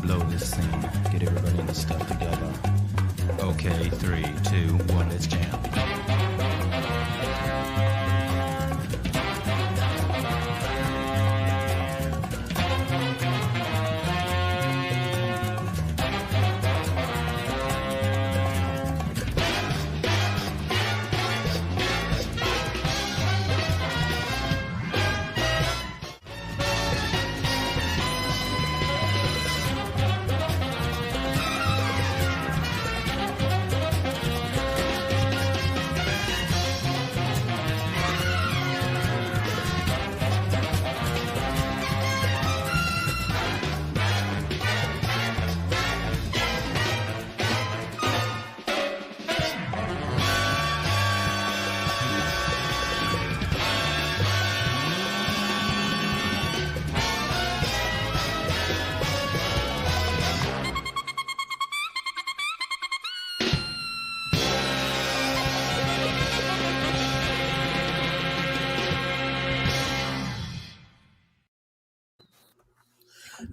blow this scene. Get everybody in the stuff together. Okay, 3, 2, 1, let's jam.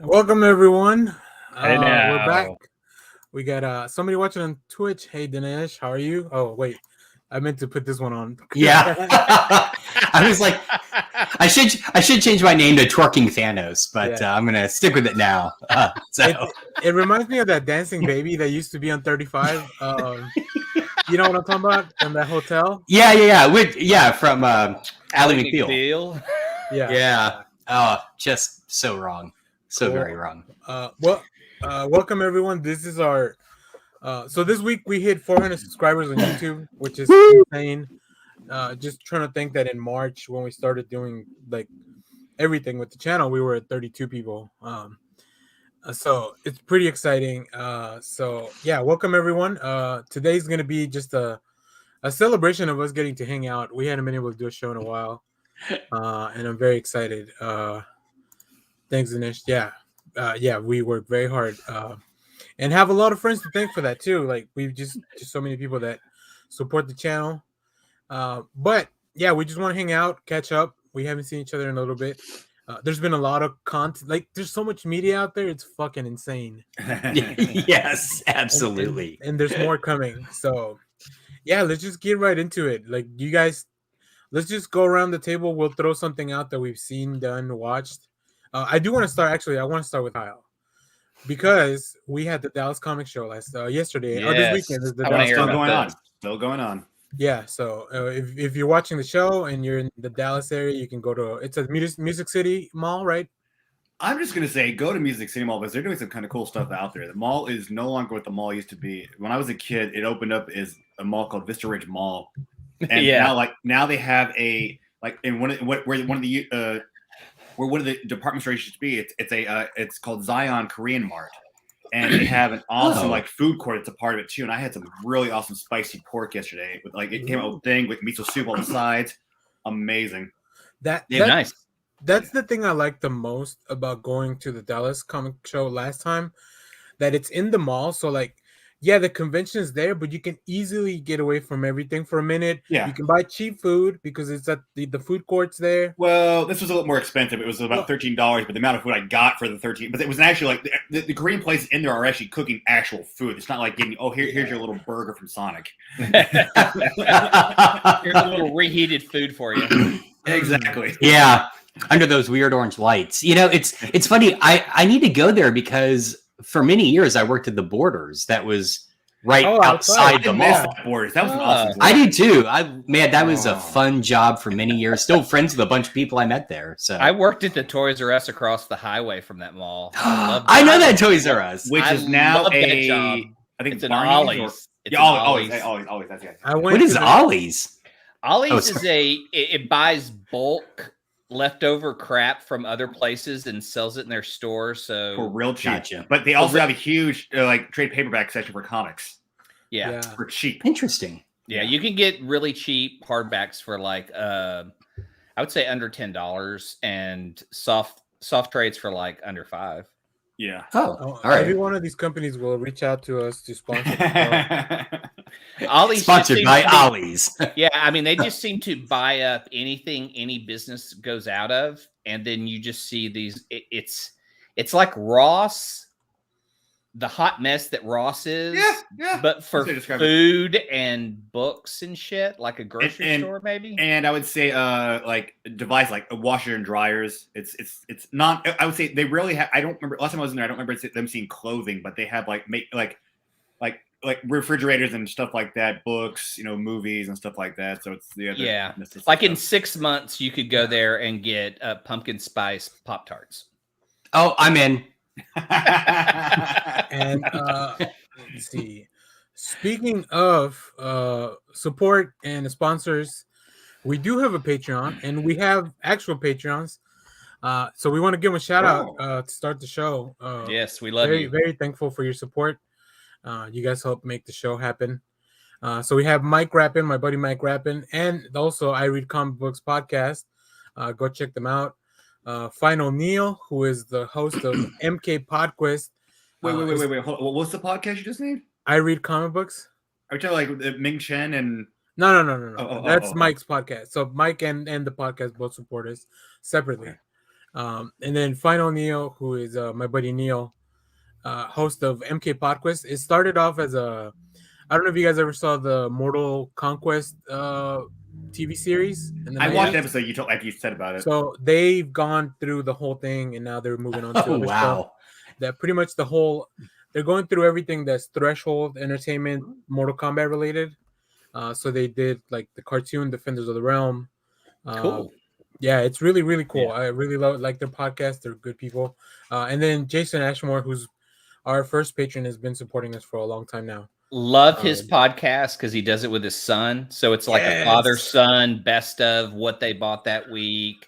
Welcome everyone. Hey, now. We're back. We got somebody watching on Twitch. Hey Dinesh, how are you? Oh wait, I meant to put this one on. Yeah. I was like, I should change my name to Twerking Thanos, but Yeah. I'm gonna stick with it now. It reminds me of that dancing baby that used to be on 35. You know what I'm talking about? In that hotel. Yeah. From Ally McBeal. Yeah. Oh, just so wrong. So Cool. very wrong. Welcome everyone. This is our so this week we hit 400 subscribers on YouTube, which is insane. Just trying to think that in March when we started doing like everything with the channel, we were at 32 people. So it's pretty exciting. So yeah, welcome everyone. Today's gonna be just a celebration of us getting to hang out. We hadn't been able to do a show in a while, and I'm very excited. Thanks, Dinesh. Yeah, we worked very hard, and have a lot of friends to thank for that too. Like we've just so many people that support the channel. But yeah, we just want to hang out, catch up. We haven't seen each other in a little bit. There's been a lot of content. Like there's so much media out there. It's fucking insane. Yes, absolutely. And there's more coming. So yeah, let's just get right into it. Like you guys, let's just go around the table. We'll throw something out that we've seen, done, watched. I do want to start. Actually, I want to start with Kyle because we had the Dallas Comic Show yesterday or this weekend. Is the Dallas Still going on. Yeah. So if you're watching the show and you're in the Dallas area, you can go to it's a Music City Mall, right? I'm just gonna say go to Music City Mall because they're doing some kind of cool stuff out there. The mall is no longer what the mall used to be. When I was a kid, it opened up as a mall called Vista Ridge Mall, and now they have a in one of the department stores used to be. It's called Zion Korean Mart, and they have an awesome food court. It's a part of it too. And I had some really awesome spicy pork yesterday. With it came out with thing with miso soup on the sides. Amazing. Nice. That's the thing I like the most about going to the Dallas Comic Show last time, that it's in the mall. So the convention is there, but you can easily get away from everything for a minute. Yeah. You can buy cheap food because it's at the food court's there. Well, this was a little more expensive. It was about $13, but the amount of food I got for the $13, but it was actually the Korean places in there are actually cooking actual food. It's not like getting, here's your little burger from Sonic. Here's a little reheated food for you. Exactly. Yeah. Under those weird orange lights. You know, it's funny. I need to go there because for many years I worked at the Borders. That was right outside the mall. Borders. That was an awesome. I did too. That was a fun job for many years. Still friends with a bunch of people I met there. So I worked at the Toys R Us across the highway from that mall. I know that Toys R Us, which is now I think it's an Ollie's. Always. That's what is Ollie's? Ollie's is it buys bulk leftover crap from other places and sells it in their store. So for real cheap. Gotcha. But they also have a huge trade paperback section for comics. Yeah. For cheap. Interesting. Yeah, you can get really cheap hardbacks for I would say under $10 and soft trades for under $5. Yeah. All right. Every one of these companies will reach out to us to sponsor. Ollie's sponsored by Ollie's. Yeah, I mean they just seem to buy up anything any business goes out of, and then you just see these. It's like Ross the hot mess that Ross is. Yeah. But for That's how you describe it. food and books and shit, like a grocery And- store, maybe. And I would say, like device, like washer and dryers. It's not. I would say they rarely have. I don't remember last time I was in there. I don't remember them seeing clothing, but they have like refrigerators and stuff like that. Books, movies and stuff like that. So it's the other. Yeah. necessity Like in stuff. 6 months, you could go there and get pumpkin spice Pop-Tarts. Oh, I'm in. And let's see. Speaking of support and sponsors, we do have a Patreon, and we have actual Patreons. So we want to give them a shout out to start the show. Yes, we love very, you. very thankful for your support. You guys help make the show happen. So we have Mike Rappin, my buddy Mike Rappin, and also I Read Comic Books podcast. Go check them out. Final Neil, who is the host of MK Podquest. Wait. Hold on. What's the podcast you just named? I Read Comic Books. Are you talking like Ming Chen and? No. That's Oh. Mike's podcast. So Mike and the podcast both support us separately. Okay. And then Final Neil, who is my buddy Neil, host of MK Podquest. It started off as I don't know if you guys ever saw the Mortal Conquest TV series. I watched the episode you told after you said about it. So they've gone through the whole thing, and now they're moving on to Oh other wow. stuff. That pretty much they're going through everything that's Threshold Entertainment, Mortal Kombat related. So they did like the cartoon Defenders of the Realm. Cool. Yeah, it's really, really cool. Yeah. I really like their podcast. They're good people. And then Jason Ashmore, who's our first patron, has been supporting us for a long time now. Love his podcast because he does it with his son. So it's like a father-son best of what they bought that week.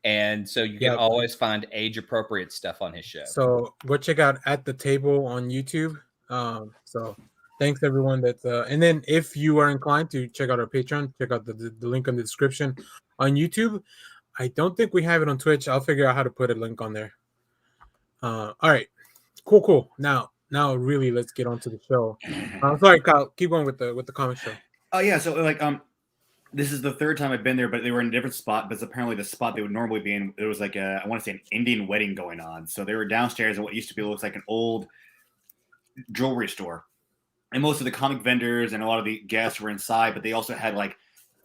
And so you can always find age-appropriate stuff on his show. So go check out At the Table on YouTube. So thanks everyone. And then if you are inclined to check out our Patreon, check out the link in the description on YouTube. I don't think we have it on Twitch. I'll figure out how to put a link on there. All right, cool. Now really, let's get on to the show. Sorry, Kyle. Keep going with the comic show. Oh yeah, so like this is the third time I've been there, but they were in a different spot. But it's apparently the spot they would normally be in. It was like I want to say an Indian wedding going on. So they were downstairs in what used to be looks like an old jewelry store, and most of the comic vendors and a lot of the guests were inside. But they also had like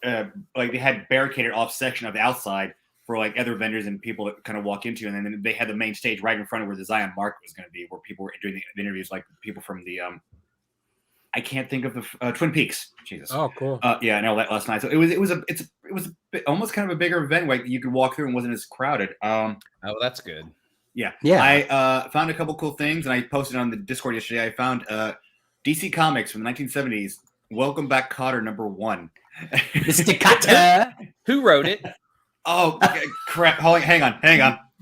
they had barricaded off section of the outside for like other vendors and people that kind of walk into, and then they had the main stage right in front of where the Zion Market was going to be, where people were doing the interviews, like people from the I can't think of the Twin Peaks. Jesus. Oh, cool. Yeah, I know that last night. So it was a bit, almost kind of a bigger event. Like you could walk through and wasn't as crowded. Oh, that's good. Yeah. Yeah. I found a couple cool things, and I posted on the Discord yesterday. I found DC Comics from the 1970s. Welcome Back, Kotter #1. Mr. Cutter. Who wrote it? Oh crap! Hang on.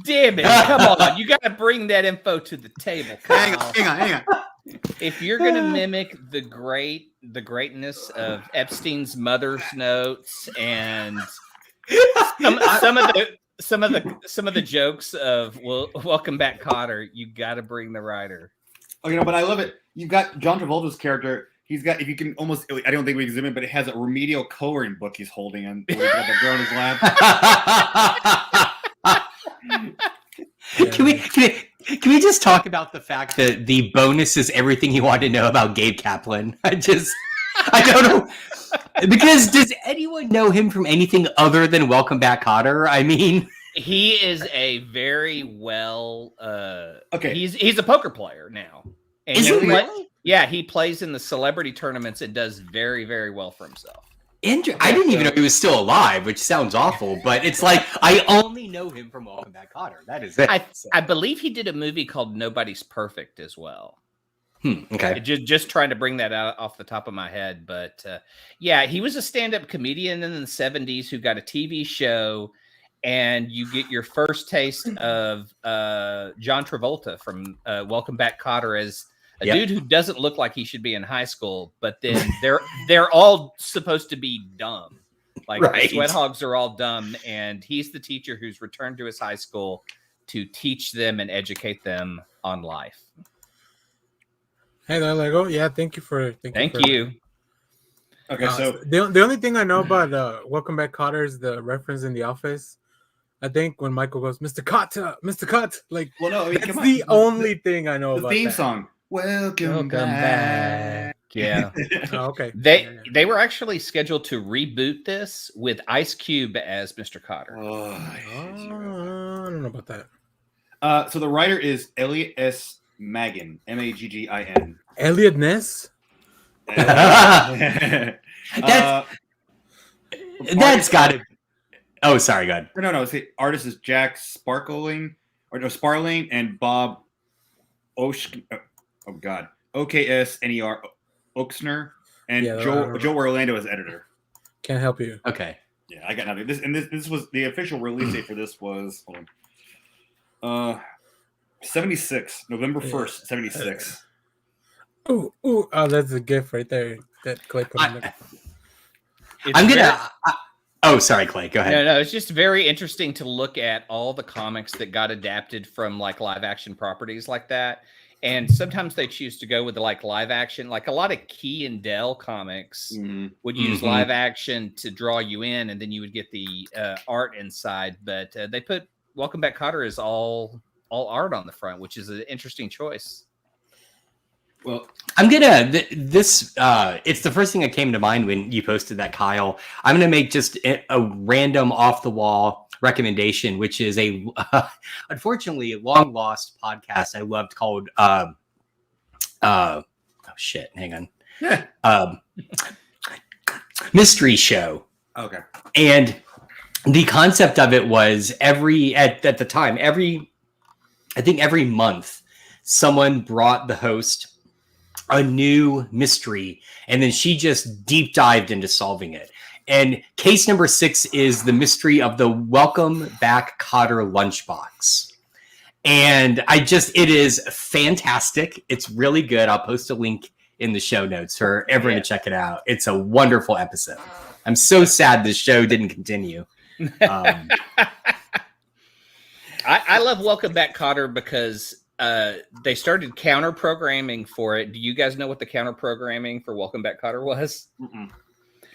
Damn it! Come on, you got to bring that info to the table. Hang Kyle. on. If you're gonna mimic the greatness of Epstein's mother's notes and some of the jokes of Welcome Back, Kotter, you got to bring the writer. Oh, but I love it. You've got John Travolta's character. He's got, if you can almost, I don't think we can zoom in, but it has a remedial coloring book he's holding, and he's got the girl in his lap. Can we just talk about the fact that the bonus is everything you want to know about Gabe Kaplan? I don't know. Because does anyone know him from anything other than Welcome Back, Kotter? I mean, he is a very well. Okay, he's a poker player now. And is he really? Yeah, he plays in the celebrity tournaments and does very, very well for himself. I didn't even know he was still alive, which sounds awful, but it's like I only know him from Welcome Back, Kotter. That is it. I believe he did a movie called Nobody's Perfect as well. Okay. Just trying to bring that out off the top of my head. But yeah, he was a stand-up comedian in the 70s who got a TV show, and you get your first taste of John Travolta from Welcome Back, Kotter as a dude who doesn't look like he should be in high school, but then they're all supposed to be dumb. Like the Sweat Hogs are all dumb, and he's the teacher who's returned to his high school to teach them and educate them on life. Hey, there, Lego. Yeah, thank you. Thank you. Okay, so the only thing I know about Welcome Back, Kotter is the reference in The Office. I think when Michael goes, Mr. Kotter, like, well, no, I mean, that's the only thing I know about the theme that. song. Welcome back. Yeah. Oh, okay. They were actually scheduled to reboot this with Ice Cube as Mr. Cotter. Oh, I don't know about that. so the writer is Elliot S. Maggin, Maggin. Elliot Ness. That's got to. Oh, sorry, go ahead. No. The artist is Jack Sparling and Bob OKSNER Oaksner and Joe Orlando as editor. Can't help you. Okay. Yeah, I got nothing. This was the official release date for this was 76, November 1st, 76. Oh, that's a gift right there. That Clay put in there. I'm gonna. Oh, sorry, Clay. Go ahead. No, it's just very interesting to look at all the comics that got adapted from like live action properties like that. And sometimes they choose to go with like live action, like a lot of Key and Dell comics would use live action to draw you in, and then you would get the art inside. But they put Welcome Back, Kotter as all art on the front, which is an interesting choice. Well, I'm gonna this. It's the first thing that came to mind when you posted that, Kyle. I'm gonna make just a random off the wall recommendation, which is a unfortunately long lost podcast I loved called oh shit, hang on. Mystery Show. Okay. And the concept of it was every month someone brought the host a new mystery, and then she just deep dived into solving it. And case number 6 is the mystery of the Welcome Back Cotter lunchbox. And it is fantastic. It's really good. I'll post a link in the show notes for everyone to check it out. It's a wonderful episode. I'm so sad this show didn't continue. I love Welcome Back, Cotter because they started counter programming for it. Do you guys know what the counter programming for Welcome Back, Cotter was?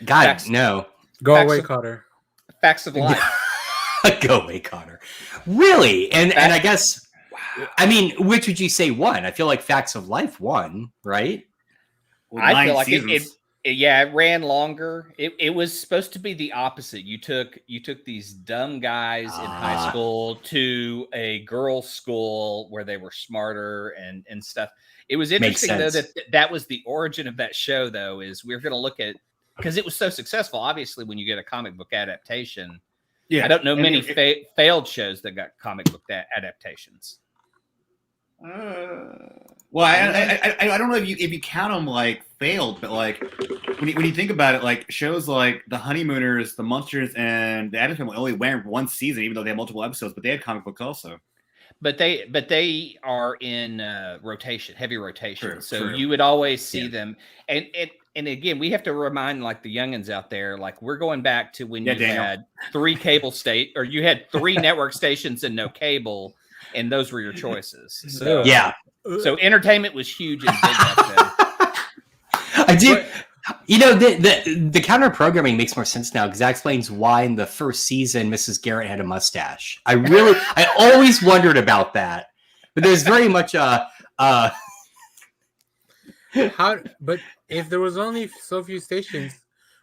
God, no. Go away, Cotter. Facts of Life. Go away, Cotter. Really? And I guess, I mean, which would you say won? I feel like Facts of Life won, right? Well, I feel like it ran longer. It was supposed to be the opposite. You took these dumb guys in high school to a girls' school where they were smarter and stuff. It was interesting though that was the origin of that show. Though is we're going to look at because it was so successful. Obviously, when you get a comic book adaptation, I don't know many failed shows that got comic book adaptations. Well, I don't know if you count them like failed, but like when you think about it, like shows like The Honeymooners, The Munsters, and The Addams Family only ran one season, even though they had multiple episodes, but they had comic books also. But they are in heavy rotation. True, so true. you would always see them. And again, we have to remind like the youngins out there, like we're going back to when you had 3 cable or you had 3 network stations and no cable, and those were your choices. So So entertainment was huge and big back then. I do. You know, the counter programming makes more sense now because that explains why in the first season Mrs. Garrett had a mustache. I always wondered about that, but there's very much a. But if there was only so few stations,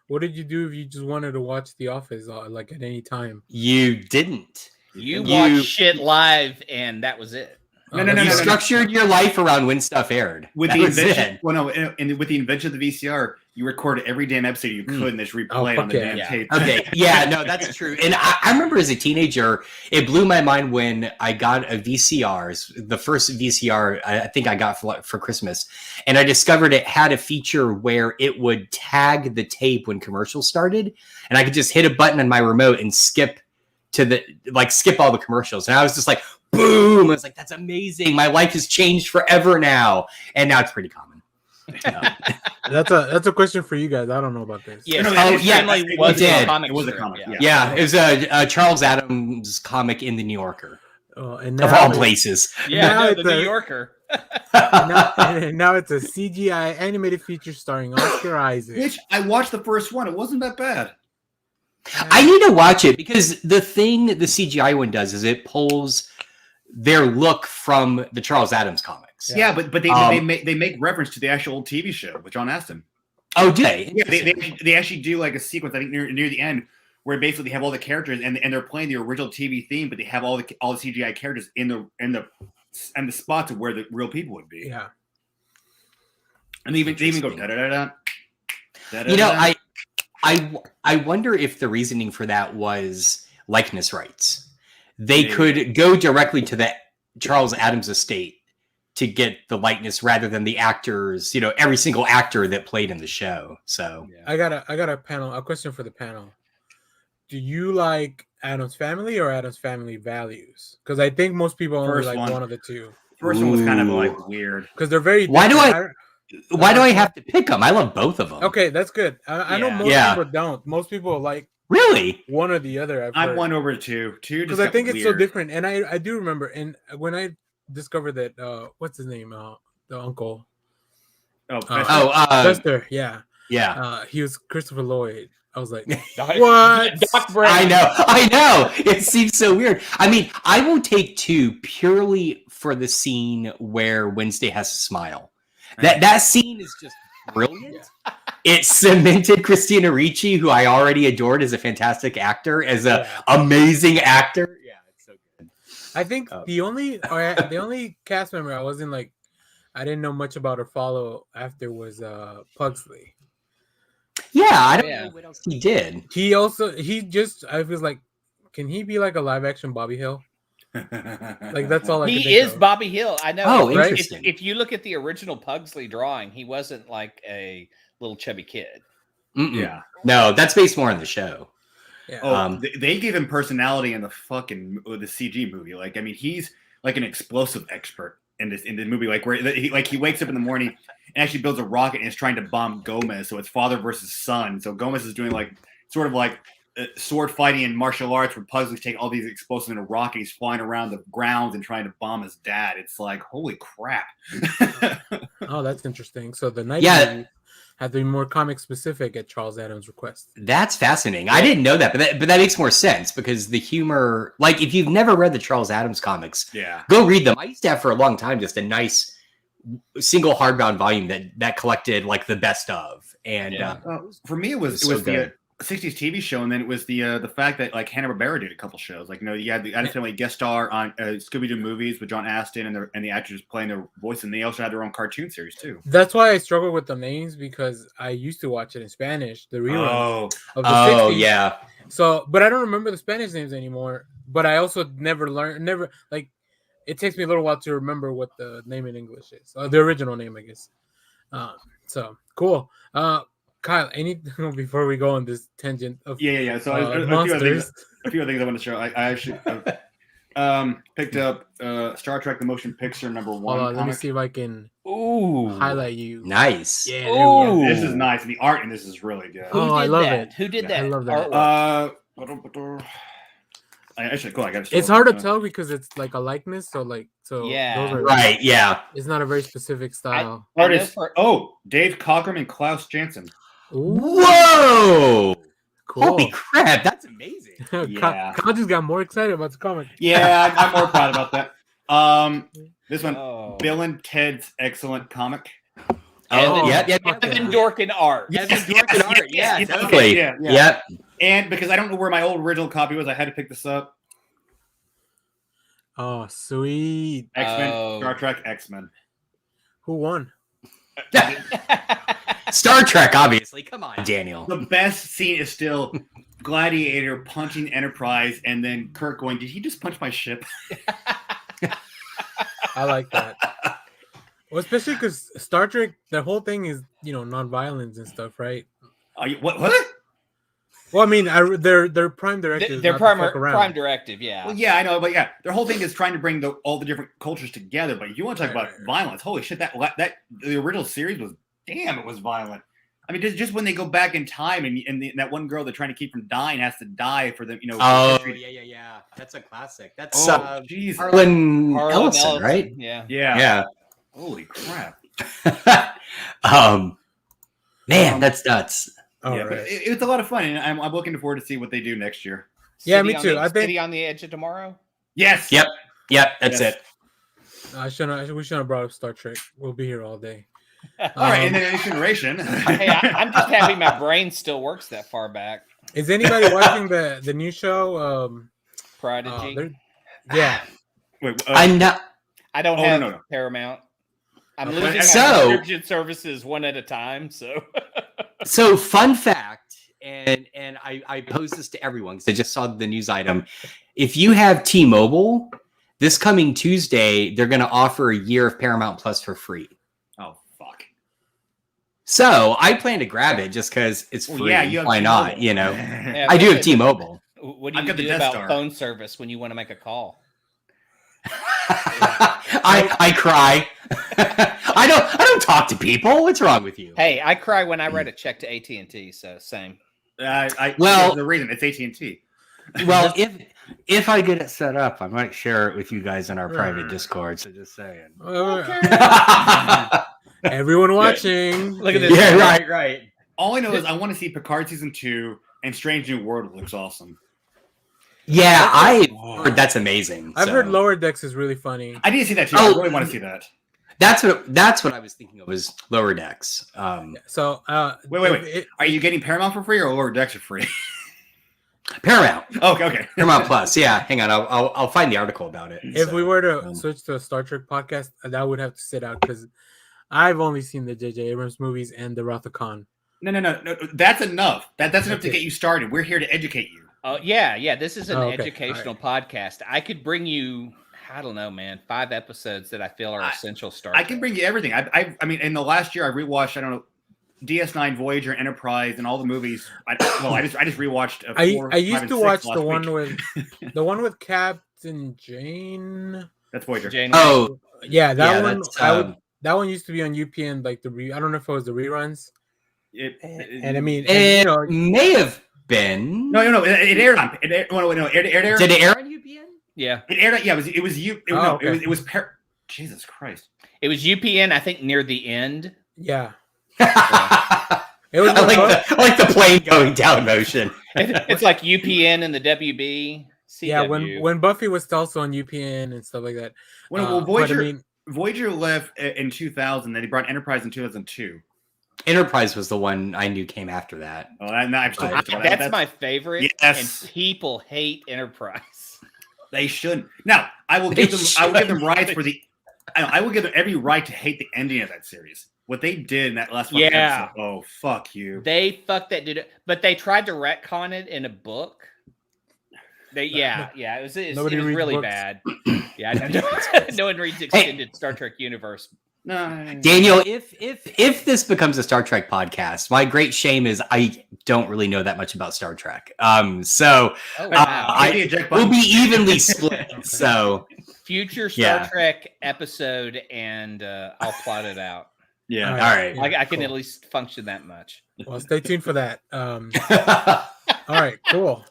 what did you do if you just wanted to watch The Office like at any time? You didn't. You watched shit live, and that was it. No. You structured your life around when stuff aired. With the invention, with the invention of the VCR, you recorded every damn episode you could and just replay it on the damn tape. Okay, yeah, no, that's true. And I remember as a teenager, it blew my mind when I got a VCR, the first VCR I think I got for Christmas, and I discovered it had a feature where it would tag the tape when commercials started, and I could just hit a button on my remote and skip all the commercials. And I was just like, boom! I was like, that's amazing. My life has changed forever now. And now it's pretty common. That's a question for you guys. I don't know about this. Yes. It was a comic. Yeah, it was a Charles Adams comic in the New Yorker. And of all places. Yeah, the New Yorker. and now it's a CGI animated feature starring Oscar Isaac. Which I watched the first one. It wasn't that bad. I need to watch it because the thing the CGI one does is it pulls their look from the Charles Adams comics. comics. Yeah, but they Um, make reference to the actual old TV show with John Astin. Oh, do they? Yeah, they actually do like a sequence, I think near the end, where basically they have all the characters and they're playing the original TV theme, but they have all the CGI characters in the spots of where the real people would be. Yeah. And they even go da da da da. You know, I wonder if the reasoning for that was likeness rights. They could go directly to the Charles Adams estate to get the likeness rather than the actors, every single actor that played in the show. So I got a question for the panel. Do you like Adam's Family or Adam's Family Values? Because I think most people only like one of the two. First one was kind of like weird because they're very. Why do I have to pick them? I love both of them. Okay, that's good. I know most people don't. Most people like one or the other. I'm one over two because I think it's so different. And I do remember, and when I discovered that, what's his name? The uncle. Fester. Yeah. He was Christopher Lloyd. I was like, what? I know. It seems so weird. I mean, I will take two purely for the scene where Wednesday has a smile. That scene is just brilliant. It cemented Christina Ricci, who I already adored as a fantastic actor, as an amazing actor. Yeah, it's so good. I think the only cast member I didn't know much about or follow after was Pugsley. Yeah, I don't know what else he did. I was like, can he be like a live action Bobby Hill? Like that's all he is. Bobby Hill. I know. Oh, interesting. If you look at the original Pugsley drawing, he wasn't like a little chubby kid. Yeah. No, that's based more on the show. Yeah. They gave him personality in the CG movie. Like, I mean, he's like an explosive expert in the movie. Like where he wakes up in the morning and actually builds a rocket and is trying to bomb Gomez. So it's father versus son. So Gomez is doing sort of like sword fighting and martial arts where Pugsley's taking all these explosives in a rocket. He's flying around the grounds and trying to bomb his dad. It's like, holy crap. Oh, that's interesting. So the night movie had to be more comic specific at Charles Adams' request. That's fascinating. I didn't know that, but that makes more sense because the humor, like if you've never read the Charles Adams comics, go read them. I used to have for a long time just a nice single hardbound volume that collected like the best of. And for me, it was the 60s TV show, and then it was the fact that like Hanna-Barbera did a couple shows. Like, you had the Adams Family guest star on Scooby-Doo movies with John Astin and the actors playing their voice, and they also had their own cartoon series too. That's why I struggle with the names because I used to watch it in Spanish, the reruns of the 60s. Yeah. So, but I don't remember the Spanish names anymore. But I also it takes me a little while to remember what the name in English is, the original name, I guess. So cool. Kyle, anything before we go on this tangent of So monsters? A few other things I want to show. I actually picked up Star Trek: The Motion Picture #1. Hold on, let me see if I can highlight you. Nice. Yeah, there we go. This is nice. The art in this is really good. I love it. Who did that? I love that. Actually, cool. I got it's hard to tell because it's like a likeness. So those are right. Yeah. It's not a very specific style. Artist. Dave Cockrum and Klaus Janson. Whoa! Cool. Holy crap, that's amazing. Yeah. Kyle just got more excited about the comic. Yeah, I'm more proud about that. This one, Bill and Ted's Excellent Comic. Evan Dorkin art. Definitely. Yeah. And because I don't know where my old original copy was, I had to pick this up. Oh, sweet. X-Men, Star Trek, X-Men. Who won? Star Trek, obviously. Come on, Daniel. The best scene is still Gladiator punching Enterprise, and then Kirk going, "Did he just punch my ship?" I like that. Well, especially because Star Trek, the whole thing is non-violence and stuff, right? What? Well, I mean, their prime directive. Their prime directive, yeah. Well, yeah, I know, but yeah, their whole thing is trying to bring all the different cultures together. But you want to talk about violence? Holy shit! That the original series was it was violent. I mean, just when they go back in time and that one girl they're trying to keep from dying has to die for them, yeah. That's a classic. That's Harlan Ellison, right? Yeah. Holy crap. Man, that's nuts. But it's a lot of fun, and I'm looking forward to see what they do next year. Yeah, me too. I think City on the Edge of Tomorrow. Yes. Yep. That's it. We shouldn't have brought up Star Trek. We'll be here all day. All right, and then incineration. Hey, I'm just happy my brain still works that far back. Is anybody watching the new show? Prodigy. Yeah. Wait, I'm not. I don't Oh, have no. Paramount. I'm Okay. losing my So- subscription services one at a time. So fun fact, and I posed this to everyone because I just saw the news item. If you have T-Mobile, this coming Tuesday, they're going to offer a year of Paramount Plus for free. Oh fuck. So I plan to grab it just because it's Well, free. yeah, you have Why not? T-Mobile. You know, Yeah, I do have but- T-Mobile. What do I've you got the do Death about Star. phone service when you want to make a call? I cry. I don't talk to people. What's wrong with you? Hey, I cry when I write a check to AT&T. So same. Well- the reason it's AT&T. Well, if I get it set up, I might share it with you guys in our private Discord. So just saying. Everyone watching. Look at this. Yeah, right. All I know is I want to see Picard season 2 and Strange New World looks awesome. Yeah, I heard that's amazing. I've so. heard Lower Decks is really funny. I need to see that too. Oh. I really want to see that. That's what I was thinking of was Lower Decks. So Wait. Are you getting Paramount for free or Lower Decks for free? Paramount, Okay. Paramount Plus. Yeah, hang on, I'll find the article about it. If So, we were to switch to a Star Trek podcast, that would have to sit out because I've only seen the J.J. Abrams movies and the Wrath of Khan. No. That's enough. That's enough That's to it. get you started. We're here to educate you. Oh yeah. This is an Oh, okay. educational podcast. I could bring you, I don't know, man, 5 episodes that I feel are essential Star Trek. I can bring you everything. I mean, in the last year, I rewatched. I don't know, DS9, Voyager, Enterprise, and all the movies. I just rewatched. I used to watch the one with Captain Jane. That's Voyager. Jane. Oh, Yeah, that yeah, one. that's, That one used to be on UPN, like I don't know if it was the reruns. And I mean, it may have been. No. It aired on. It aired Did it air on UPN? Yeah. It aired. Yeah, it was you. Okay. It was Jesus Christ. It was UPN, I think, near the end. Yeah, I it was. like the plane going down motion. It's like UPN and the WB. CW. Yeah, when Buffy was also on UPN and stuff like that. Well, But, Voyager. I mean, Voyager left in 2000. Then he brought Enterprise in 2002. Enterprise was the one I knew came after that. Oh, I'm still. That's my favorite. Yes. And people hate Enterprise. They shouldn't. Now, I will give them. I will give them rights for the. I will give them every right to hate the ending of that series. What they did in that last fucking Yeah. episode. Oh, fuck you. They fucked that dude. But they tried to retcon it in a book. It was Nobody reads really books. bad. Yeah, no one reads extended Star Trek universe. No. Daniel, if this becomes a Star Trek podcast, my great shame is I don't really know that much about Star Trek. So Oh, wow. Maybe a Jack we'll Button. be evenly split. So Future Star Yeah. Trek episode, and I'll plot it out. Yeah. All all right. Yeah, I can cool. at least function that much. Well, stay tuned for that. All right, cool.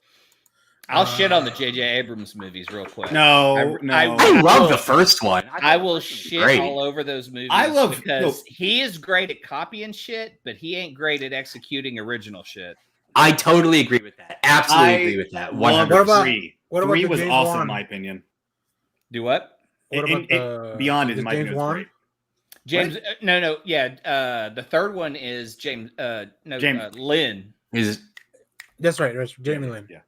I'll shit on the J.J. Abrams movies real quick. No. I love the first one. I will shit Great. all over those movies. I love- because he is great at copying shit, but he ain't great at executing original shit. I totally agree with that. Absolutely I agree with that. Love 100%. about- three. what about Three the was James awesome, Wan? in my opinion. Do what? What about Beyond it, is in my James opinion, was Wan? great. James? The third one is James. Lynn. Is That's right, Jamie Lynn. Yeah.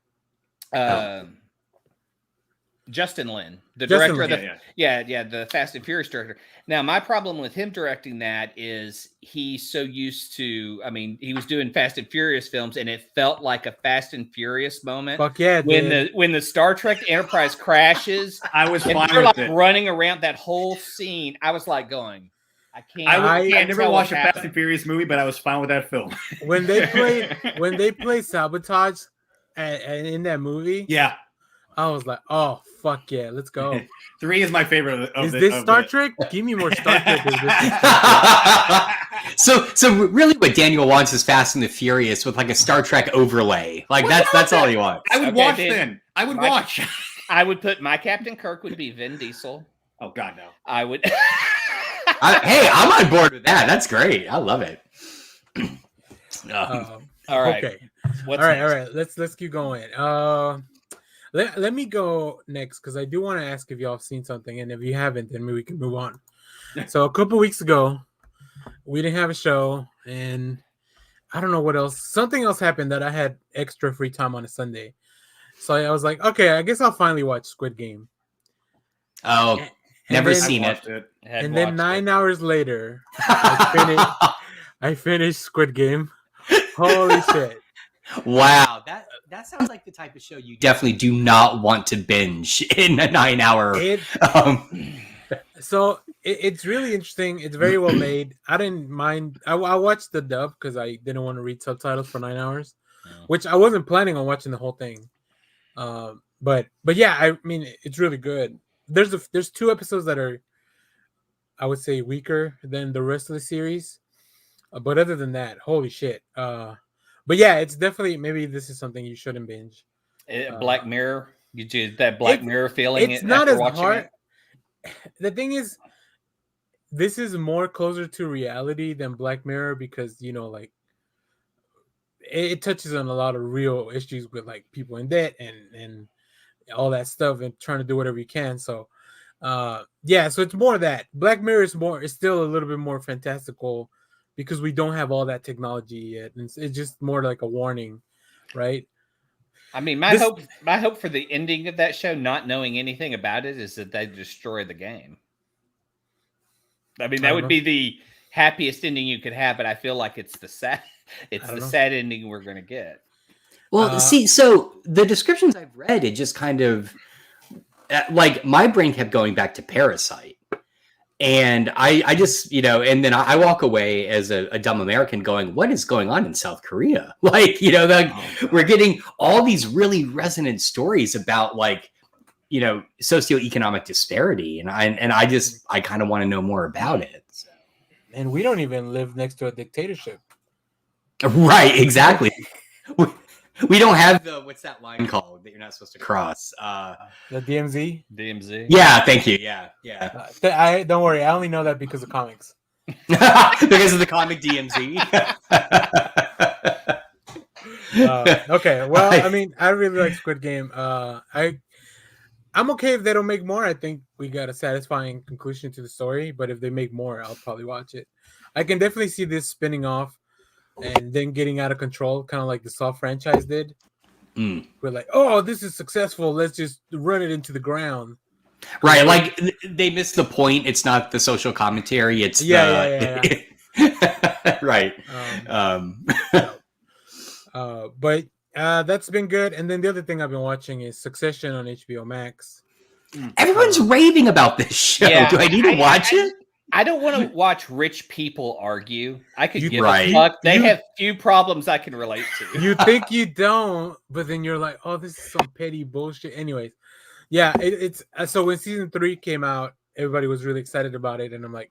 Justin Lin, the Justin director Lin, of the the Fast and Furious director. Now, my problem with him directing that is he's so used to. I mean, he was doing Fast and Furious films, and it felt like a Fast and Furious moment Fuck yeah, when the Star Trek Enterprise crashes. I was And fine they're with like it. running around that whole scene. I was like going, I can't. I can't never tell watched what's a Fast and happening. Furious movie, but I was fine with that film. when they play Sabotage and in that movie, Yeah. I was like, oh fuck yeah, let's go. 3 is my favorite. Is this Star Trek? Give me more Star Trek. so really what Daniel wants is Fast and the Furious with like a Star Trek overlay. Like that's all he wants. I would Okay, watch then. then. I would Mike- watch. I would put my Captain Kirk would be Vin Diesel. Oh God, no. I would. Hey, I'm on board with that. That's great. I love it. All right. Okay. What's all next? right. Let's keep going. let me go next because I do want to ask if y'all have seen something, and if you haven't, then maybe we can move on. So a couple weeks ago, we didn't have a show, and I don't know what else. Something else happened that I had extra free time on a Sunday. So I was like, okay, I guess I'll finally watch Squid Game. Oh, And never then- seen it. Watched it. Had And then watched 9 it. hours later, I finished Squid Game. Holy shit. Wow, that sounds like the type of show you definitely do not want to binge in a 9-hour. So it's really interesting. It's very well made. I didn't mind. I watched the dub because I didn't want to read subtitles for 9 hours, which I wasn't planning on watching the whole thing. But yeah, I mean, it's really good. There's 2 episodes that are, I would say, weaker than the rest of the series. But other than that, holy shit. But yeah, it's definitely, maybe this is something you shouldn't binge. Black Mirror. You did that Black Mirror feeling. It's not after as watching hard. it? The thing is, this is more closer to reality than Black Mirror because, you know, like it touches on a lot of real issues with like people in debt and all that stuff and trying to do whatever you can. So yeah, so it's more that. Black Mirror is still a little bit more fantastical because we don't have all that technology yet. And it's just more like a warning, right? I mean, my hope for the ending of that show, not knowing anything about it, is that they destroy the game. I mean, that would be the happiest ending you could have, but I feel like it's the sad ending we're going to get. Well, see, so the descriptions I've read, it just kind of like my brain kept going back to Parasite. And I just, you know, and then I walk away as a dumb American going, what is going on in South Korea? Like, you know, we're getting all these really resonant stories about like, you know, socioeconomic disparity. And I kind of want to know more about it. So. And we don't even live next to a dictatorship. Right, exactly. We don't have the, what's that line called that you're not supposed to cross? The DMZ? DMZ. Yeah, thank you. Yeah. I don't worry. I only know that because of comics. Because of the comic DMZ. Okay, well, I mean, I really like Squid Game. I'm okay if they don't make more. I think we got a satisfying conclusion to the story. But if they make more, I'll probably watch it. I can definitely see this spinning off and then getting out of control, kind of like the Saw franchise did. We're like, oh, this is successful. Let's just run it into the ground. Right, like they missed the point. It's not the social commentary. It's yeah. Right. But that's been good. And then the other thing I've been watching is Succession on HBO Max. Everyone's raving about this show. Yeah, Do I need to watch it? I don't want to watch rich people argue. I could give right. a fuck. They have few problems I can relate to. You think you don't, but then you're like, oh, this is some petty bullshit. Anyways, yeah, it's so when season 3 came out, everybody was really excited about it, and I'm like,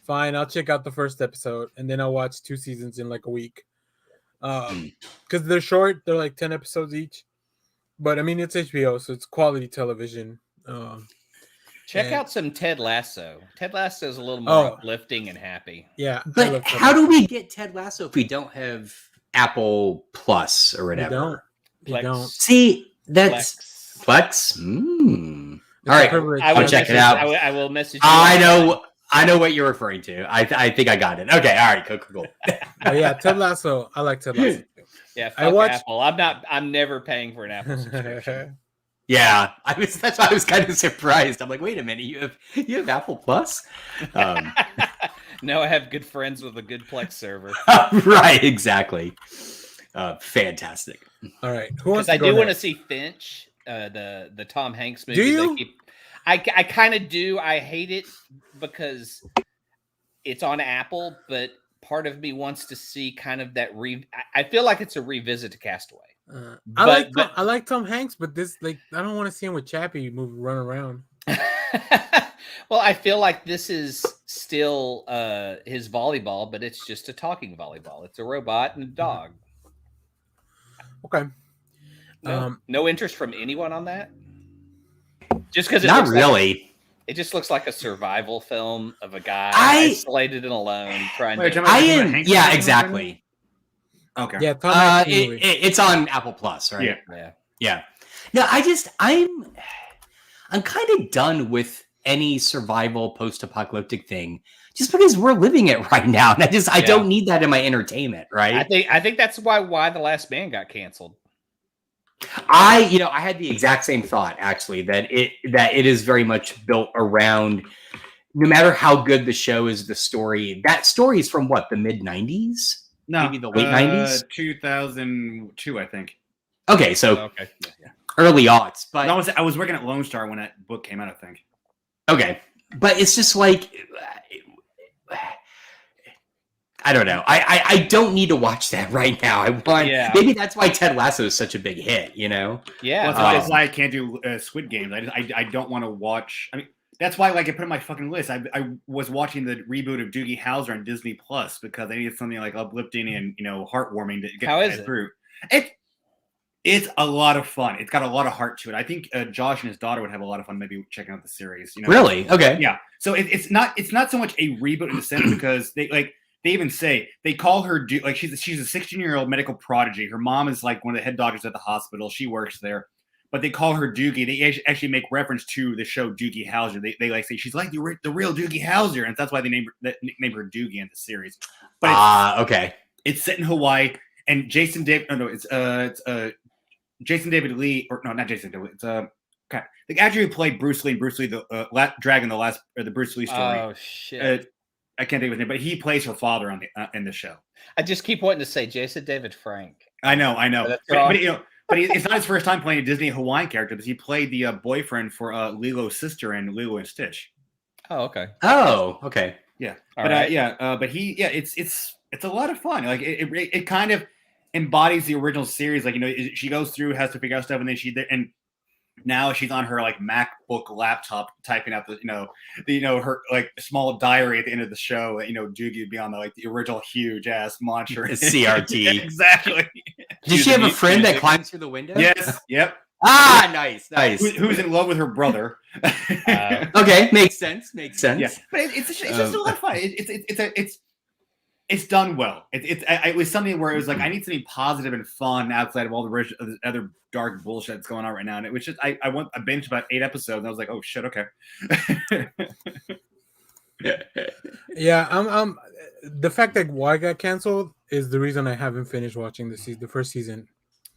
fine, I'll check out the first episode, and then I'll watch 2 seasons in like a week. Because they're short, they're like 10 episodes each. But I mean, it's HBO, so it's quality television. Check out some Ted Lasso. Ted Lasso is a little more uplifting and happy. Yeah. But how do we get Ted Lasso if we don't have Apple Plus or whatever? You don't. See, that's Plex. All right, I'll check it out. I will message you. I know what you're referring to. I think I got it. Okay, all right, cool. Yeah, Ted Lasso. I like Ted Lasso. Yeah, fuck Apple. I'm never paying for an Apple subscription. Yeah, that's why I was kind of surprised. I'm like, wait a minute, you have Apple Plus? No, I have good friends with a good Plex server. Right, exactly. Fantastic. All right, who wants? I do want to see Finch, the Tom Hanks movie. Do you? I kind of do. I hate it because it's on Apple, but part of me wants to see kind of that. I feel like it's a revisit to Castaway. I like Tom Hanks, but this I don't want to see him with Chappie run around. Well, I feel like this is still his volleyball, but it's just a talking volleyball. It's a robot and a dog. Okay. No interest from anyone on that. Just because not really. It just looks like a survival film of a guy isolated and alone trying to. Yeah, exactly. Okay. Yeah, it's on Apple Plus, right? Yeah. No, I'm kind of done with any survival post-apocalyptic thing, just because we're living it right now, and I don't need that in my entertainment, right? I think that's why The Last Man got canceled. I had the exact same thought, actually, that it is very much built around, no matter how good the show is, that story is from what, the mid 90s? No, maybe the late 90s, 2002, I think. Okay, so Okay. early aughts, but I was working at Lone Star when that book came out, I think. okay, but it's just like, I don't know. I don't need to watch that right now. Maybe that's why Ted Lasso is such a big hit, Yeah. Well, that's why I can't do Squid Games. I don't want to watch. I mean, that's why, like, I put in my fucking list. I was watching the reboot of Doogie Howser on Disney Plus because I needed something like uplifting and heartwarming to get through. It's a lot of fun. It's got a lot of heart to it. I think Josh and his daughter would have a lot of fun maybe checking out the series. Really? Okay. Yeah. So it's not so much a reboot in the sense because they even say they call her like she's a 16-year-old medical prodigy. Her mom is like one of the head doctors at the hospital. She works there, but they call her Doogie. They actually make reference to the show Doogie Howser. They like say she's like the real Doogie Howser, and that's why they nickname her Doogie in the series. But okay. It's set in Hawaii, and Jason David. Oh no, it's Jason David Lee, or no, not Jason David. It's the actor who played Bruce Lee. Bruce Lee, the Dragon, the Bruce Lee story. Oh shit! I can't think of his name, but he plays her father on in the show. I just keep wanting to say Jason David Frank. I know, but it's not his first time playing a Disney Hawaiian character, because he played the boyfriend for Lilo's sister in Lilo and Stitch. Oh, okay. Oh, okay. Yeah, but it's a lot of fun. Like it kind of embodies the original series. Like she goes through, has to figure out stuff, and then now she's on her like MacBook laptop typing out her like small diary at the end of the show. Doogie would be on the original huge ass monitor. CRT. Exactly. Does she have a friend that climbs through the window? Yes. Yep. Ah, nice. Who's in love with her brother? Okay, makes sense. Yeah, but it's just a lot of fun. It's done well. It was something where it was like, I need something positive and fun outside of all the other dark bullshit that's going on right now. And it was just I binged about 8 episodes and I was like, oh shit, okay. Yeah, I'm the fact that why got canceled is the reason I haven't finished watching the first season.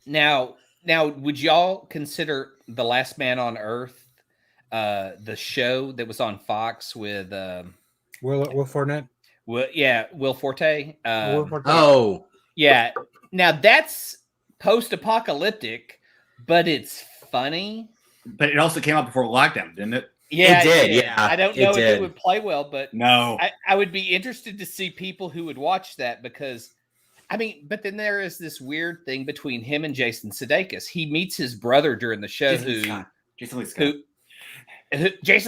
Now, would y'all consider The Last Man on Earth, the show that was on Fox with Will Fortnite? Will Forte. Oh, yeah. Now that's post-apocalyptic, but it's funny. But it also came out before lockdown, didn't it? Yeah, it did. Yeah, I don't know if it would play well, but no, I would be interested to see people who would watch that, because, I mean, but then there is this weird thing between him and Jason Sudeikis. He meets his brother during the show, Jason Lee Scott. Jason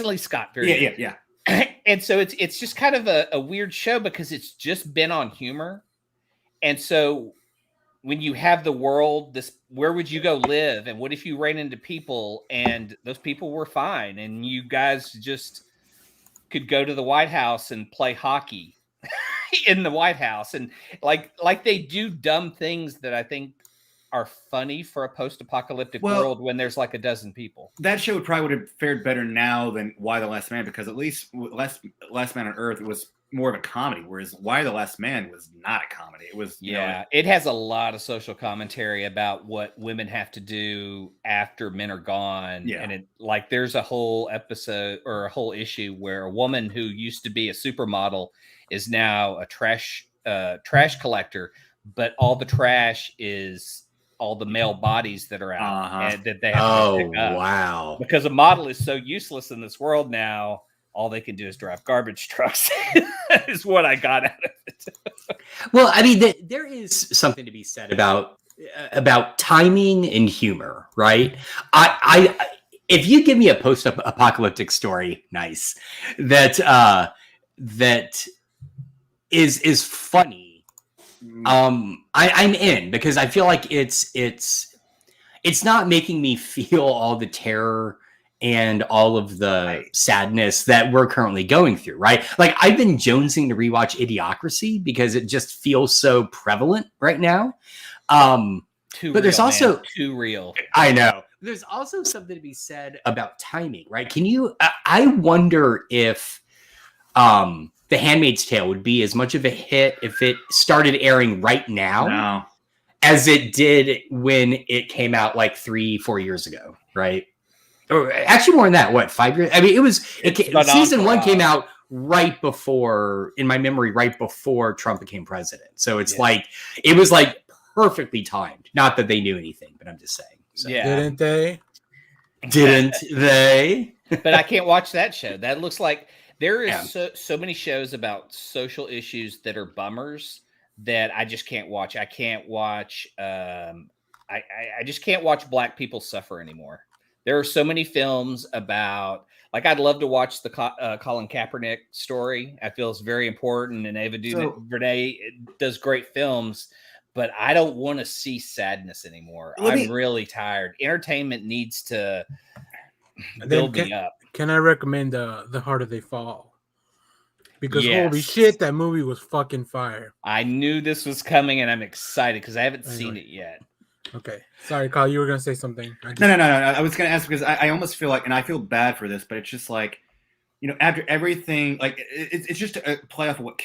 Lee Scott. Yeah. And so it's just kind of a weird show because it's just been on humor. And so when you have the world, where would you go live? And what if you ran into people and those people were fine and you guys just could go to the White House and play hockey in the White House? And like they do dumb things that I think are funny for a post-apocalyptic world when there's like a dozen people. That show probably would have fared better now than Why the Last Man, because at least Last Man on Earth was more of a comedy, whereas Why the Last Man was not a comedy. It was it has a lot of social commentary about what women have to do after men are gone. Yeah. And there's a whole episode or a whole issue where a woman who used to be a supermodel is now a trash collector, but all the trash is all the male bodies that are out and that they have to pick up. Wow. Because a model is so useless in this world now, all they can do is drive garbage trucks is what I got out of it. Well, I mean, there is something to be said about timing and humor, right? I if you give me a post-apocalyptic story, nice, that is funny, I'm in, because I feel like it's not making me feel all the terror and all of the sadness that we're currently going through, right? Like, I've been jonesing to rewatch Idiocracy because it just feels so prevalent right now. But there's also too real. I know, there's also something to be said about timing, right? Can you? I wonder if The Handmaid's Tale would be as much of a hit if it started airing right now No. as it did when it came out like 3-4 years ago, right? Or actually more than that. What, 5 years? I mean, season 1 came out right before, in my memory, right before Trump became president. So it's like it was like perfectly timed. Not that they knew anything, but I'm just saying. So. Yeah. Didn't they? Didn't they? But I can't watch that show. That looks like there is so many shows about social issues that are bummers that I just can't watch. I can't watch. I just can't watch Black people suffer anymore. There are so many films about, like, I'd love to watch the Colin Kaepernick story. I feel it's very important, and Ava DuVernay does great films, but I don't want to see sadness anymore. I'm really tired. Entertainment needs to build me up. Can I recommend The Harder They Fall? Because holy shit, that movie was fucking fire. I knew this was coming, and I'm excited because I haven't seen it yet. Okay. Sorry, Kyle, you were going to say something. No. I was going to ask because I almost feel like, and I feel bad for this, but it's just like, you know, after everything, like it's just a play off of what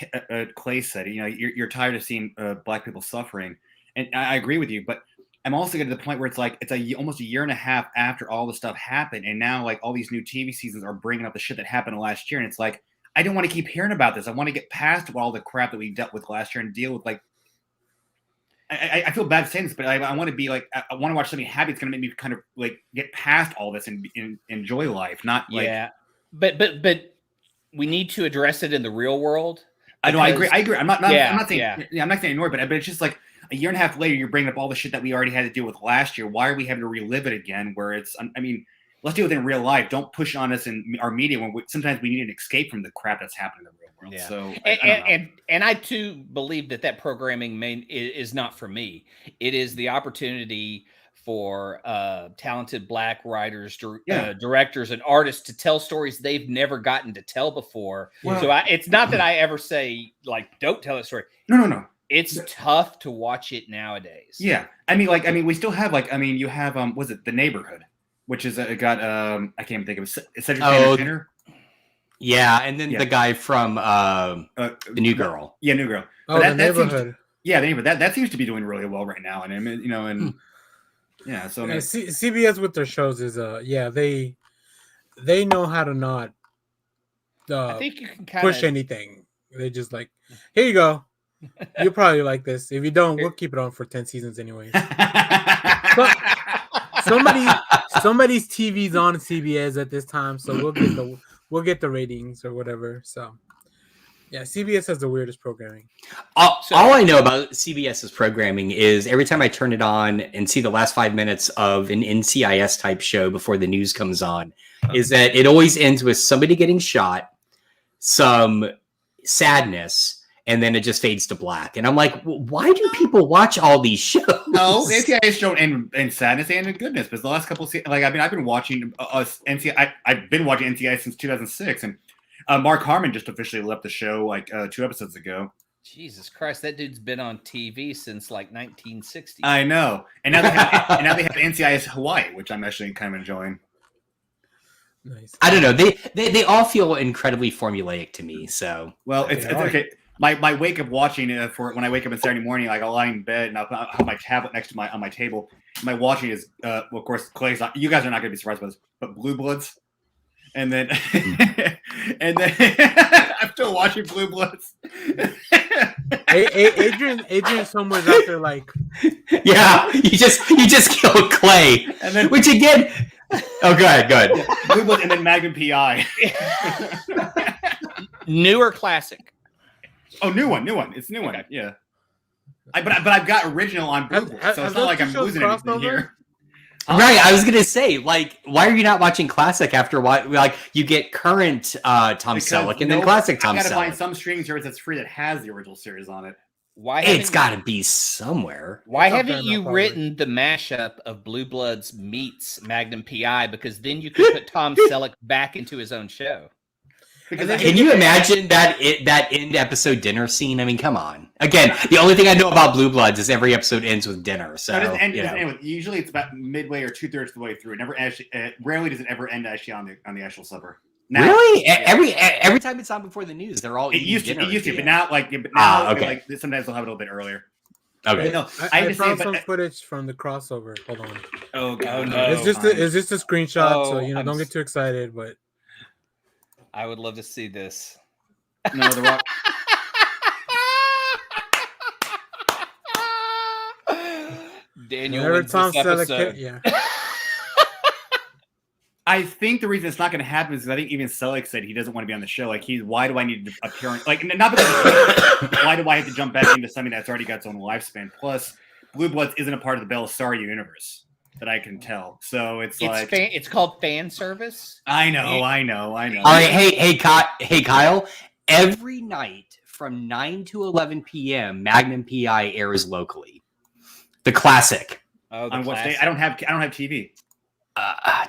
Clay said. You know, you're tired of seeing Black people suffering. And I agree with you, but I'm also getting to the point where it's like, it's almost a year and a half after all the stuff happened. And now like all these new TV seasons are bringing up the shit that happened last year. And it's like, I don't want to keep hearing about this. I want to get past all the crap that we dealt with last year and deal with like, I feel bad saying this, but I want to be like, I want to watch something happy. It's going to make me kind of like get past all this and enjoy life. Not like, but we need to address it in the real world. I know. I agree. I'm not saying, I'm not saying ignore it, but it's just like a year and a half later, you're bringing up all the shit that we already had to deal with last year. Why are we having to relive it again? Where it's, I mean, let's deal with it in real life. Don't push on us in our media when sometimes we need an escape from the crap that's happening in the real world. Yeah. So, and I too believe that programming is not for me. It is the opportunity for talented Black writers, directors, and artists to tell stories they've never gotten to tell before. Well, so it's not that I ever say like, don't tell a story. No. It's tough to watch it nowadays. Yeah, I mean, we still have like, you have was it The Neighborhood, which is got I can't even think of it. Cedric Tanner. Yeah, and then the guy from The New Girl. Yeah, New Girl. Oh, The Neighborhood. The Neighborhood. That seems to be doing really well right now, and I mean, you know, and yeah. So CBS with their shows is they know how to not I think you can push anything. They just like, here you go. You'll probably like this. If you don't, we'll keep it on for 10 seasons anyways. But somebody's TV's on CBS at this time, so we'll get the ratings or whatever. So yeah, CBS has the weirdest programming. All I know about CBS's programming is every time I turn it on and see the last 5 minutes of an NCIS type show before the news comes on, is that it always ends with somebody getting shot, some sadness, and then it just fades to black. And I'm like, why do people watch all these shows? No, NCIS show in sadness and in goodness. Because the last couple of I've been watching NCIS. I've been watching NCIS since 2006, and Mark Harmon just officially left the show like 2 episodes ago. Jesus Christ, that dude's been on TV since like 1960. I know, and now they have NCIS Hawaii, which I'm actually kind of enjoying. Nice. I don't know. They all feel incredibly formulaic to me. So it's okay. My wake up watching for when I wake up on Saturday morning, like I'll lie in bed and I'll have my tablet next to on my table. My watching is, well, of course, Clay's not. You guys are not going to be surprised by this, but Blue Bloods, and then I'm still watching Blue Bloods. Adrian somewhere's out there like, yeah, you just killed Clay, and then which again. Oh, good. Blue Bloods and then Magnum PI. New or classic? Oh, new one. It's a new one. Yeah. But I've got original on Blue Bloods, so it's not like I'm losing anything here. Right, I was gonna say, like, why are you not watching classic after what? Like, you get current Tom Selleck and then classic Tom Selleck. I gotta find some streaming service that's free that has the original series on it. It's got to be somewhere. Why haven't you written the mashup of Blue Bloods meets Magnum PI? Because then you could put Tom Selleck back into his own show. Because Can you imagine that end episode dinner scene? I mean, come on. Again, the only thing I know about Blue Bloods is every episode ends with dinner. So usually it's about midway or 2/3 of the way through. It never actually, rarely does it ever end actually on the actual supper. Now, really? Yeah. Every time it's on before the news, they're all eating dinner. It used to, but now okay. Sometimes they'll have it a little bit earlier. Okay. No, I found some footage from the crossover. Hold on. Oh god, no. It's just a screenshot, so don't get too excited. But I would love to see this. No, The Rock. Daniel whenever wins Tom this episode. Selleck, yeah. I think the reason it's not going to happen is because I think even Selleck said he doesn't want to be on the show. Like, why do I need to appear? Like, not because why do I have to jump back into something that's already got its own lifespan? Plus, Blue Bloods isn't a part of the Belisari universe that I can tell. So it's like it's called fan service. I know. All right, hey, Kyle. Every night from 9 to 11 p.m., Magnum PI airs locally. The classic. Oh, on what day? I don't have TV.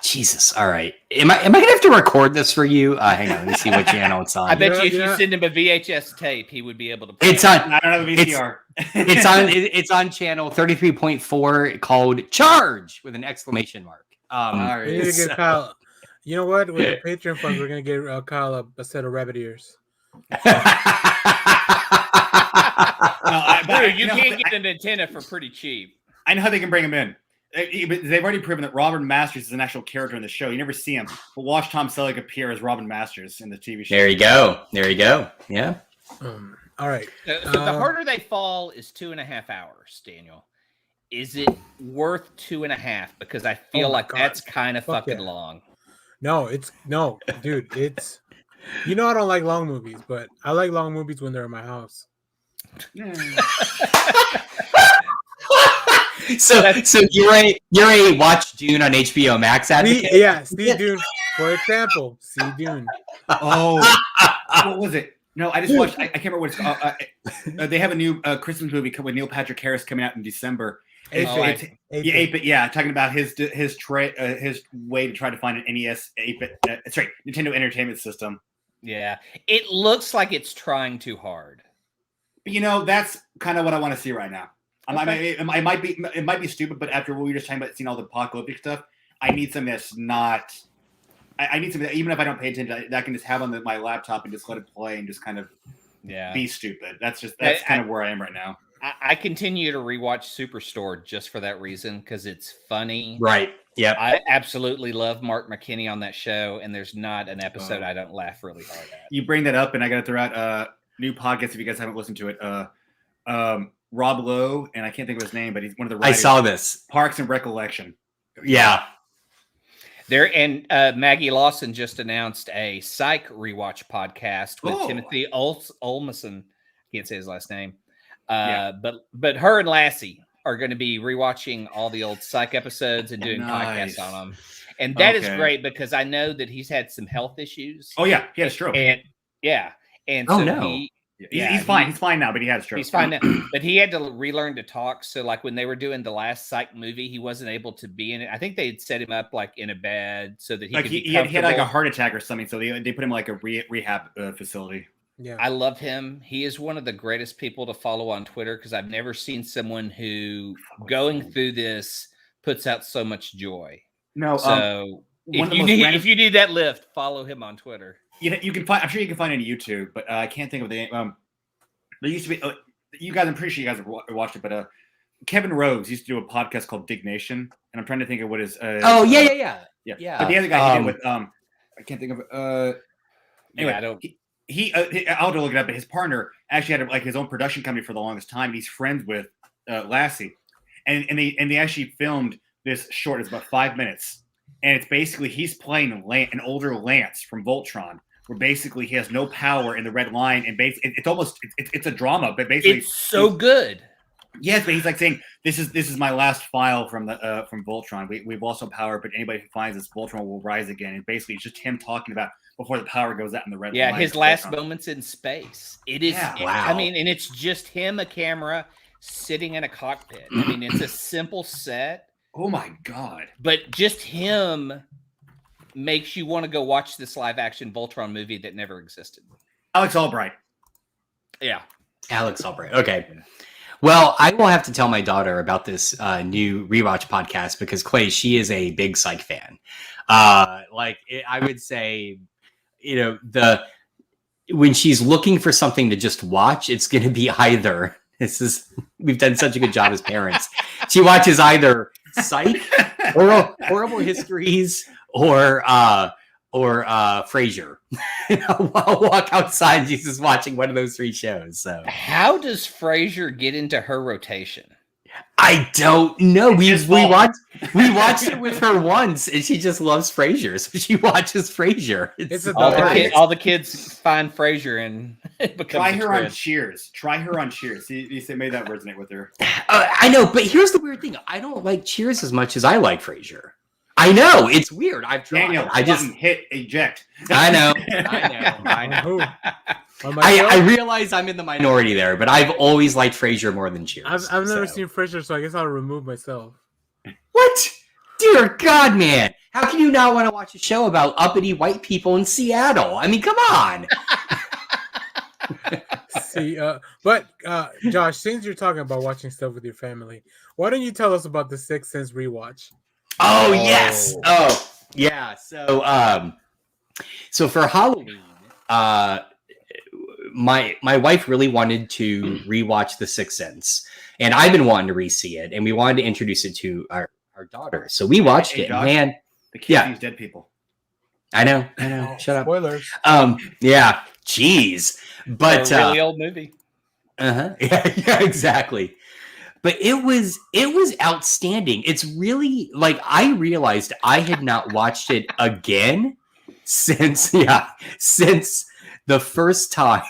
Jesus. All right. Am I gonna have to record this for you? Hang on. Let me see what channel it's on. I bet you if you send him a VHS tape, he would be able to. It's on. I don't have a VCR. It's on channel 33.4 called Charge with an exclamation mark. All right. We need to get Kyle. You know what? With the Patreon funds, we're gonna get Kyle a set of rabbit ears. You can't get an antenna for pretty cheap. I know how they can bring him in. They've already proven that Robin Masters is an actual character in the show. You never see him, but watch Tom Selleck appear as Robin Masters in the TV show. There you go. Yeah. All right. So the harder they fall is 2.5 hours, Daniel. Is it worth 2.5? Because I feel like that's kind of fucking long. No, dude. It's I don't like long movies, but I like long movies when they're in my house. So you're a watch Dune on HBO Max advocate? See Dune. For example, see Dune. Oh, what was it? No, I just watched. I can't remember what it's called. They have a new Christmas movie with Neil Patrick Harris coming out in December. 8-bit. Yeah, talking about his way to try to find an NES 8-bit. Nintendo Entertainment System. Yeah, it looks like it's trying too hard. But that's kind of what I want to see right now. Okay. It might be stupid, but after what we were just talking about, seeing all the apocalyptic stuff, I need something that's not. I need something that even if I don't pay attention, that I can just have on my laptop and just let it play and just kind of be stupid. That's kind of where I am right now. I continue to rewatch Superstore just for that reason because it's funny. Right. Yeah. I absolutely love Mark McKinney on that show, and there's not an episode I don't laugh really hard at. You bring that up, and I got to throw out new podcast if you guys haven't listened to it. Rob Lowe, and I can't think of his name, but he's one of the writers. I saw this. Parks and Recollection. Yeah. Maggie Lawson just announced a Psych rewatch podcast with Timothy Olmesen. Can't say his last name. But her and Lassie are going to be rewatching all the old Psych episodes and doing podcasts on them. And that is great because I know that he's had some health issues. Oh, yeah. He had a stroke. He's fine. He's fine now, but he had a stroke. He's fine now, but he had to relearn to talk. So, like when they were doing the last Psych movie, he wasn't able to be in it. I think they had set him up like in a bed so that he had like a heart attack or something. So they put him in like a rehab facility. Yeah, I love him. He is one of the greatest people to follow on Twitter because I've never seen someone who going through this puts out so much joy. No, so if you need that lift, follow him on Twitter. You can find. I'm sure you can find it on YouTube, but I can't think of the name. There used to be. You guys, I'm pretty sure you guys have watched it, but Kevin Rhodes used to do a podcast called Dignation, and I'm trying to think of what his. Yeah. But the other guy he did with I can't think of. Anyway, I don't. I'll have to look it up. But his partner actually had like his own production company for the longest time. And he's friends with Lassie, and they actually filmed this short. It's about 5 minutes, and it's basically he's playing an older Lance from Voltron. Where basically he has no power in the red line, and basically it's a drama, but basically it's so good. Yes, but he's like saying this is my last file from Voltron. We've lost some power, but anybody who finds this, Voltron will rise again. And basically, it's just him talking about before the power goes out in the red line. Yeah, his last moments in space. It is. Yeah. Wow. I mean, and it's just him, a camera, sitting in a cockpit. I mean, it's a simple set. Oh my god! But just him makes you want to go watch this live action Voltron movie that never existed? Alex Albright. Yeah. Alex Albright. Okay. Well, I will have to tell my daughter about this new rewatch podcast because Clay, she is a big Psych fan. I would say, when she's looking for something to just watch, it's going to be either. We've done such a good job as parents. She watches either Psych or Horrible Histories or Frasier. I'll walk outside and she's just watching one of those 3 shows. So how does Frasier get into her rotation? I don't know. We watched it with her once, and she just loves Frasier, so she watches Frasier. All the kids find Frasier and try her on Cheers. Try her on Cheers. You made that resonate with her. I know, but here's the weird thing: I don't like Cheers as much as I like Frasier. I know it's weird. I've tried. Daniel, I just hit eject. I know. I realize I'm in the minority there, but I've always liked Frasier more than Cheers. I've never seen Frasier, so I guess I'll remove myself. What? Dear God, man! How can you not want to watch a show about uppity white people in Seattle? I mean, come on. See, Josh, since you're talking about watching stuff with your family, why don't you tell us about the Sixth Sense rewatch? Oh yes. Oh yeah. So for Halloween, my wife really wanted to rewatch The Sixth Sense, and I've been wanting to re-see it, and we wanted to introduce it to our daughter. So we watched it. Josh, man, the kids use dead people. I know. Shut up. Spoilers. Yeah. Jeez. But a really old movie. Yeah, exactly. But it was outstanding. It's really I realized I had not watched it again since the first time.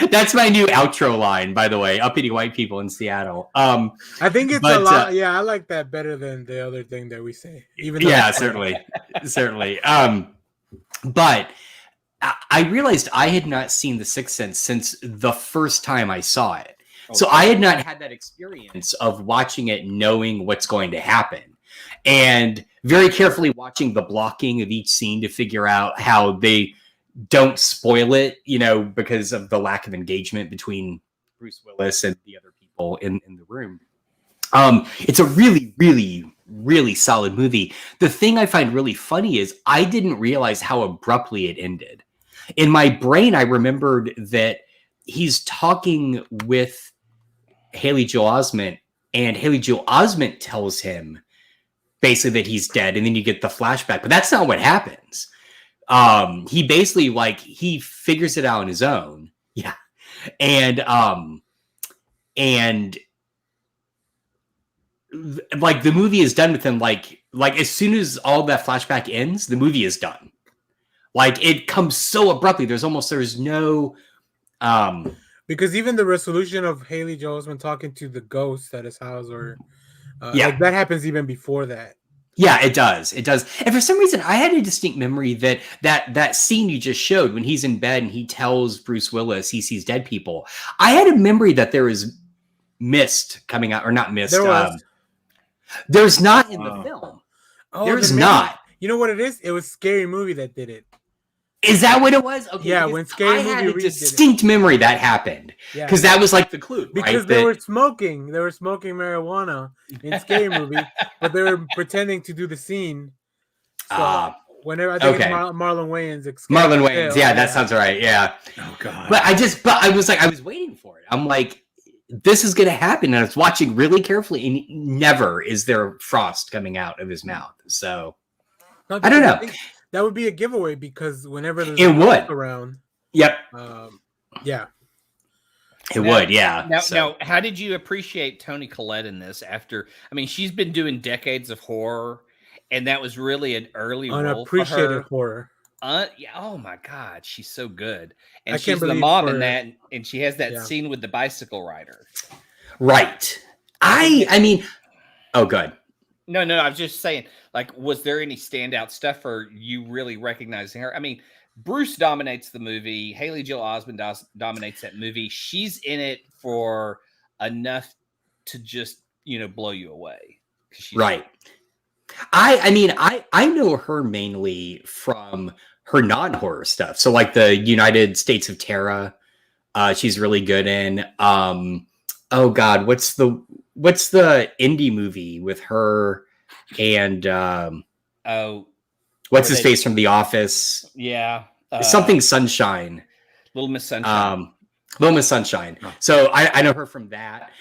That's my new outro line, by the way. Uppity white people in Seattle. I think it's a lot. I like that better than the other thing that we say. Certainly. But I realized I had not seen The Sixth Sense since the first time I saw it. So I had not had that experience of watching it knowing what's going to happen and very carefully watching the blocking of each scene to figure out how they don't spoil it, because of the lack of engagement between Bruce Willis and the other people in the room. It's a really, really, really solid movie. The thing I find really funny is I didn't realize how abruptly it ended. In my brain, I remembered that he's talking with Haley Joel Osment, and Haley Joel Osment tells him basically that he's dead, and then you get the flashback. But that's not what happens. He basically he figures it out on his own. Yeah. And the movie is done with him. As soon as all that flashback ends, the movie is done. It comes so abruptly. There's no, because even the resolution of Haley Joel Osment talking to the ghost at his house, or that happens even before that. Yeah, it does. It does. And for some reason, I had a distinct memory that scene you just showed when he's in bed and he tells Bruce Willis he sees dead people. I had a memory that there was mist coming out, or not mist. There's not in the film. There's not. You know what it is? It was Scary Movie that did it. Is that what it was? Okay, yeah, when Scary Movie, I had a Reed distinct memory that happened. Because that was the clue. Because they were smoking. They were smoking marijuana in Scary Movie, but they were pretending to do the scene. So whenever I think it's Marlon Wayans. Marlon Wayans, that sounds right. Yeah. Oh God. But I was waiting for it. I'm like, this is going to happen, and I was watching really carefully, and never is there frost coming out of his mouth. So I don't know. That would be a giveaway because whenever there's around. Yep. Yeah. It would, yeah. Now, how did you appreciate Toni Collette in this? She's been doing decades of horror, and that was really an early role for her. Horror. Oh my God, she's so good, and she's the mom in that, and she has that scene with the bicycle rider. Right. I mean, oh, good. No, I was just saying, was there any standout stuff for you really recognizing her? I mean, Bruce dominates the movie. Haley Joel Osment dominates that movie. She's in it for enough to just, blow you away. Right. I mean, I know her mainly from her non-horror stuff. So like the United States of Terra, she's really good in. Oh God, what's the indie movie with her and Oh, what's were his they? face from The Office? Yeah, Something Sunshine. Little Miss Sunshine. Little Miss Sunshine. So I know her from that.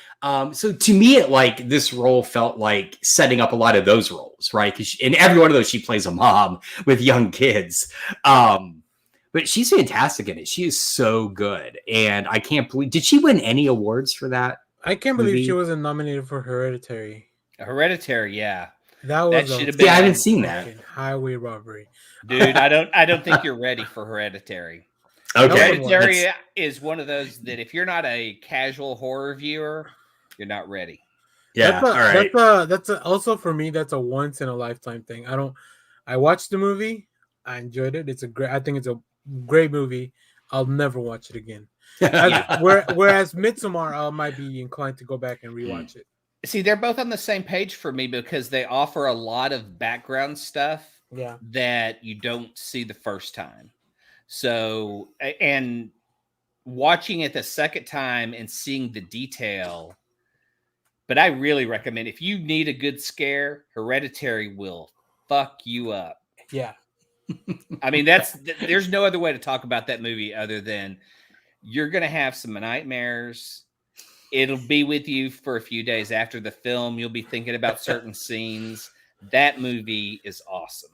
So to me, this role felt like setting up a lot of those roles, right? Because in every one of those, she plays a mom with young kids. But she's fantastic in it. She is so good, and I can't believe. Did she win any awards for that? I can't believe movie? she wasn't nominated for Hereditary. Hereditary, yeah. That was should have See, I been. haven't seen that. fucking highway robbery. Dude, I don't think you're ready for Hereditary. Okay, Hereditary that's- is one of those that if you're not a casual horror viewer, you're not ready. yeah. All right. That's also for me. That's a once in a lifetime thing. I watched the movie. I enjoyed it. I think it's a great movie. I'll never watch it again. Whereas Midsommar, I might be inclined to go back and rewatch it. See, they're both on the same page for me because they offer a lot of background stuff Yeah. that you don't see the first time. So, and watching it the second time and seeing the detail, but I really recommend if you need a good scare, Hereditary will fuck you up. Yeah. I mean, there's no other way to talk about that movie other than you're going to have some nightmares. It'll be with you for a few days after the film. You'll be thinking about certain scenes. That movie is awesome.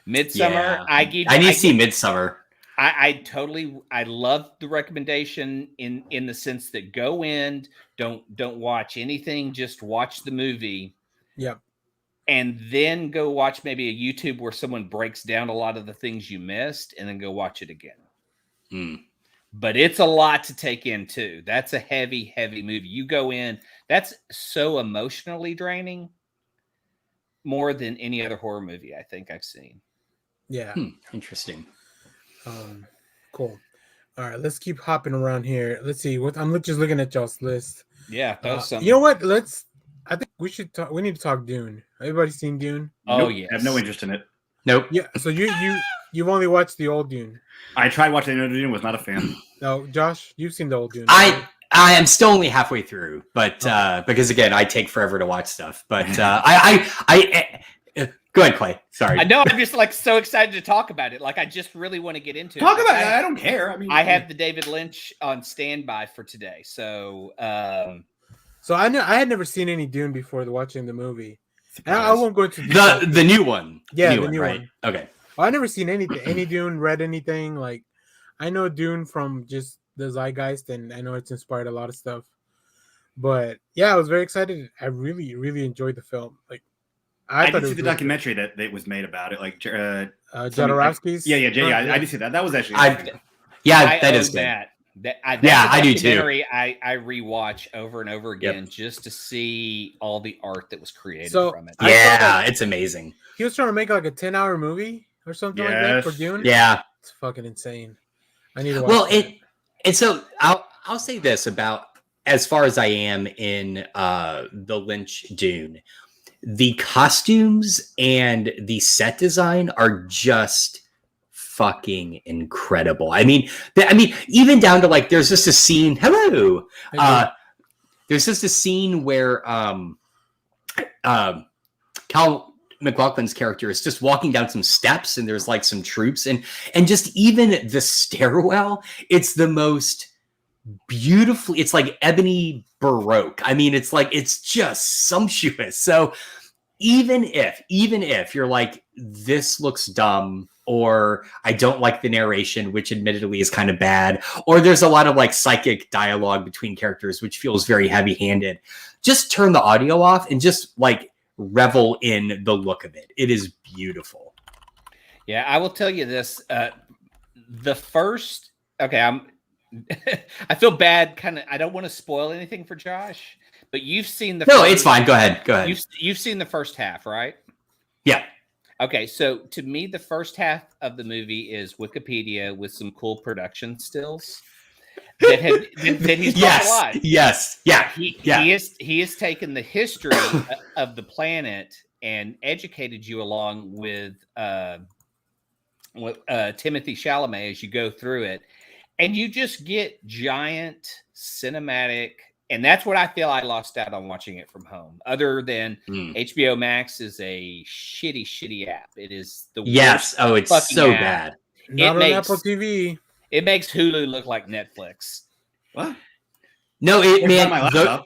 Midsummer, I need to see Midsummer. I love the recommendation in the sense that go in, don't watch anything, just watch the movie. Yep. And then go watch maybe a YouTube where someone breaks down a lot of the things you missed, and then go watch it again. But it's a lot to take in too. That's a heavy, heavy movie. You go in, that's so emotionally draining, more than any other horror movie I think I've seen. Yeah. Interesting. Cool. All right, let's keep hopping around here. Let's see what I'm just looking at y'all's list. Yeah, that was something. You know what? I think we should talk. We need to talk Dune. Everybody seen Dune? Oh Nope, yes. I have no interest in it. Nope. Yeah. So you've only watched the old Dune. I tried watching the Dune, was not a fan. No, Josh, you've seen the old Dune. I right? am still only halfway through, but because again, I take forever to watch stuff. But I go ahead, Clay. Sorry. I know. I'm just so excited to talk about it. I just really want to get into Talk it. about it. I don't care. I mean, I have the David Lynch on standby for today. So, So I had never seen any Dune before watching the movie. And I won't go into the new one. Yeah, the new right? one. Okay. I never seen any Dune, read anything. I know Dune from just the zeitgeist, and I know it's inspired a lot of stuff. But yeah, I was very excited. I really, really enjoyed the film. I did see the documentary that was made about it, Jodorowsky's. Yeah, I did see that. That was actually. That is good. I do too. I rewatch over and over again just to see all the art that was created from it. Yeah, it's amazing. He was trying to make a 10-hour movie or something like that for Dune. Yeah, it's fucking insane. I need to watch and so I'll say this about as far as I am in the Lynch Dune, the costumes and the set design are just fucking incredible. I mean, even down to there's just a scene. Hello. There's just a scene where Cal McLaughlin's character is just walking down some steps, and there's some troops, and just even the stairwell. It's the most beautiful. It's like ebony baroque. I mean, it's just sumptuous. So even if you're this looks dumb, or I don't like the narration, which admittedly is kind of bad, or there's a lot of psychic dialogue between characters, which feels very heavy-handed, just turn the audio off and just revel in the look of it. It is beautiful. Yeah, I will tell you this. The first, I feel bad. I don't want to spoil anything for Josh, but you've seen the. No, it's fine. Go ahead. You've seen the first half, right? Yeah. Okay, so to me, the first half of the movie is Wikipedia with some cool production stills. that he's brought alive. Yes. Yeah. He has taken the history of the planet and educated you along with Timothy Chalamet as you go through it, and you just get giant cinematic. And that's what I feel I lost out on watching it from home. Other than HBO Max is a shitty app. It is the worst. Oh, it's so bad. Not on Apple TV. It makes Hulu look like Netflix. What? No, No.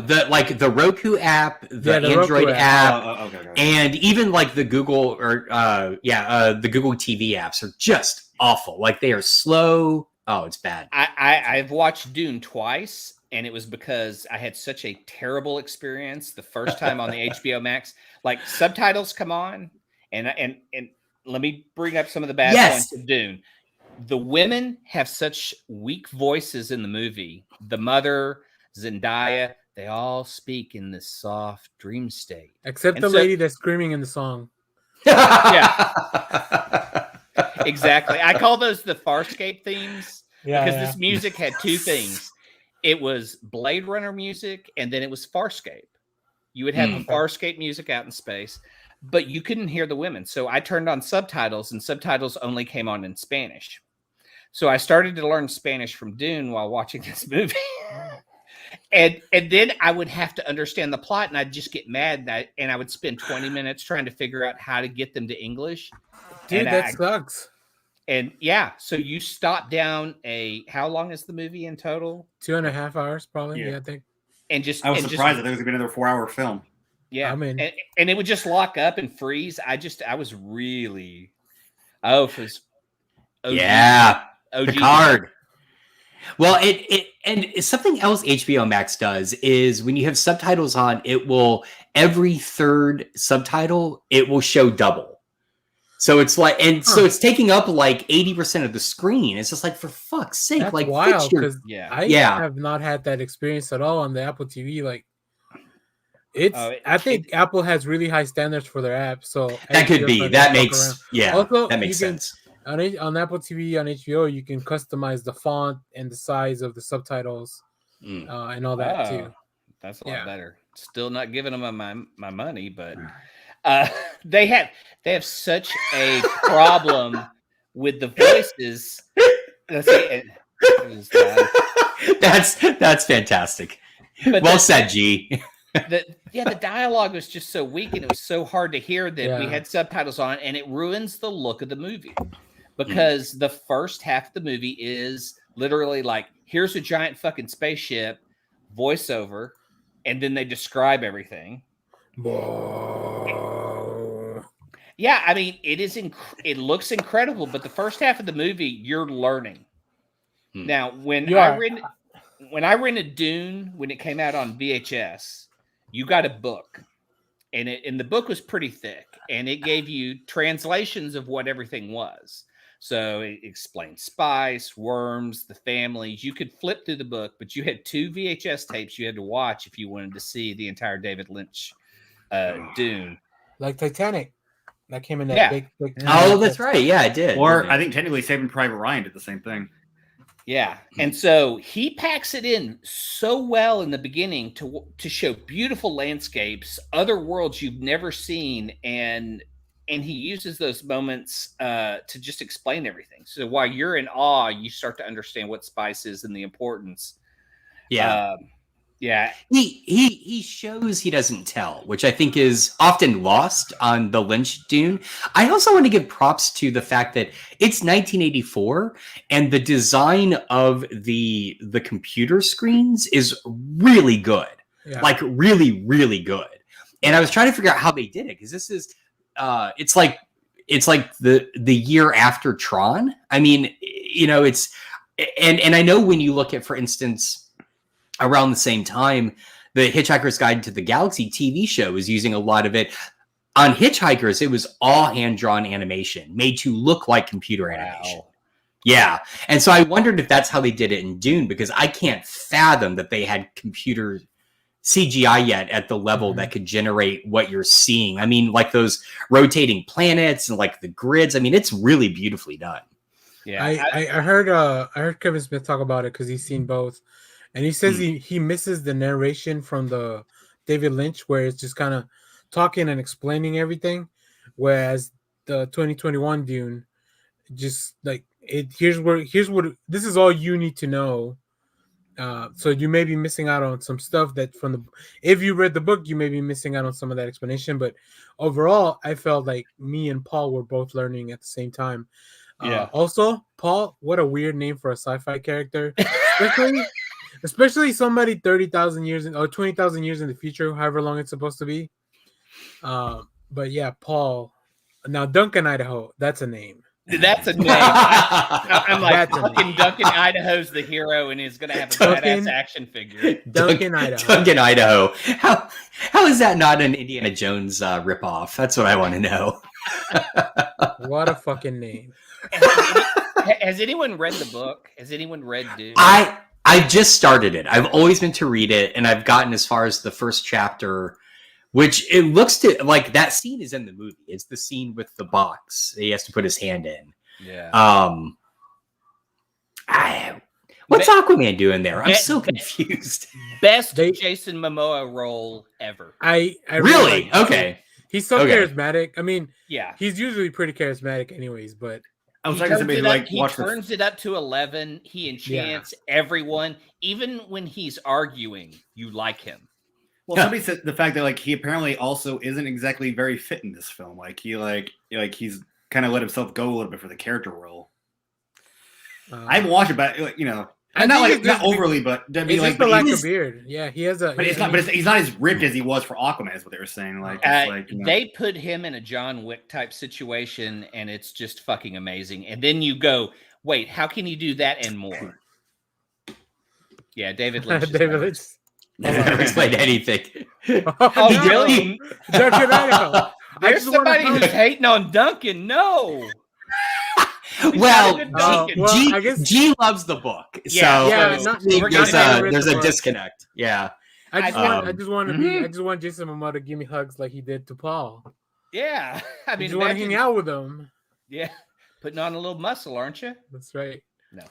The Roku app, the Android Roku app, Okay. and even like the Google the Google TV apps are just awful. Like they are slow. Oh, it's bad. I've watched Dune twice, and it was because I had such a terrible experience the first time on the HBO Max. Like subtitles come on, and let me bring up some of the bad points of Dune. The women have such weak voices in the movie. The mother, Zendaya, they all speak in this soft dream state. Except the lady that's screaming in the song. Yeah. Exactly. I call those the Farscape themes because this music had two things. It was Blade Runner music, and then it was Farscape. You would have the Farscape music out in space, but you couldn't hear the women. So I turned on subtitles, and subtitles only came on in Spanish. So I started to learn Spanish from Dune while watching this movie. And then I would have to understand the plot, and I'd just get mad, and I would spend 20 minutes trying to figure out how to get them to English. Dude, that sucks. And yeah, so you stop down how long is the movie in total? 2.5 hours, probably. Yeah, I think. And just I was surprised that there was gonna be another 4-hour film. Yeah, and it would just lock up and freeze. I was really OG. Picard. Well, and something else HBO Max does is when you have subtitles on, it will every third subtitle it will show double. So it's like, so it's taking up like 80% of the screen. It's just like, for fuck's sake, that's like wild. Because I have have not had that experience at all on the Apple TV. Like, I think Apple has really high standards for their app. So that could be. That makes also, that makes sense. On Apple TV on HBO, you can customize the font and the size of the subtitles and all that too. That's a lot better. Still not giving them my money, but they have such a problem with the voices. That's fantastic. Well said, G. The dialogue was just so weak, and it was so hard to hear that we had subtitles on, and it ruins the look of the movie. Because the first half of the movie is literally like, here's a giant fucking spaceship, voiceover, and then they describe everything. Yeah, I mean, it looks incredible, but the first half of the movie, you're learning. Now, when I rented Dune, when it came out on VHS, you got a book. And the book was pretty thick, and it gave you translations of what everything was. So it explained spice, worms, the families. You could flip through the book, but you had 2 VHS tapes you had to watch if you wanted to see the entire David Lynch Dune. Like Titanic. That came in that big Oh, that's right. Yeah, I did. Or I think technically Saving Private Ryan did the same thing. Yeah. And so he packs it in so well in the beginning to show beautiful landscapes, other worlds you've never seen, and he uses those moments to just explain everything. So while you're in awe, you start to understand what spice is and the importance. Yeah. He shows he doesn't tell, which I think is often lost on the Lynch Dune. I also want to give props to the fact that it's 1984 and the design of the computer screens is really good. Yeah. Like really, really good. And I was trying to figure out how they did it, because this is it's like the year after Tron. I mean, it's and I know when you look at, for instance, around the same time, the Hitchhiker's Guide to the Galaxy TV show was using a lot of it. On Hitchhikers, it was all hand-drawn animation, made to look like computer animation. Yeah. And so I wondered if that's how they did it in Dune, because I can't fathom that they had computer CGI yet at the level that could generate what you're seeing. I mean, like those rotating planets and like the grids. I mean, it's really beautifully done. Yeah, I heard Kevin Smith talk about it because he's seen both, and he says he misses the narration from the David Lynch where it's just kind of talking and explaining everything, whereas the 2021 Dune just like it. Here's what this is all you need to know. So you may be missing out on some stuff that from the if you read the book you may be missing out on some of that explanation, but overall I felt like me and Paul were both learning at the same time. Yeah. Also, Paul, what a weird name for a sci-fi character, especially somebody 30,000 years or 20,000 years in the future, however long it's supposed to be. But yeah, Paul. Now Duncan, Idaho, that's a name. That's a name. I'm like, fucking Duncan Idaho's the hero, and he's gonna have a badass action figure. Duncan, Idaho. Duncan, Idaho. How is that not an Indiana Jones ripoff? That's what I want to know. What a fucking name. Has anyone read the book? Has anyone read Dune? I just started it. I've always meant to read it, and I've gotten as far as the first chapter. Which it looks to like that scene is in the movie. It's the scene with the box he has to put his hand in. Yeah. What's Aquaman doing there? I'm so confused. Best Jason Momoa role ever. I really okay. He's so charismatic. I mean, yeah, he's usually pretty charismatic, anyways. But I was talking to somebody who like he turns it up to 11. He enchants everyone, even when he's arguing. You like him. Well, somebody said the fact that like he apparently also isn't exactly very fit in this film. Like he's kind of let himself go a little bit for the character role. I haven't watched it, but like, not overly, but I mean, like the lack of beard. Yeah, he has a. But it's not. But he's not as ripped as he was for Aquaman. Is what they were saying. Like, they put him in a John Wick type situation, and it's just fucking amazing. And then you go, wait, how can you do that and more? Yeah, David Lynch. David Lynch. Never explained anything. Oh, really? Duncan Idaho. There's somebody who's hating on Duncan. No. Well, I guess G loves the book, yeah, so there's a disconnect. Yeah, I just want Jason Momoa to give me hugs like he did to Paul. Yeah, I mean, you want to hang out with him. Yeah, putting on a little muscle, aren't you? That's right. No.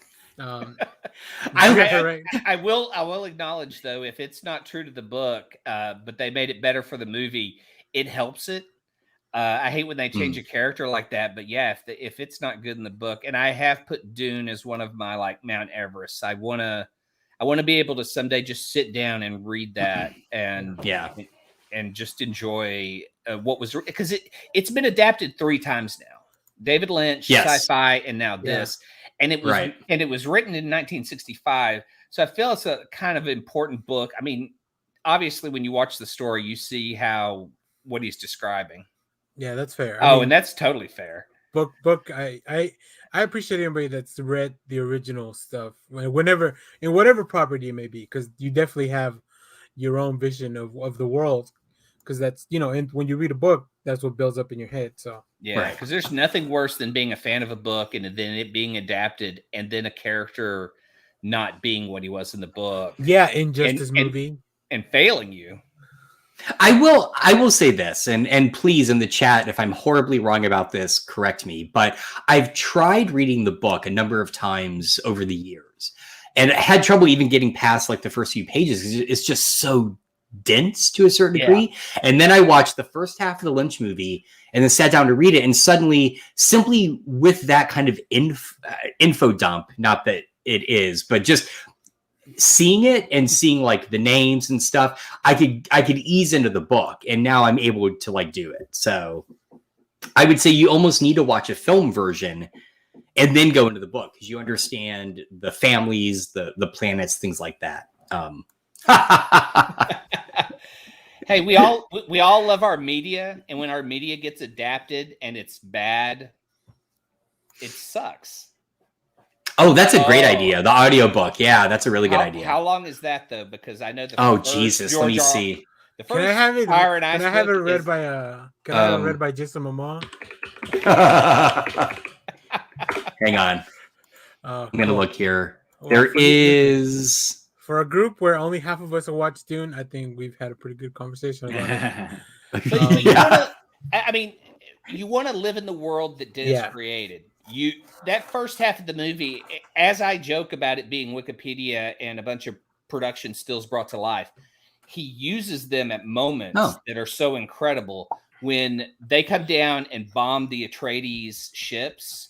I will acknowledge though, if it's not true to the book, but they made it better for the movie, it helps it. I hate when they change a character like that, but yeah, if it's not good in the book, and I have put Dune as one of my like Mount Everest. I want to be able to someday just sit down and read that and just enjoy what was, because it's been adapted 3 times now. David Lynch, sci-fi, and now this. And it was written in 1965. So I feel it's a kind of important book. I mean, obviously when you watch the story, you see what he's describing. Yeah, that's fair. I mean, and that's totally fair. Book. I appreciate anybody that's read the original stuff whenever in whatever property it may be, because you definitely have your own vision of the world. Because that's, and when you read a book, that's what builds up in your head. So yeah, because there's nothing worse than being a fan of a book and then it being adapted and then a character not being what he was in the book. Yeah, Injustice movie and failing you. I will say this, and please in the chat, if I'm horribly wrong about this, correct me. But I've tried reading the book a number of times over the years, and I had trouble even getting past like the first few pages because it's just so dense to a certain degree. And then I watched the first half of the Lynch movie and then sat down to read it, and suddenly, simply with that kind of info dump, not that it is, but just seeing it and seeing like the names and stuff, I could ease into the book, and now I'm able to like do it. So I would say you almost need to watch a film version and then go into the book because you understand the families, the planets, things like that. Hey, we all love our media, and when our media gets adapted and it's bad, it sucks. Oh, that's a great idea. The audiobook. Yeah, that's a really good idea. How long is that though? Because I know Jesus, let me see. Can I have it read by Jason Momoa? Hang on. I'm gonna look here. There is. For a group where only half of us have watched Dune, I think we've had a pretty good conversation about it. You want to live in the world that Dennis created. that first half of the movie, as I joke about it being Wikipedia and a bunch of production stills brought to life, he uses them at moments that are so incredible. When they come down and bomb the Atreides ships,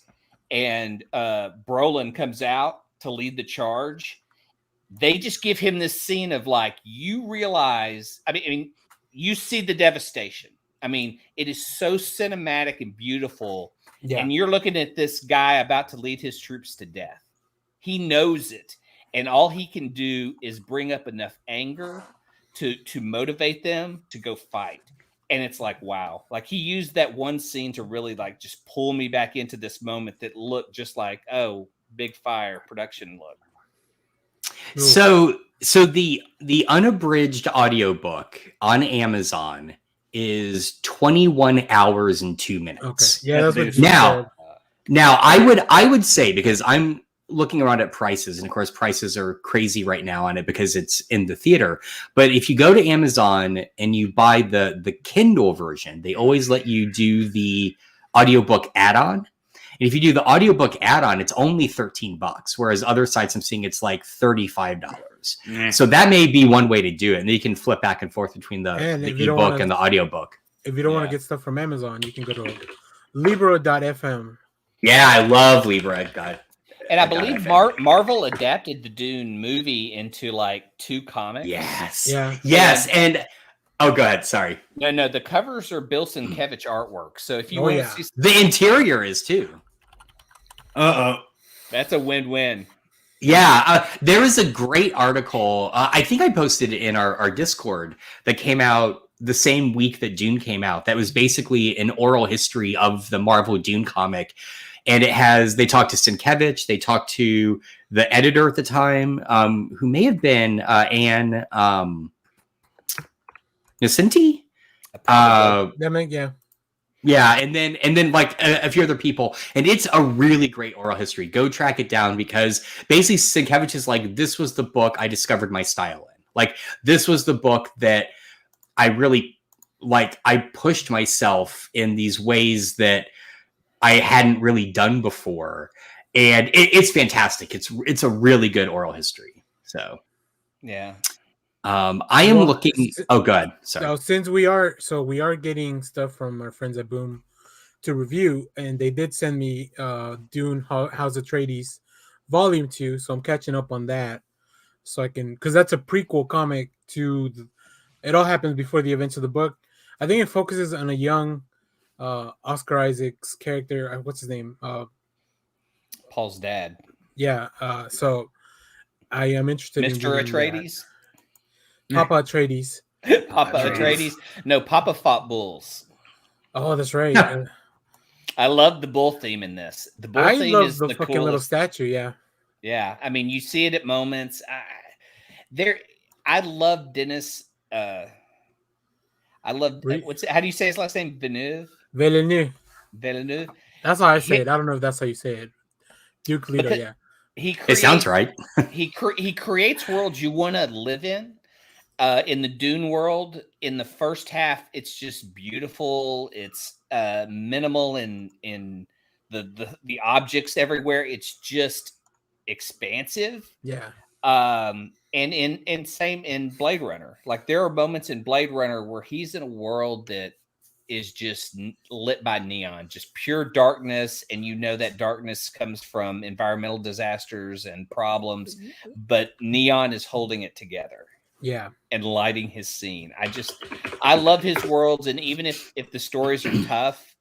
and Brolin comes out to lead the charge, they just give him this scene of like, you realize, I mean, you see the devastation. I mean, it is so cinematic and beautiful. Yeah. And you're looking at this guy about to lead his troops to death. He knows it. And all he can do is bring up enough anger to motivate them to go fight. And it's like, wow. Like, he used that one scene to really like just pull me back into this moment that looked just like, oh, big fire production look. So the unabridged audiobook on Amazon is 21 hours and 2 minutes. Okay. Yeah, that's what now I would say, because I'm looking around at prices, and of course prices are crazy right now on it because it's in the theater. But if you go to Amazon and you buy the Kindle version, they always let you do the audiobook add-on. And if you do the audiobook add-on, it's only $13, whereas other sites I'm seeing it's like $35. So that may be one way to do it. And then you can flip back and forth between the ebook and the audiobook. If you don't want to get stuff from Amazon, you can go to Libro.fm. Yeah, I love Libra. God. And I believe Marvel adapted the Dune movie into like 2 comics. Yes. Yeah. Yes. And oh, go ahead. Sorry. No. The covers are Bill Sienkiewicz artwork. So if you want to see, the interior is too. That's a win-win. Yeah, there is a great article. I think I posted it in our Discord that came out the same week that Dune came out. That was basically an oral history of the Marvel Dune comic. And they talked to Sienkiewicz, they talked to the editor at the time, who may have been Anne Nocenti. Yeah, and then like a few other people, and it's a really great oral history. Go track it down, because basically Sienkiewicz is like, this was the book I discovered my style in. Like, this was the book that I really like. I pushed myself in these ways that I hadn't really done before, and it's fantastic. It's a really good oral history. So yeah. I am looking. Oh, good. Sorry. Now, since we are getting stuff from our friends at Boom to review, and they did send me Dune House Atreides Volume 2, so I'm catching up on that, so I can, because that's a prequel comic to. It all happens before the events of the book. I think it focuses on a young Oscar Isaac's character. What's his name? Paul's dad. Yeah. So I am interested in Mr. Atreides. Papa Atreides. Papa Atreides. No, Papa fought bulls. Oh, that's right. I love the bull theme in this. The bull theme is the fucking coolest. Little statue. Yeah. Yeah. I mean, you see it at moments. I love Dennis. I love how do you say his last name? Villeneuve. That's how I say it. I don't know if that's how you say it. Duke Leto. Yeah. It sounds right. he creates worlds you want to live in. In the Dune world, in the first half, it's just beautiful. It's minimal in the objects everywhere. It's just expansive. Yeah. And same in Blade Runner. Like, there are moments in Blade Runner where he's in a world that is just lit by neon, just pure darkness, and you know that darkness comes from environmental disasters and problems, but neon is holding it together. Yeah. And lighting his scene. I love his worlds, and even if the stories are tough,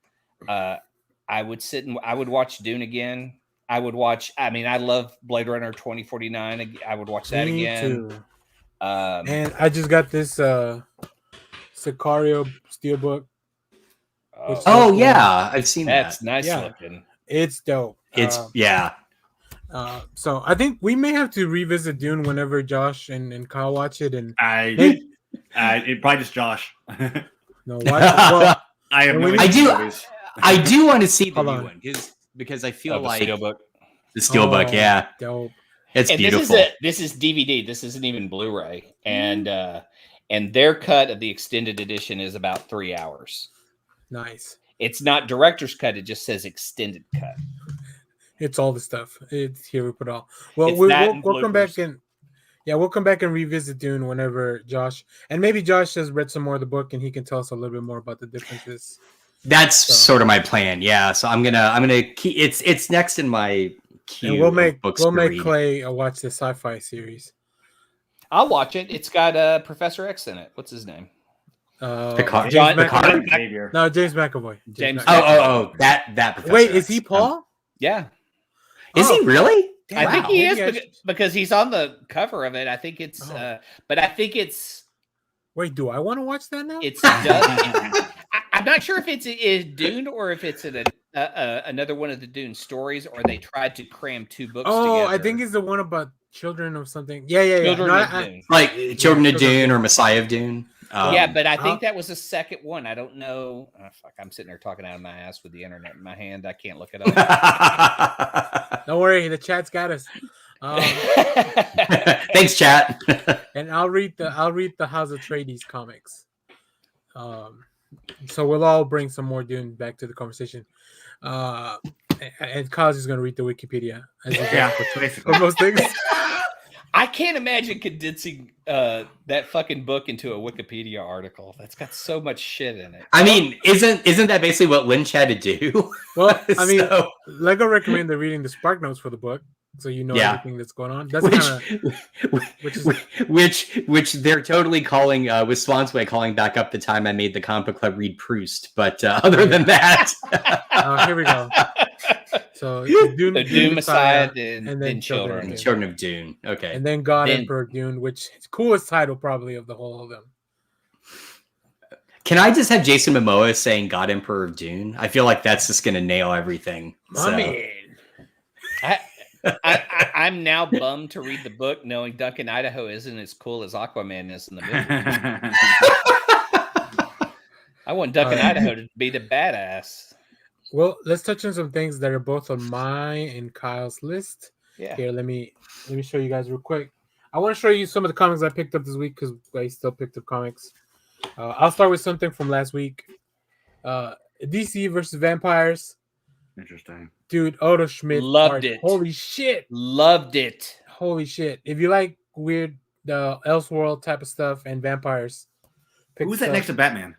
I would watch Dune again. I love Blade Runner 2049. I would watch that again. Too. And I just got this Sicario steelbook. Yeah, I've seen that. That's nice looking. It's dope. So I think we may have to revisit Dune whenever Josh and Kyle watch it, and it probably just Josh. No, well, I have no idea. I do want to see the new one because I feel like the Steelbook, yeah, dope. It's beautiful. This is DVD. This isn't even Blu-ray, and their cut of the extended edition is about 3 hours. Nice. It's not director's cut. It just says extended cut. It's all the stuff. It's here we put all. Well, It's we'll, that we'll, and we'll come back bloopers. and we'll come back and revisit Dune whenever Josh and maybe Josh has read some more of the book and he can tell us a little bit more about the differences. That's So- sort of my plan. Yeah. So I'm gonna keep it's next in my queue And we'll of make books we'll to make read. Clay watch the sci-fi series. I'll watch it. It's got Professor X in it. What's his name? Picard. John- Picard? Xavier. No, James McAvoy. James McAvoy. That Professor Wait, is X. he Paul? Yeah, Is he really? I think he is Maybe I because he's on the cover of it. I think it's, Oh. but I think it's Wait, do I want to watch that now? I'm not sure if it's Dune or if it's another one of the Dune stories, or they tried to cram two books Oh, together. I think it's the one about children of something. Yeah. Children No, of Dune. Like Children of Children of Dune or Dune. Messiah of Dune. Yeah, but I think that was the second one. I don't know. Oh, fuck, I'm sitting there talking out of my ass with the internet in my hand. I can't look it up. Don't worry, the chat's got us. Thanks, chat. And I'll read the House of Atreides comics. So we'll all bring some more Dune back to the conversation. And Kyle's is going to read the Wikipedia. As he does Yeah, for basically. most things. I can't imagine condensing that fucking book into a Wikipedia article. That's got so much shit in it. I mean, isn't that basically what Lynch had to do? Well, I mean, So- Lego recommended reading the Spark Notes for the book, so you know Yeah. everything that's going on. That's kind of which they're totally calling with Swansway calling back up the time I made the comic book club read Proust. But other than that, here we go. So Dune, The Dune Messiah, and and then then Children of Children. Dune. Children of Dune. Okay. and then God Then- Emperor Dune, which is the coolest title probably of the whole of them. Can I just have Jason Momoa saying God Emperor of Dune? I feel like that's just gonna nail everything. So. I'm now bummed to read the book knowing Duncan Idaho isn't as cool as Aquaman is in the movie. I want Duncan Idaho to be the badass. Well, let's touch on some things that are both on my and Kyle's list. Yeah. Here, let me show you guys real quick. I want to show you some of the comics I picked up this week because I still picked up comics. I'll start with something from last week. DC versus Vampires. Interesting. Dude, Otto Schmidt. Loved art. it. Holy shit. Loved it. Holy shit. If you like weird Elseworld type of stuff and vampires. pick Who's that stuff. next to Batman?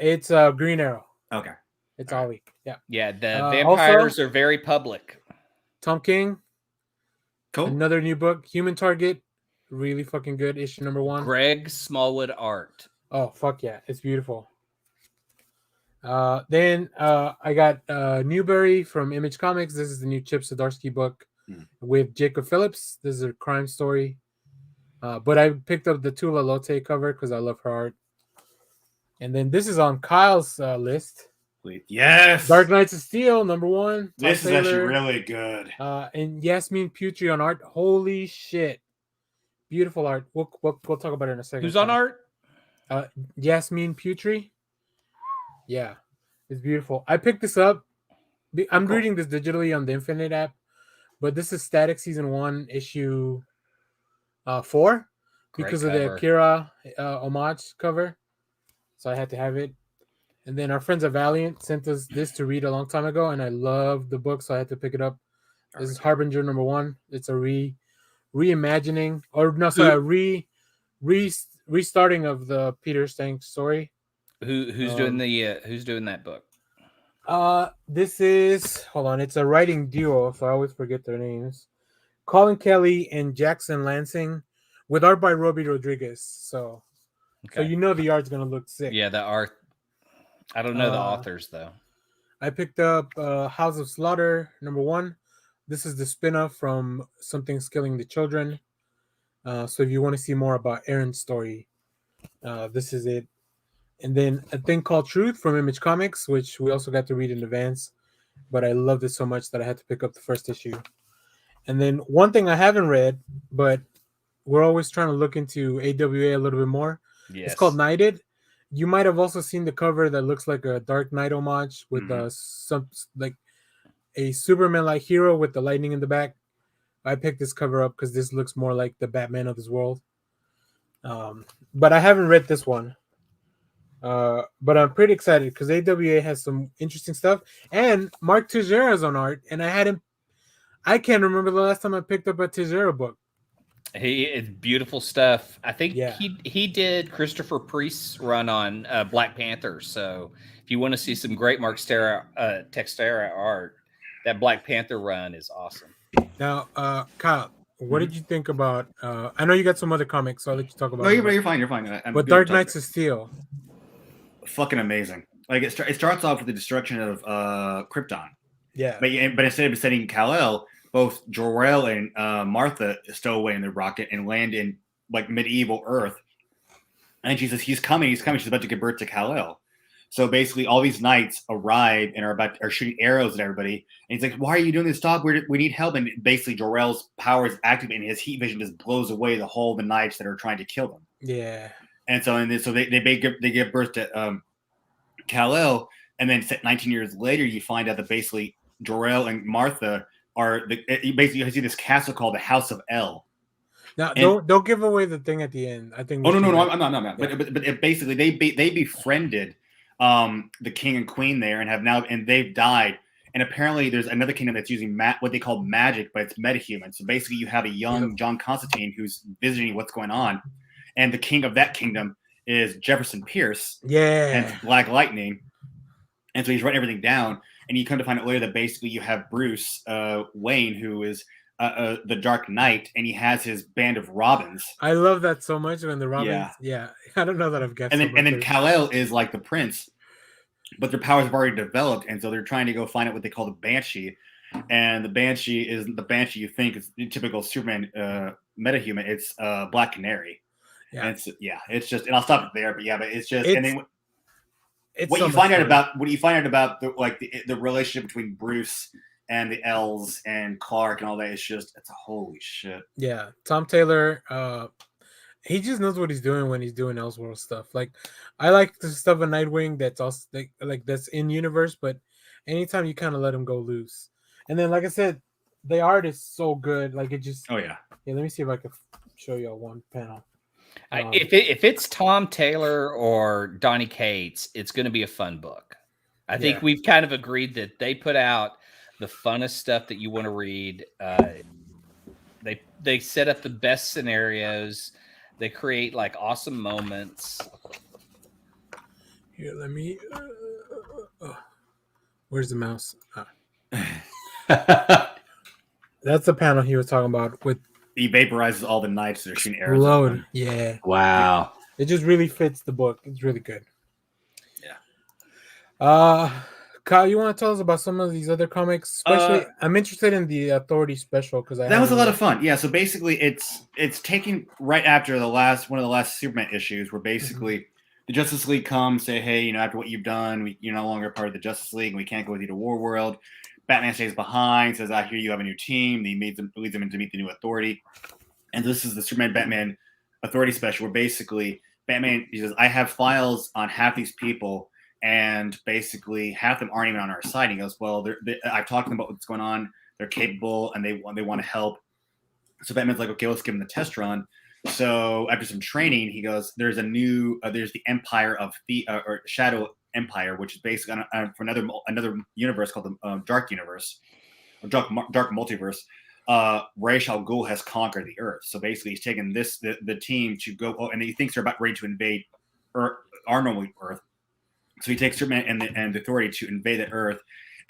It's Green Arrow. Okay. It's all week. Yeah. Yeah, the Also- vampires are very public. Tom King. Cool. Another new book. Human Target. Really fucking good. Issue number 1. Greg Smallwood art. Oh, fuck yeah. It's beautiful. Then I got Newberry from Image Comics. This is the new Chip Zdarsky book with Jacob Phillips. This is a crime story. But I picked up the Tula Lotte cover because I love her art. And then this is on Kyle's list. Sweet. Yes. Dark Knights of Steel, number 1. This Tom is actually Taylor. really good. And Yasmin Putri on art. Holy shit. Beautiful art. We'll talk about it in a second. Who's on art? Yasmin Putri. Yeah, it's beautiful. I picked this up. I'm Cool. reading this digitally on the Infinite app, but this is Static Season 1, issue 4 because of the cover. Akira homage cover. So I had to have it. And then our friends at Valiant sent us this to read a long time ago, and I love the book, so I had to pick it up. This is Harbinger number 1. It's a reimagining, or no, sorry, a restarting of the Peter Stank story. Who's doing that book? This is, hold on, it's a writing duo, so I always forget their names. Colin Kelly and Jackson Lansing, with art by Robbie Rodriguez. So you know the art's gonna look sick. Yeah, the art. I don't know the authors though. I picked up House of Slaughter number 1. This is the spin-off from Something's Killing the Children. So if you want to see more about Aaron's story, this is it. And then A Thing Called Truth from Image Comics, which we also got to read in advance, but I loved it so much that I had to pick up the first issue. And then one thing I haven't read, but we're always trying to look into AWA a little bit more. Yes. It's called Knighted. You might have also seen the cover that looks like a Dark Knight homage with some like a Superman-like hero with the lightning in the back. I picked this cover up because this looks more like the Batman of this world. But I haven't read this one. But I'm pretty excited because AWA has some interesting stuff. And Mark Teixeira is on art, and I had him I can't remember the last time I picked up a Tizera book. It's beautiful stuff. I think Yeah. he did Christopher Priest's run on Black Panther. So if you want to see some great Mark Texeira art, that Black Panther run is awesome. Now, Kyle, what did you think about? I know you got some other comics, so I'll let you talk about. No, them, you're fine. You're fine. I'm but good Dark to talk Knights of Steel, fucking amazing. Like it starts off with the destruction of Krypton. yeah, But instead of sending Kal-El, both Jor-El and Martha stow away in the rocket and land in like medieval Earth. And she says, he's coming. She's about to give birth to Kal-El. So basically, all these knights arrive and are shooting arrows at everybody. And he's like, "Why are you doing this? Stop! We need help!" And basically, Jor-El's power is activated, and his heat vision just blows away the whole of the knights that are trying to kill them. yeah. And so, they give birth to Kal-El, and then 19 years later, you find out that basically Jor-El and Martha are basically you see this castle called the House of El. Now, And- don't give away the thing at the end. I think. Oh no, I'm not. Yeah. But it basically they befriended the king and queen there and they've died. And apparently there's another kingdom that's using what they call magic, but it's metahuman. So basically you have a young John Constantine who's visiting what's going on, and the king of that kingdom is Jefferson Pierce. Yeah. And it's Black Lightning. And so he's writing everything down. And you come to find out later that basically you have Bruce Wayne, who is the Dark Knight, and he has his band of Robins. I love that so much when the Robins. Yeah. I don't know that I've guessed. And then Kal-El is like the prince, but their powers have already developed, and so they're trying to go find out what they call the Banshee. And the Banshee is the Banshee you think is typical Superman metahuman. It's Black Canary. Yeah. And it's just, and I'll stop it there. But it's just, and then what so you find out about the relationship between Bruce and the L's and Clark and all that, it's a holy shit. Yeah, Tom Taylor, he just knows what he's doing when he's doing Elseworld stuff. Like, I like the stuff of Nightwing that's also like that's in universe, but anytime you kind of let him go loose, and then like I said, the art is so good. Like it just. Oh yeah. Yeah, let me see if I can show you one panel. If it's Tom Taylor or Donny Cates, it's going to be a fun book. I think we've kind of agreed that they put out the funnest stuff that you want to read. They set up the best scenarios. They create like awesome moments. Here, let me. Where's the mouse? That's the panel he was talking about with. He vaporizes all the knights that are shooting arrows. Load. Yeah. Wow. It just really fits the book. It's really good. Yeah. Kyle, you want to tell us about some of these other comics? Especially, I'm interested in the Authority special because that was a lot of fun. Yeah. So basically, it's taking right after one of the last Superman issues, where basically the Justice League comes, say, hey, after what you've done, you're no longer part of the Justice League, and we can't go with you to Warworld. Batman stays behind, says, I hear you have a new team. He leads them in to meet the new Authority. And this is the Superman Batman Authority special, where basically Batman, he says, I have files on half these people, and basically half them aren't even on our side. He goes, well, I've talked to them about what's going on. They're capable, and they want to help. So Batman's like, okay, let's give them the test run. So after some training, he goes, there's the Empire of or Shadow Empire, which is basically for another universe called the Dark Universe, or Dark Multiverse. Ra's al Ghul has conquered the Earth, so basically he's taken the team to go, and he thinks they're about ready to invade our normal Earth. So he takes Superman and the Authority to invade the Earth.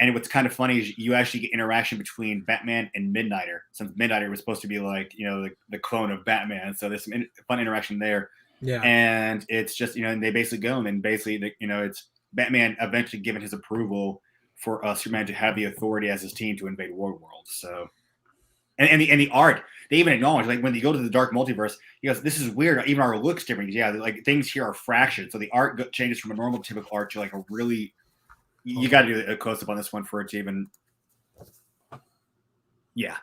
And what's kind of funny is you actually get interaction between Batman and Midnighter, since Midnighter was supposed to be like the clone of Batman. So there's some fun interaction there. Yeah. And it's just, and they basically go, and then basically, it's Batman eventually given his approval for Superman to have the Authority as his team to invade Warworld. So, and the art, they even acknowledge, like when they go to the Dark Multiverse, he goes, this is weird. Even our looks different. Yeah, like things here are fractured. So the art changes from a normal typical art to like a really, you got to do a close up on this one for it to even, yeah.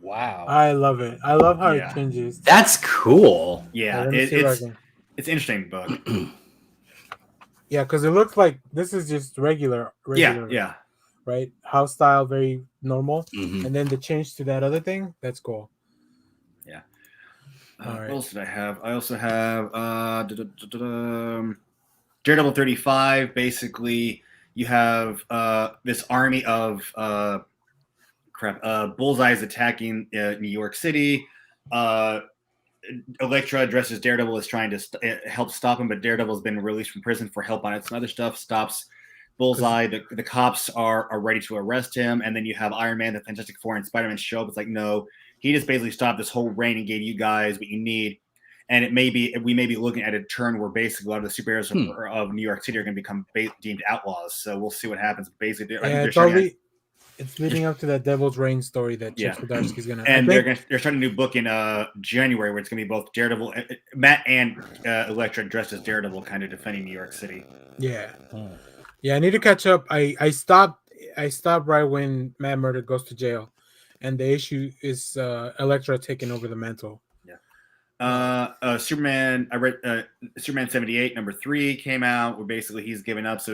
Wow. I love it. I love how it changes. That's cool. Yeah, it's an interesting book. Yeah, because it looks like this is just regular. Yeah. Right? House style, very normal. Mhm. And then the change to that other thing, that's cool. Yeah. All right. What else did I have? I also have Daredevil 35. Basically, you have this army of Bullseye is attacking New York City. Elektra dresses Daredevil is trying to help stop him, but Daredevil's been released from prison for help on some other stuff. Stops Bullseye. The cops are ready to arrest him, and then you have Iron Man, the Fantastic Four, and Spider-Man show up. It's like, no, he just basically stopped this whole reign and gave you guys what you need. And we may be looking at a turn where basically a lot of the superheroes of New York City are going to become deemed outlaws. So we'll see what happens. Basically, it's leading up to that Devil's Reign story that Chip Zdarsky's going to. And they're starting a new book in January where it's going to be both Daredevil, Matt and Elektra dressed as Daredevil, kind of defending New York City. Yeah, yeah. I need to catch up. I stopped right when Matt Murdock goes to jail, and the issue is Elektra taking over the mantle. Superman. I read Superman 78 #3 came out where basically he's given up, so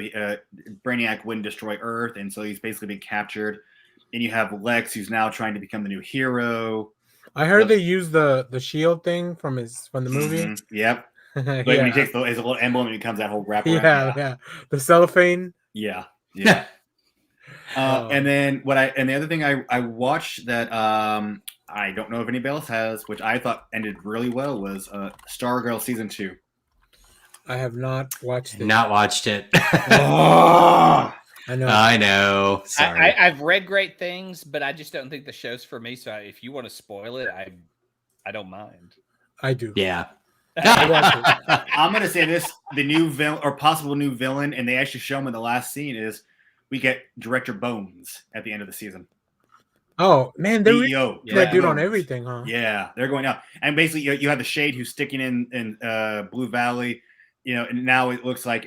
Brainiac wouldn't destroy Earth, and so he's basically been captured. And you have Lex, who's now trying to become the new hero. I heard they use the shield thing from the movie. Yep. Like when he takes his little emblem and he comes that whole wrap. Yeah. The cellophane. Yeah. And then the other thing I watched that I don't know if anybody else has, which I thought ended really well, was Stargirl season 2. I have not watched it. Not watched it. I know. Sorry. I've read great things, but I just don't think the show's for me. So if you want to spoil it, I don't mind. I do. Yeah. I'm gonna say this: the new villain or possible new villain, and they actually show him in the last scene is we get Director Bones at the end of the season. Oh man, they're that dude Bones. On everything, huh? Yeah, they're going out, and basically you have the Shade who's sticking in Blue Valley, and now it looks like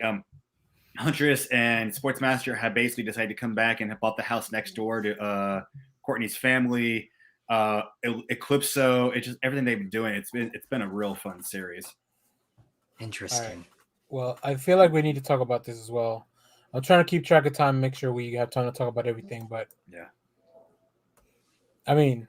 Huntress and Sportsmaster have basically decided to come back and have bought the house next door to Courtney's family. Eclipso, it's just everything they've been doing. It's been a real fun series. Interesting. Right. Well, I feel like we need to talk about this as well. I'm trying to keep track of time, make sure we have time to talk about everything. But yeah, I mean,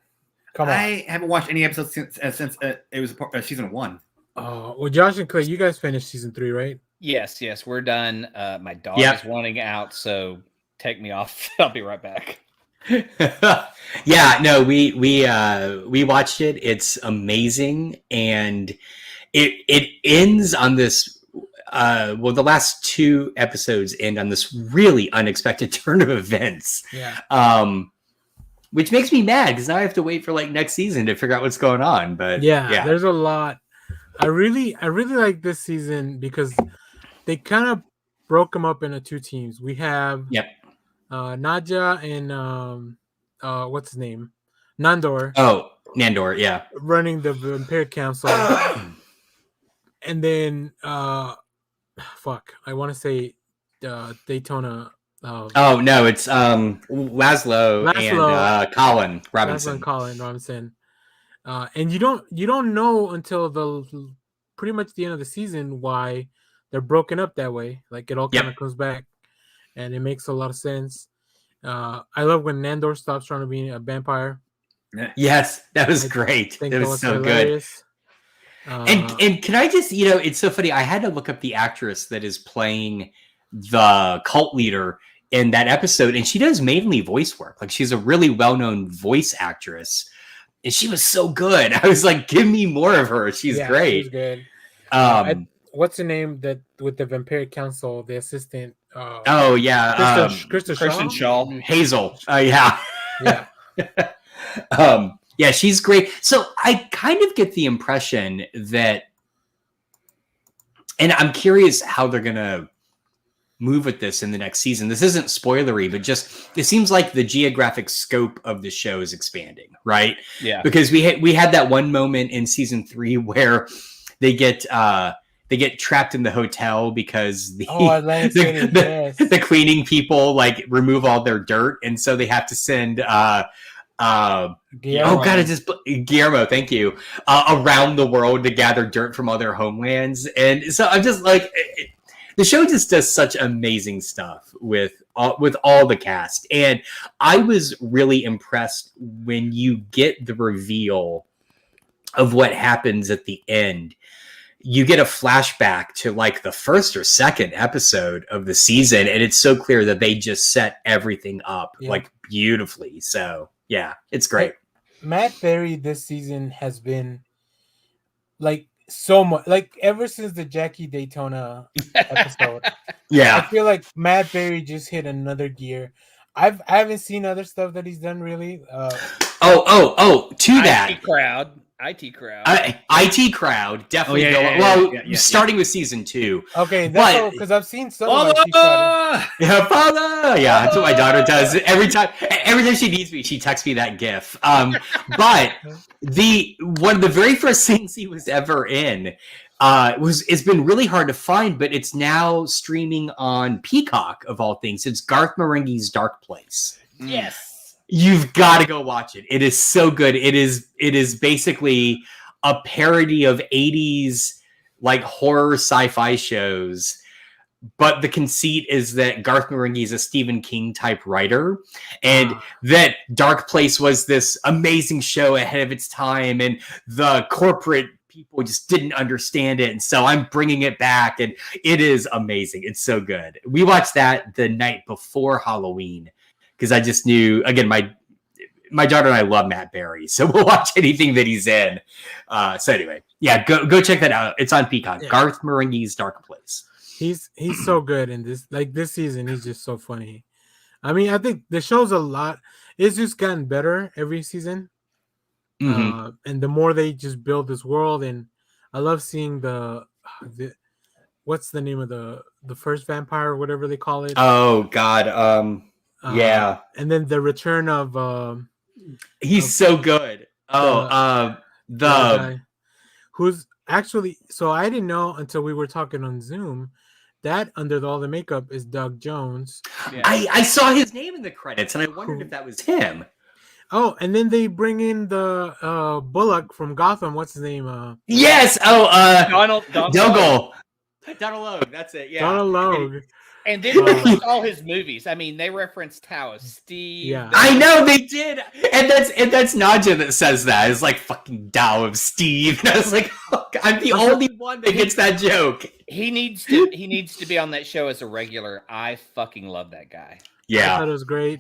come on. I haven't watched any episodes since it was season 1. Oh, well, Josh and Clay, you guys finished season 3, right? Yes, we're done. My dog is wanting out, so take me off. I'll be right back. Yeah, no, we watched it. It's amazing, and it ends on this. The last 2 episodes end on this really unexpected turn of events. Yeah. Which makes me mad because now I have to wait for like next season to figure out what's going on. But yeah, there's a lot. I really like this season because they kind of broke them up into 2 teams. We have Nadja and what's his name? Nandor. Oh, Nandor, yeah. Running the Vampire Council. And then I want to say Daytona. Oh no, it's Laszlo and Colin Robinson. Laszlo and Colin Robinson. And you don't know until pretty much the end of the season why they're broken up that way. Like it all kind of comes back, and it makes a lot of sense. I love when Nandor stops trying to be a vampire. Yes, that was great. It was so hilarious. Good. And can I just, it's so funny. I had to look up the actress that is playing the cult leader in that episode, and she does mainly voice work. Like she's a really well-known voice actress, and she was so good. I was like, give me more of her. She's great. She's good. What's the name that with the Vampire Council, the assistant? Kristen Shaw. Hazel. Yeah. Yeah, she's great. So I kind of get the impression that, and I'm curious how they're going to move with this in the next season. This isn't spoilery, but just it seems like the geographic scope of the show is expanding, right? Yeah. Because we had that one moment in season 3 where they get trapped in the hotel because the cleaning people like remove all their dirt, and so they have to send Guillermo, thank you, around the world to gather dirt from all their homelands. And so I'm just like, the show just does such amazing stuff with all the cast. And I was really impressed when you get the reveal of what happens at the end. You get a flashback to like the first or second episode of the season, and it's so clear that they just set everything up like beautifully. So Yeah, it's great. Matt Berry this season has been like so much, like ever since the Jackie Daytona episode. I Yeah. feel like Matt Berry just hit another gear. I haven't seen other stuff that he's done really. To that. IT crowd. IT crowd definitely starting with season 2. Okay, that's because I've seen some of IT crowd. Yeah, father. Yeah, that's what my daughter does every time she needs me. She texts me that GIF. But one of the very first things he was ever in it's been really hard to find, but it's now streaming on Peacock of all things. It's Garth Marenghi's Dark Place. Yes. You've got to go watch it. It is so good. It is basically a parody of 80s like horror sci-fi shows. But the conceit is that Garth Marenghi is a Stephen King type writer, and that Dark Place was this amazing show ahead of its time, and the corporate people just didn't understand it. And so I'm bringing it back, and it is amazing. It's so good. We watched that the night before Halloween, because I just knew, again, my daughter and I love Matt Berry, so we'll watch anything that he's in. So anyway, yeah, go check that out. It's on Peacock. Yeah. Garth Marenghi's Dark Place. He's so good in this. Like this season, he's just so funny. I mean, I think the show's a lot. It's just gotten better every season. Mm-hmm. And the more they just build this world, and I love seeing the what's the name of the first vampire or whatever they call it. Oh God. Yeah, and then the return of he's so good. The guy who's actually, so I didn't know until we were talking on Zoom that under all the makeup is Doug Jones. Yeah. I saw his name in the credits and I wondered if that was him. Oh, and then they bring in the Bullock from Gotham. What's his name? Yes. Donald Logue. Donald Logue. That's it. Yeah. Donald Logue. And then reference all his movies. I mean, they referenced Tao of Steve. Yeah, I know they did, and that's Nadja that says that. It's like fucking Tao of Steve. And I was like, oh, I'm the only one that gets that joke. He needs to be on that show as a regular. I fucking love that guy. Yeah, I thought it was great.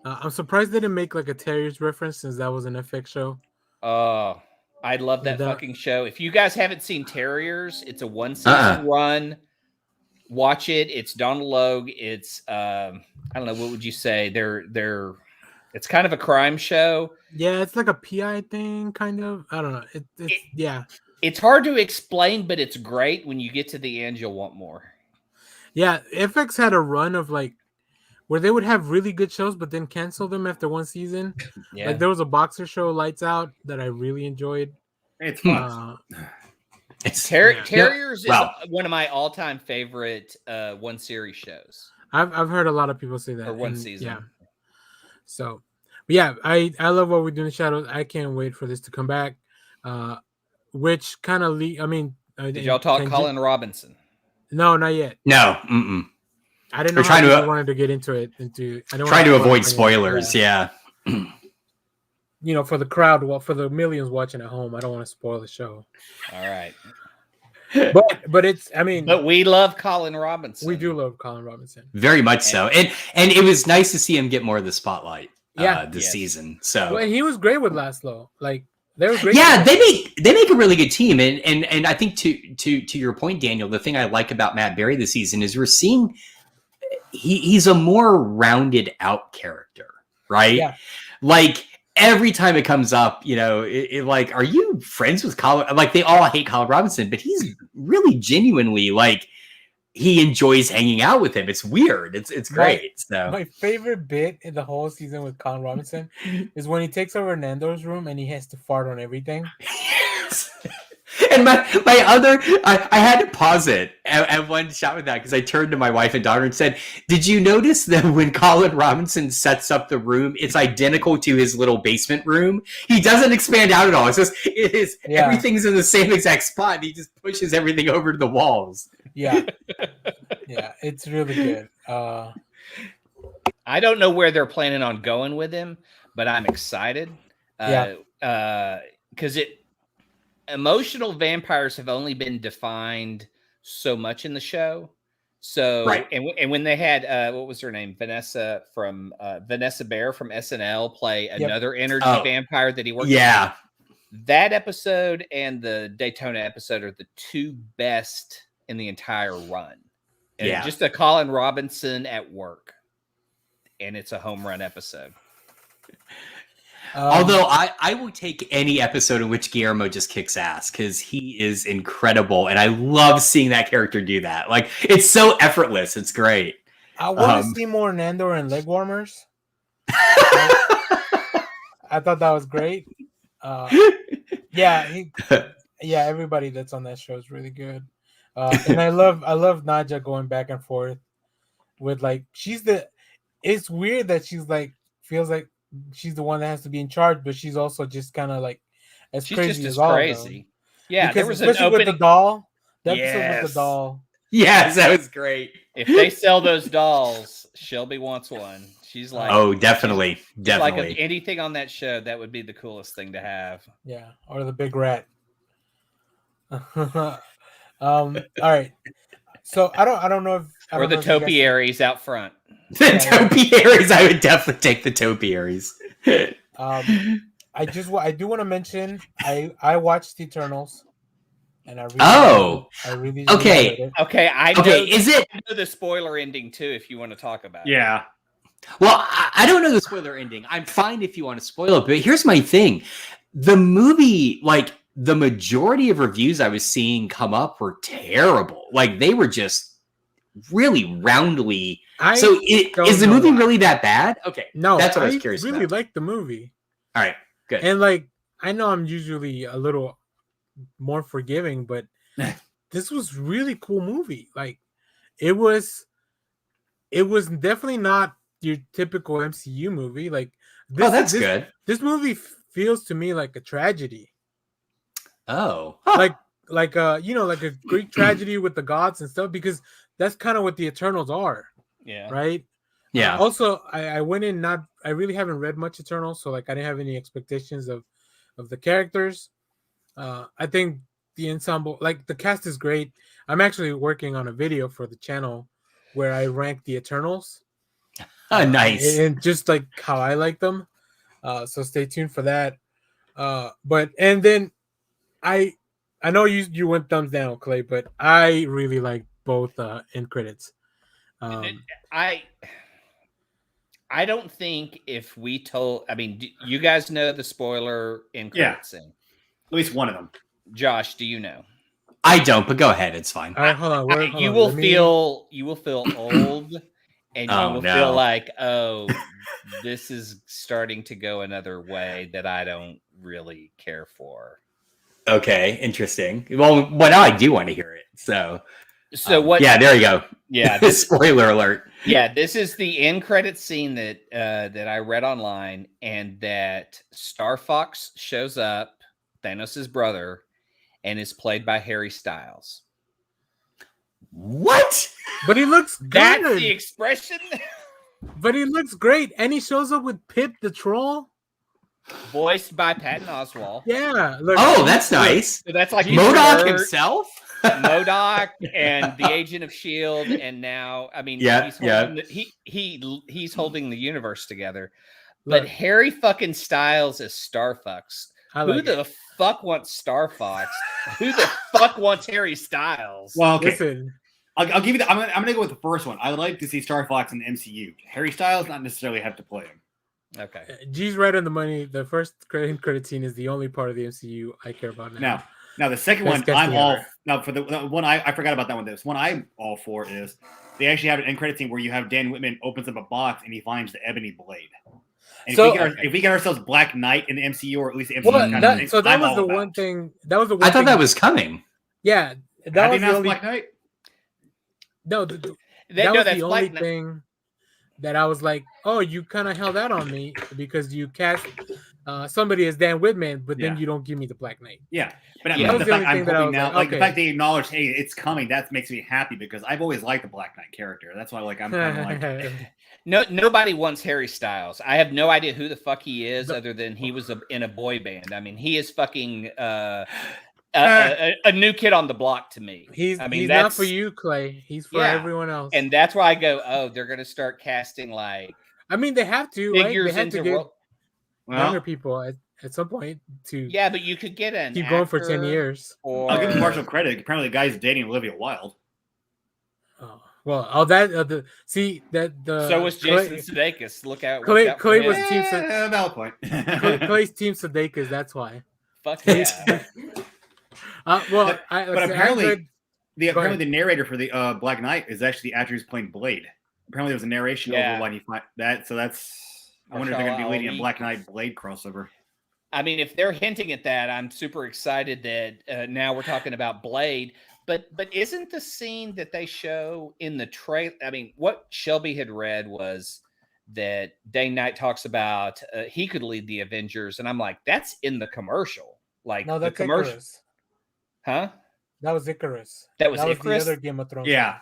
I'm surprised they didn't make like a Terriers reference since that was an FX show. Oh, I love that fucking show. If you guys haven't seen Terriers, it's a 1-season run. Watch it. It's Donald Logue. It's I don't know, what would you say? It's kind of a crime show. Yeah, it's like a PI thing, kind of. I don't know. Yeah. It's hard to explain, but it's great. When you get to the end, you'll want more. Yeah, FX had a run of like where they would have really good shows, but then cancel them after one season. Yeah. Like there was a boxer show, Lights Out, that I really enjoyed. It's fun. Terriers is one of my all-time favorite one series shows. I've heard a lot of people say that. Or one season. Yeah. So, yeah, I love what we do in the shadows. I can't wait for this to come back. Which kind of did y'all talk Colin Robinson? No, not yet. No. I didn't know how I wanted to get into it. Trying to avoid spoilers. Yeah. For the crowd, for the millions watching at home, I don't want to spoil the show. All right. But it's, but we love Colin Robinson. We do love Colin Robinson. Very much so. And it was nice to see him get more of the spotlight this season. So he was great with Laszlo. Like they were great. Yeah, they make a really good team. And I think to your point, Daniel, the thing I like about Matt Berry this season is we're seeing he's a more rounded out character, right? Yeah. Like every time it comes up, like, are you friends with Colin? Like, they all hate Colin Robinson, but he's really genuinely, like, he enjoys hanging out with him. It's weird. It's great. So my favorite bit in the whole season with Colin Robinson is when he takes over Nando's room and he has to fart on everything. And I had to pause it at one shot with that because I turned to my wife and daughter and said, did you notice that when Colin Robinson sets up the room, it's identical to his little basement room? He doesn't expand out at all. It's just, everything's in the same exact spot. And he just pushes everything over to the walls. Yeah. Yeah, it's really good. I don't know where they're planning on going with him, but I'm excited. Because emotional vampires have only been defined so much in the show. So Right. and when they had what was her name, Vanessa Bayer from SNL play another energy vampire that he worked Yeah. with. That episode and the Daytona episode are the two best in the entire run. And Yeah. just a Colin Robinson at work. And it's a home run episode. Although I will take any episode in which Guillermo just kicks ass because he is incredible, and I love seeing that character do that. Like, it's so effortless. It's great. I want to see more Nandor and leg warmers. I thought that was great. Yeah, everybody that's on that show is really good. And I love Nadja going back and forth with like it's weird that she's like feels like she's the one that has to be in charge, but she's also just kind of like she's crazy just as all crazy. Yeah, because there was an especially opening with the doll. The episode with the doll. Yes, that was great. If they sell those dolls, Shelby wants one. She's like, oh, definitely. Like anything on that show, that would be the coolest thing to have. Yeah, or the big rat. All right. So I don't know if or the topiaries out front. The topiaries, I would definitely take the topiaries. I do want to mention I watched Eternals, and I really okay. Is it I know the spoiler ending too? If you want to talk about it. Well, I don't know the spoiler ending. I'm fine if you want to spoil it, but here's my thing: the movie, like the majority of reviews I was seeing come up were terrible. Like they were just really roundly. So is the movie really that bad? Okay, no, that's what I was curious about. I really about. liked the movie. All right, good. And like, I know I'm usually a little more forgiving, but this was really cool movie. Like, it was definitely not your typical MCU movie. Like, that's good. This movie feels to me like a tragedy. Oh, like a Greek tragedy with the gods and stuff, because that's kind of what the Eternals are. Yeah. Right. Yeah. Also, I went in I really haven't read much Eternals, so like I didn't have any expectations of the characters. I think the ensemble, like the cast is great. I'm actually working on a video for the channel where I rank the Eternals. Nice. And just like how I like them. So stay tuned for that. And then I know you went thumbs down, Clay, but I really like both end credits. I don't think if we told, I mean, you guys know the spoiler end credit scene. At least one of them. Josh, do you know? I don't, but go ahead. It's fine. All right, hold on. You will feel old, and you will feel like, oh, this is starting to go another way that I don't really care for. Okay, interesting. Well, now I do want to hear it. So what? Yeah, there you go. Yeah, spoiler alert. Yeah, this is the end credit scene that I read online, and that Star Fox shows up, Thanos' brother, and is played by Harry Styles. What? But he looks good. That's the expression. But he looks great, and he shows up with Pip the Troll, voiced by Patton Oswalt. Yeah. That's nice. So that's like MODOK himself. MODOK and the Agent of S.H.I.E.L.D. and now, I mean, he's holding the universe together. But Harry fucking Styles is Star Fox. Who the fuck wants Star Fox? Who the fuck wants Harry Styles? Well, okay. Listen, I'll give you I'm gonna go with the first one. I would like to see Star Fox in the MCU. Harry Styles not necessarily have to play him. Okay. G's right on the money. The first credit scene is the only part of the MCU I care about now. Now the second one, I'm all now for the one I forgot about that one. This one I'm all for is they actually have an end credit scene where you have Dan Whitman opens up a box and he finds the ebony blade. And if we get ourselves Black Knight in the MCU, or at least the MCU, so that was the one thing. That was the one. I thought that was coming. Yeah, that was the only Black Knight. No, that was the only thing that I was like, oh, you kind of held out on me because you cast somebody as Dan Whitman, but then you don't give me the Black Knight. Yeah, but that was the only thing that I was now, like the fact they acknowledge, hey, it's coming. That makes me happy because I've always liked the Black Knight character. That's why, I'm kind of like. Nobody wants Harry Styles. I have no idea who the fuck he is, other than he was in a boy band. I mean, he is fucking a new kid on the block to me. He's I mean, he's not for you, Clay. He's for everyone else. And that's why I go, oh, they're going to start casting like I mean, they have to, right? They figures have to into get role. younger people at some point to Yeah, but you could get an keep going for 10 actor years. Or I'll give him partial credit. Apparently, the guy's dating Olivia Wilde. Oh, well, all that see that the so was Jason Sudeikis. Look out! Clay was Yeah, Team valid point. Clay's Team Sudeikis. That's why. Fuck yeah! Well, but apparently the narrator for the Black Knight is actually the actor who's playing Blade. Apparently, there was a narration over when he find that. So that's I wonder if they're going to be leading a Black Knight Blade crossover. I mean, if they're hinting at that, I'm super excited that now we're talking about Blade. But isn't the scene that they show in the trailer? I mean, what Shelby had read was that Dane Knight talks about he could lead the Avengers, and I'm like, that's in the commercial. Like, no, that's the commercial, Icarus. huh? That was Icarus. That was Icarus? the other Game of Thrones. Yeah.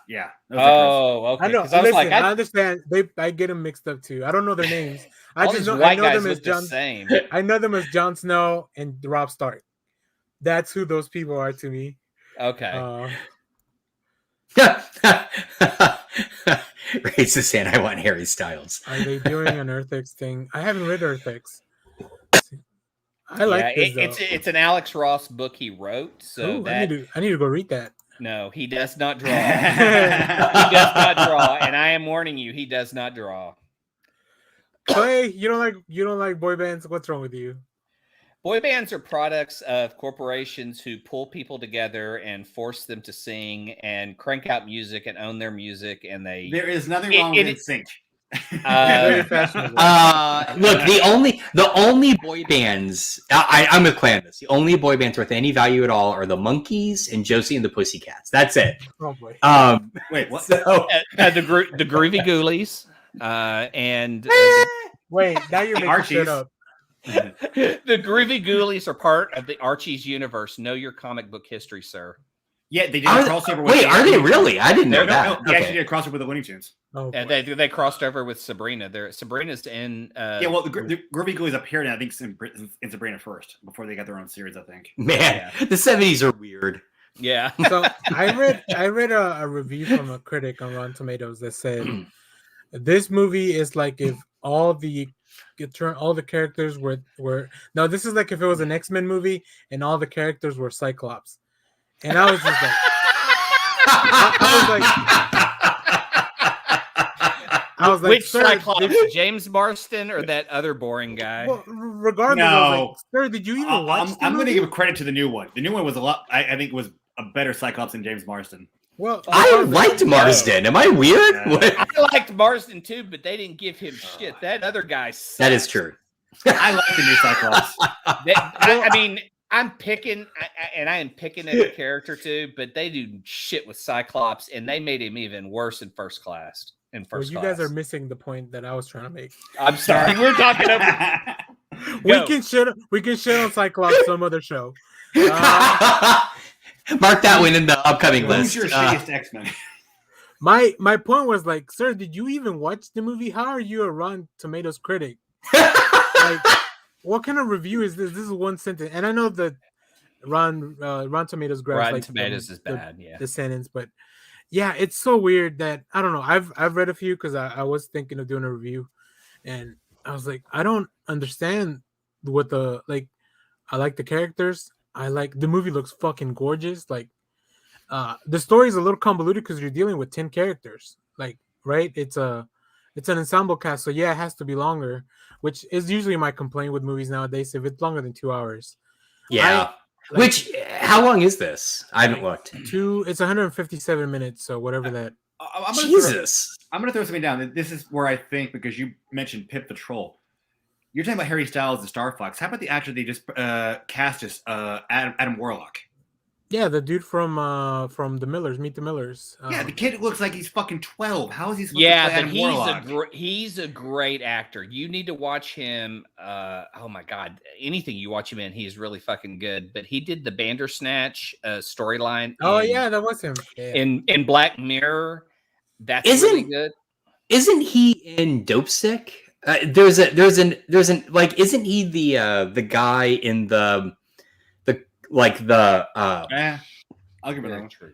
Oh, okay. I know. I was like, I understand. I get them mixed up too. I don't know their names. I all just these know, white I know guys them as look the Jon. same. I know them as Jon Snow and Robb Stark. That's who those people are to me. Okay. Raise his hand. I want Harry Styles. Are they doing an Earth X thing? I haven't read Earth X. I like this. It's an Alex Ross book he wrote. So Ooh, I need to go read that. No, he does not draw. He does not draw, and I am warning you, he does not draw. Clay, you don't like boy bands. What's wrong with you? Boy bands are products of corporations who pull people together and force them to sing and crank out music and own their music, and there is nothing wrong with sync. Very fashionable. Look, the only boy bands I'm with Clay on this. The only boy bands worth any value at all are the Monkees and Josie and the Pussycats. That's it. Oh boy. Wait, what? the Groovy Ghoulies and wait, now you're making shit up. The Groovy Ghoulies are part of the Archie's universe. Know your comic book history, sir. Yeah, they did a crossover. Wait, are they really? I didn't know that. No, they actually did a crossover with the Looney Tunes. Oh, and they crossed over with Sabrina. Sabrina's in. Yeah, well, the Groovy Ghoulies appeared, and I think in Sabrina first before they got their own series. I think. Man, the 70s are weird. Yeah. So I read a review from a critic on Rotten Tomatoes that said this movie is like if all the characters were now this is like if it was an X-Men movie and all the characters were Cyclops. And I was just like, I was like, which Cyclops, James Marston or that other boring guy? Well, regardless, I was like, sir, did you even watch the I'm movie? going to give credit to the new one. The new one was a lot. I think it was a better Cyclops than James Marston. Well, I liked Marsden. Am I weird? I liked Marsden too, but they didn't give him shit. That other guy sucked. That is true. I like the new Cyclops. I mean, I'm picking, and I am picking at a character too, but they do shit with Cyclops, and they made him even worse in First Class. You guys are missing the point that I was trying to make. I'm sorry, we're talking over. We can shit on Cyclops some other show. Mark that one in the upcoming list. Who's your shittiest X-Men? My point was like, sir, did you even watch the movie? How are you a Rotten Tomatoes critic? Like, what kind of review is this? This is one sentence, and I know that Rotten Tomatoes grabs Rotten like Tomatoes is bad, the sentence, but yeah, it's so weird that I don't know. I've read a few because I was thinking of doing a review, and I was like, I don't understand what the like. I like the characters. I like the movie looks fucking gorgeous. Like, the story is a little convoluted because you're dealing with 10 characters. Like, right? It's an ensemble cast, so yeah, it has to be longer, which is usually my complaint with movies nowadays. If it's longer than 2 hours, yeah. How long is this? I haven't looked. It's 157 minutes, so whatever that. Jesus, I'm gonna throw something down. This is where I think because you mentioned Pip the Troll. You're talking about Harry Styles, the Star Fox. How about the actor they just cast as Adam Warlock? Yeah, the dude from the Millers, Meet the Millers. Yeah, the kid looks like he's fucking 12. How is he supposed to play Adam Warlock? He's a great actor. You need to watch him. Oh my God, anything you watch him in, he's really fucking good. But he did the Bandersnatch storyline. Oh yeah, that was him. Yeah. In Black Mirror. That's really good. Isn't he in Dope Sick? There's an like, isn't he the guy in the like the I'll give it Very that. true.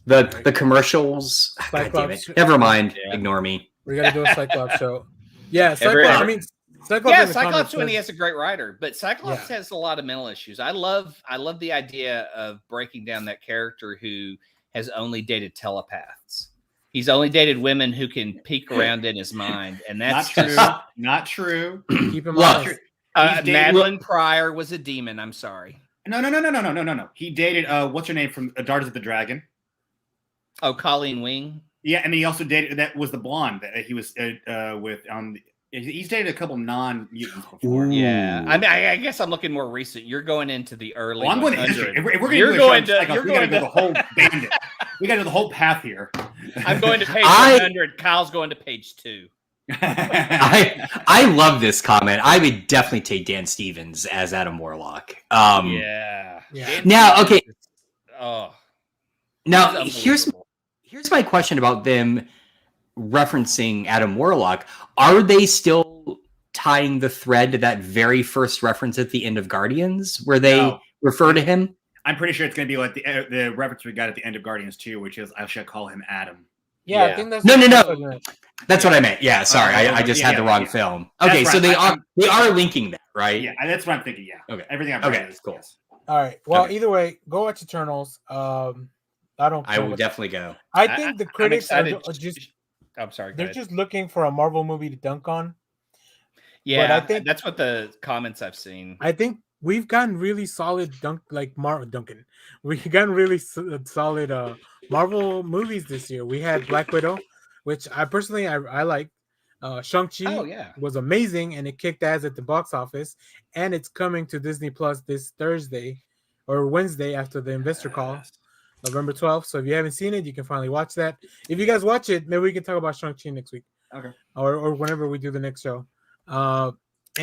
the commercials. God damn it. Cyclops. Never mind. Yeah. Ignore me. We got to do a Cyclops show. Yeah, Every- Cyclops. I mean, Cyclops. Yeah, in the Cyclops comics when he does- has a great writer, but Cyclops Yeah. has a lot of mental issues. I love the idea of breaking down that character who has only dated telepaths. He's only dated women who can peek around in his mind, and that's Not true. just- Not true. Keep him Look, honest. He's dated- Madeline Pryor was a demon. I'm sorry. No. He dated what's her name from Daughters of the Dragon? Oh, Colleen Wing. Yeah, and he also dated that was the blonde that he was with on. He's dated a couple non-mutants before. Ooh. Yeah, I mean, I guess I'm looking more recent. You're going into the early. Well, I'm going to 100. history. If we're going You're to do a going show on to- Cyclops, you're we got to going go to- the whole bandit. We got to do the whole path here. I'm going to page I- 100. Kyle's going to page 2. I love this comment. I would definitely take Dan Stevens as Adam Warlock. Yeah. Yeah. Now, okay. Oh. Now, he's here's unbelievable. my question about them referencing Adam Warlock. Are they still tying the thread to that very first reference at the end of Guardians where they No. refer to him? I'm pretty sure it's going to be like the reference we got at the end of Guardians 2, which is I shall call him Adam. Yeah, Yeah. I think that's No. that's what I meant. That's what I meant. Yeah, sorry. I just yeah, had the yeah, wrong yeah. film. That's Okay, so right. they are linking that, right? Yeah, that's what I'm thinking. Yeah. Okay. Everything I've Okay, read is cool. yes. All right. Well, Okay. either way, go watch Eternals. I don't. I know will what- definitely go. I think the I'm critics are excited. just I'm sorry. go they're ahead. just looking for a Marvel movie to dunk on. Yeah, I think- that's what the comments I've seen. I think we've gotten really solid Duncan. We've gotten really solid Marvel movies this year. We had Black Widow, which I personally I like. Shang-Chi Oh yeah. was amazing and it kicked ass at the box office, and it's coming to Disney Plus this Thursday or Wednesday after the investor call, November 12th. So if you haven't seen it, you can finally watch that. If you guys watch it, maybe we can talk about Shang-Chi next week. Okay. Or whenever we do the next show. I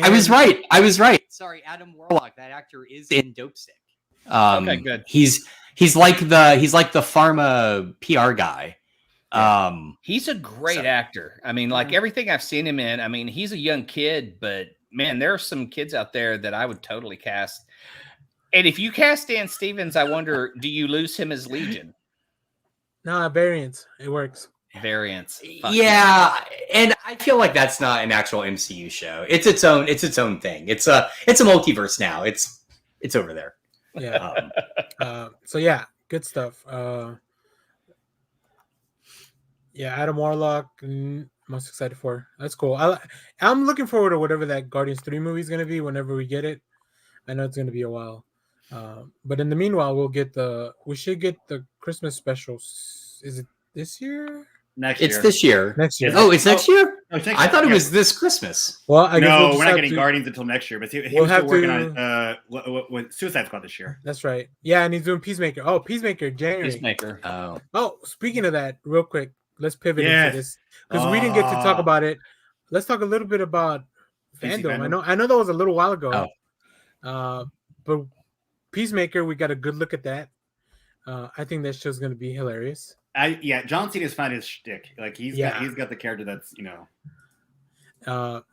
was right. Sorry, Adam Warlock. That actor is in Dope Stick. Okay, good. He's like the pharma PR guy. He's a great So- actor. I mean, like everything I've seen him in, I mean, he's a young kid, but man, there are some kids out there that I would totally cast. And if you cast Dan Stevens, I wonder, do you lose him as Legion? No, variants. It works. Variants. Fuck Yeah, and I feel like that's not an actual MCU show. It's its own thing. It's a multiverse now. It's over there. Yeah. Um, So yeah, good stuff. Yeah, Adam Warlock. Most excited for. That's cool. I'm looking forward to whatever that Guardians 3 movie is going to be whenever we get it. I know it's going to be a while. But in the meanwhile, we should get the Christmas specials. Is it this year? Next it's year. this year. Next year. Oh, it's next year. No, it's next I thought it year. was this Christmas. Well, I guess No, we'll just we're not have getting to- Guardians until next year. But he We'll was have still working to- on with Suicide Squad this year. That's right. Yeah, and he's doing Peacemaker. Oh, Peacemaker, January. Peacemaker. Oh, Oh, speaking of that, real quick, let's pivot Yes. into this because we didn't get to talk Ah. about it. Let's talk a little bit about DC fandom. fandom? I know that was a little while ago. Oh. But Peacemaker, we got a good look at that. I think that show's going to be hilarious. John Cena's found his shtick. Like he's got the character that's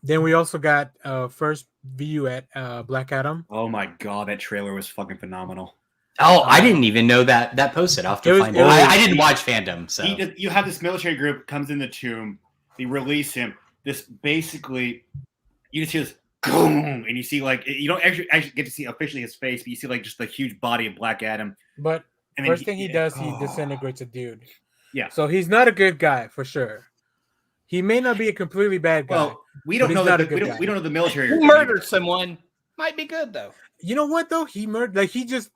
Then we also got first view at Black Adam. Oh my god, that trailer was fucking phenomenal. I didn't even know that posted. I'll have to It was- find it out. was- I didn't watch Fandom, so You have this military group comes in the tomb. They release him. This basically, you just hear this boom, and you see like you don't actually get to see officially his face, but you see like just the huge body of Black Adam. But And then first thing he does, he oh. disintegrates a dude. Yeah. So he's not a good guy for sure. He may not be a completely bad guy. Well, we don't But know he's not that a good guy. we don't know the military. Who murdered someone? Might be good though. You know what though? He murdered. Like he just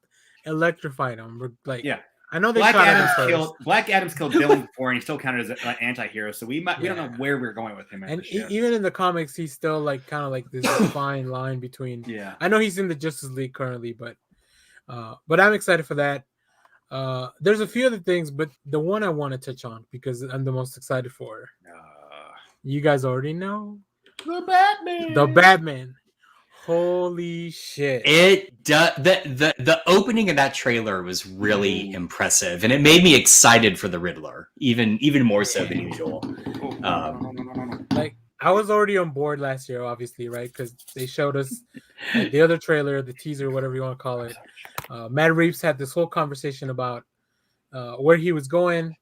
electrified him. Like Yeah. I know they Black shot Adam's him first. killed. Black Adam's killed Dylan before, and he's still counted as an anti-hero. So we don't know where we're going with him. And even in the comics, he's still like kind of like this fine line between. yeah, I know he's in the Justice League currently, but I'm excited for that. There's a few other things, but the one I want to touch on because I'm the most excited for. You guys already know the Batman. the Batman. Holy shit! the opening of that trailer was really impressive, and it made me excited for the Riddler, even more so than usual. Like I was already on board last year, obviously, right? Because they showed us the other trailer, the teaser, whatever you want to call it. Matt Reeves had this whole conversation about where he was going.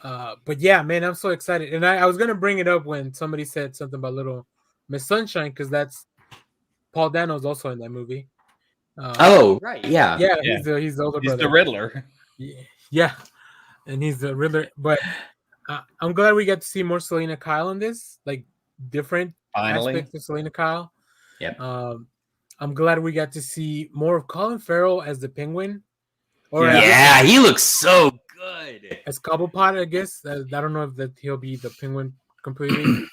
But yeah, man, I'm so excited. And I was gonna bring it up when somebody said something about Little Miss Sunshine, because that's Paul Dano's also in that movie. Oh, right, yeah. Yeah, Yeah. he's the older He's brother. the Riddler. Yeah, and he's the Riddler. But I'm glad we got to see more Selena Kyle in this, like different Finally. aspects of Selena Kyle. Yep. I'm glad we got to see more of Colin Farrell as the Penguin. Or Yeah, he looks so good. as Cobblepot, I guess. I don't know if that he'll be the Penguin completely,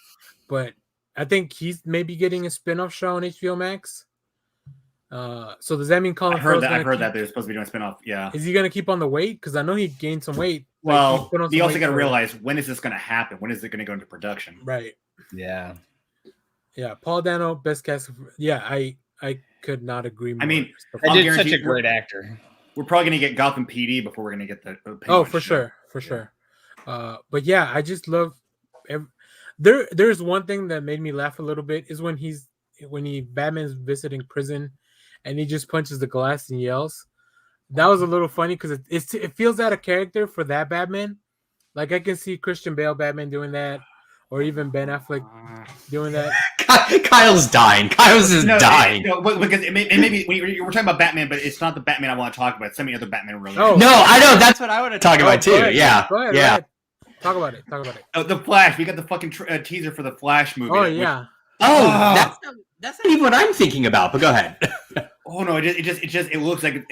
but I think he's maybe getting a spin-off show on HBO Max. So does that mean Colin Farrell's I've heard that they're supposed to be doing a spinoff. Yeah. Is he going to keep on the weight? Because I know he gained some weight. Well, he put on you some also weight got to for- realize, when is this going to happen? When is it going to go into production? Right. Yeah. Yeah. Paul Dano, best cast. Yeah, I could not agree more. I mean, I I'll did such guarantee a great actor. We're probably going to get Gotham PD before we're going to get the Penguin Oh, for show. sure. But yeah, I just love. There's one thing that made me laugh a little bit is when Batman's visiting prison, and he just punches the glass and yells. That was a little funny because it feels out of character for that Batman. Like I can see Christian Bale Batman doing that, or even Ben Affleck doing that. Kyle's dying. Kyle's just dying. No, because it may be we're talking about Batman, but it's not the Batman I want to talk about. It's so many other Batman related. Oh. No, I know. That's what I want to talk about too. Go ahead, Yeah. Go ahead, yeah. go ahead. Talk about it. Oh, the Flash. We got the fucking teaser for the Flash movie. Oh yeah. Oh, that's not even what I'm thinking about. But go ahead. Oh no! It looks like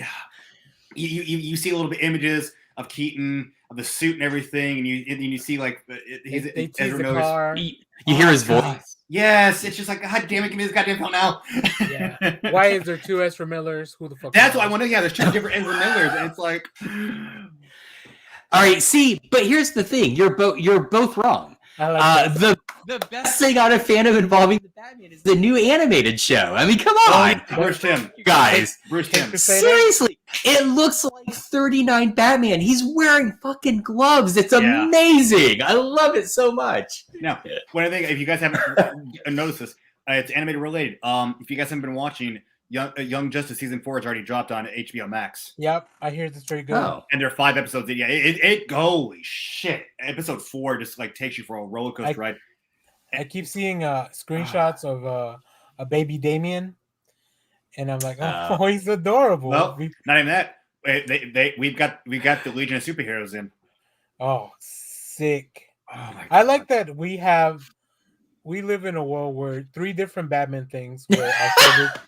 you see a little bit images of Keaton, of the suit and everything, and you see like he's They tease Ezra the Miller's. car. You hear his voice. Yes, it's just like, God damn it, give me this goddamn film now. Yeah. Why is there two Ezra Millers? Who the fuck? That's knows? what I want to. Yeah, there's two different Ezra Millers, and it's like, All right. See, but here's the thing. You're both wrong. I like that. The best thing on a fandom involving the Batman is the new animated show. I mean, come on, Bruce Timm, you guys. Bruce Timm. Say that? Seriously, it looks like 39 Batman. He's wearing fucking gloves. It's Yeah. amazing. I love it so much. Now, one other thing, if you guys haven't noticed this, it's animated related. If you guys haven't been watching, Young Justice season 4 has already dropped on HBO Max, Yep, I hear it's very good. Oh, and there are 5 episodes. Yeah, it holy shit! Episode 4 just like takes you for a roller coaster ride. I keep seeing screenshots of a baby Damien, and I'm like, oh, he's adorable. Well, not even that. We've got the Legion of Superheroes in. Oh, sick. Oh my God. I like that we live in a world where 3 different Batman things were our favorite.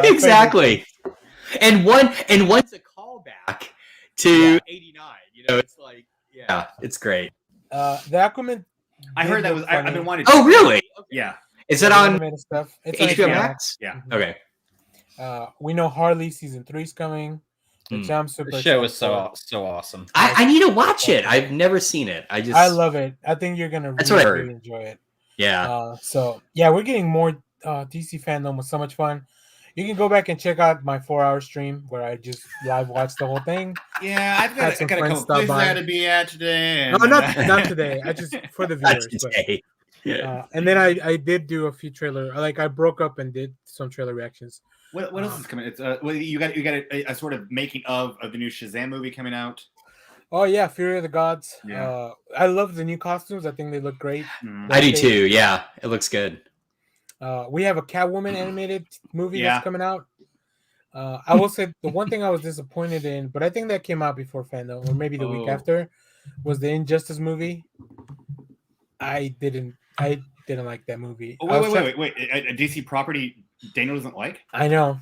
exactly. And one's a callback to 89. You know, it's like, yeah, it's great. The Aquaman. I heard that was. I've been wanting. Oh, really? Yeah. Is it on animated stuff. It's on HBO HBO Max? Yeah. Okay. We know Harley season 3 is coming, which I'm super. The show is excited so awesome. I need to watch it. I've never seen it. I love it. I think you're gonna That's what I really heard. enjoy it. Yeah. So yeah, we're getting more DC fandom with so much fun. You can go back and check out my 4-hour stream where I just live watched the whole thing. Yeah, I've Had got some a friends couple stop places I by. had to be at today. No, not today. I just for the viewers. Today. But, and then I did do a few trailer. Like I broke up and did some trailer reactions. What else is coming? It's well, you got a sort of making of the new Shazam movie coming out. Oh yeah, Fury of the Gods. Yeah. I love the new costumes. I think they look great. I do too. Yeah, it looks good. We have a Catwoman animated movie Yeah. that's coming out. I will say the one thing I was disappointed in, but I think that came out before fandom, or maybe the week after, was the Injustice movie. I didn't like that movie. Oh, wait! A DC property Daniel doesn't like? I know,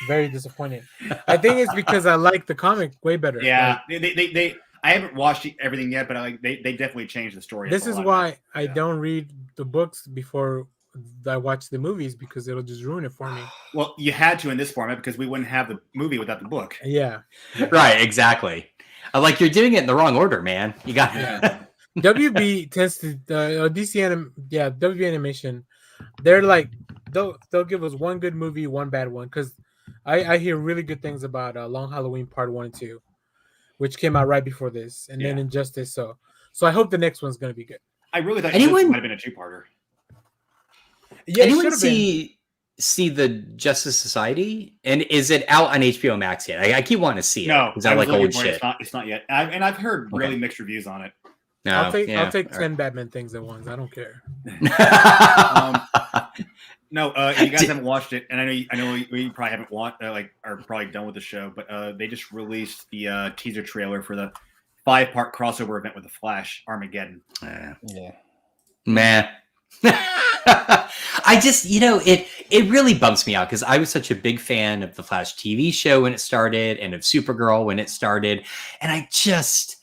very disappointed. I think it's because I like the comic way better. Yeah, Like, they. I haven't watched everything yet, but they definitely changed the story. this up a is lot. why I Yeah. don't read the books before I watch the movies because it'll just ruin it for me. Well, you had to in this format because we wouldn't have the movie without the book. Yeah. Right, exactly. Like you're doing it in the wrong order, man. You got Yeah. WB tends to WB animation. They're like they'll give us one good movie, one bad one. Because I hear really good things about Long Halloween Part 1 and 2, which came out right before this, and then Injustice. So I hope the next one's gonna be good. I really thought Anyone- this might have been a two-parter. Yeah, it anyone should have been. see the Justice Society? And is it out on HBO Max yet? I keep wanting to see it. No, Because I like looking old for it. shit. It's not yet. I've heard really mixed reviews on it. No, I'll take yeah. 10 Batman things at once. I don't care. No, if you guys haven't watched it, and I know we probably haven't watched, are probably done with the show, but they just released the teaser trailer for the 5-part crossover event with the Flash, Armageddon. Yeah. Man. I just, it really bumps me out because I was such a big fan of the Flash TV show when it started and of Supergirl when it started. And I just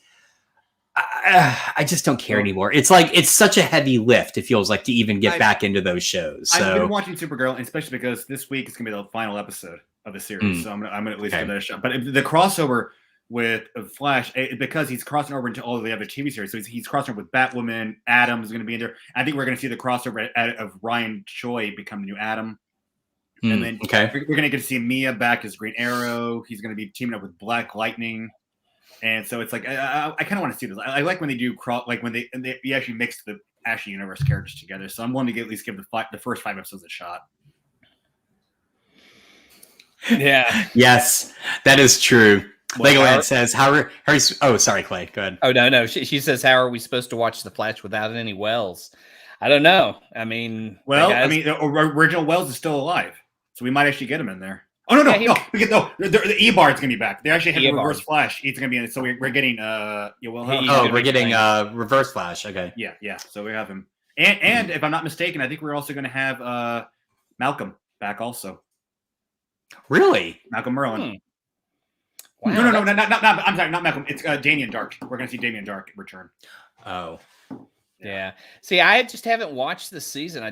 don't care anymore. It's like, it's such a heavy lift, it feels like, to even get back into those shows. So. I've been watching Supergirl, and especially because this week is going to be the final episode of the series. So I'm gonna at least give that a shot. But the crossover with Flash, because he's crossing over into all of the other TV series. So he's crossing over with Batwoman. Adam is going to be in there. I think we're going to see the crossover of Ryan Choi become the new Adam. And then we're going to get to see Mia back as Green Arrow. He's going to be teaming up with Black Lightning. And so it's like, I kind of want to see this. I like when they do when they actually mix the Ashley Universe characters together. So I'm willing to at least give the first 5 episodes a shot. Yeah. Yes, that is true. Legoland says, oh, sorry, Clay. Go ahead. Oh, no. She says, how are we supposed to watch The Flash without any Wells? I don't know. I mean, the original Wells is still alive. So we might actually get him in there. Oh, no. The E-Bard's going to be back. They actually have Reverse Flash. He's going to be in it. So we're getting, we're getting Reverse Flash. Okay. Yeah. So we have him. And if I'm not mistaken, I think we're also going to have Malcolm back also. Really? Malcolm Merlin. Wow, No, not I'm sorry, not Malcolm. It's Damian Dark. We're going to see Damian Dark return. Oh. Yeah. See, I just haven't watched this season.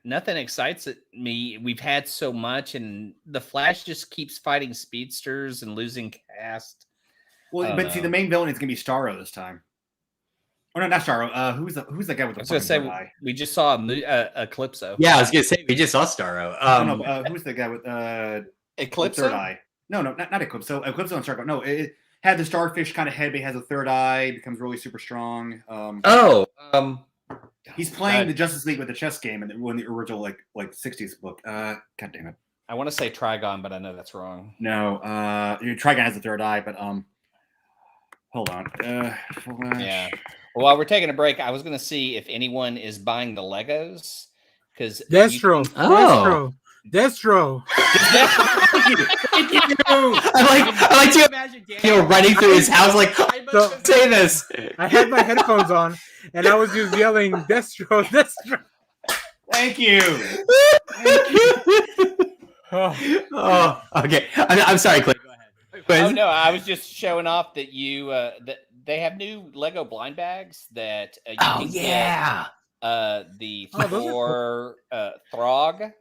Nothing excites me. We've had so much, and the Flash just keeps fighting speedsters and losing cast. Well, but see, the main villain is going to be Starro this time. Oh no, not Starro. Who's the guy with the? I was going to say we just saw Eclipso. Yeah, I was going to say we just saw Starro. Who's the guy with Eclipso? Third eye? No, not Eclipso. Eclipso and Starro. No, it had the starfish kind of head, but he has a third eye. Becomes really super strong. He's playing the Justice League with the chess game, and in the original like 60s book. God damn it! I want to say Trigon, but I know that's wrong. No, Trigon has a third eye, but hold on. Yeah. Well, while we're taking a break, I was going to see if anyone is buying the Legos because Destro. I like to imagine Daniel running through his house like, I must say this. I had my headphones on, and I was just yelling, Destro. Thank you. Oh, okay. I'm sorry, Clay. Go ahead. Oh no, I was just showing off that that they have new Lego blind bags that you can get, the Thor Throg.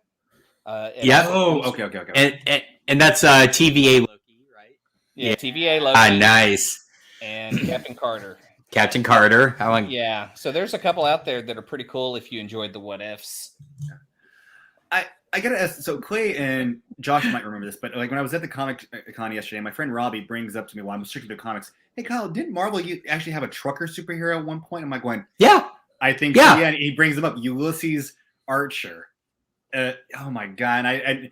Yeah. Oh, okay. And that's TVA Loki, right? Yeah, TVA Loki. Nice. And Captain Carter. Captain Carter. Yeah. So there's a couple out there that are pretty cool if you enjoyed the what ifs. I gotta ask. So Clay and Josh might remember this, but like when I was at the Comic Con yesterday, my friend Robbie brings up to me while I'm searching through comics. Hey, Kyle, didn't Marvel actually have a trucker superhero at one point? I'm like going, yeah, I think so. Yeah. And he brings them up, Ulysses Archer. Oh my god!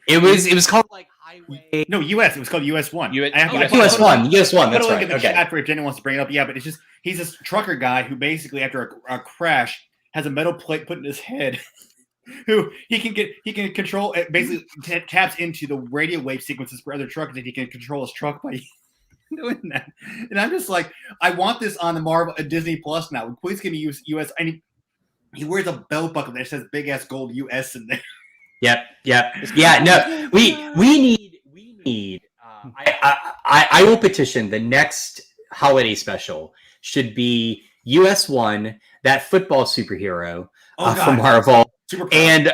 It was called like Highway. No, US. It was called US1. US1. That's right. Okay. Chat for if anyone wants to bring it up. Yeah, but it's just he's this trucker guy who basically after a crash has a metal plate put in his head. Who he can control, basically taps into the radio wave sequences for other truckers, and he can control his truck by doing that. And I'm just like, I want this on the Marvel Disney Plus now. Please give me US. And he wears a belt buckle that says big ass gold US in there. Yep. Yeah. No, we need. I will petition the next holiday special should be US1, that football superhero from Marvel. And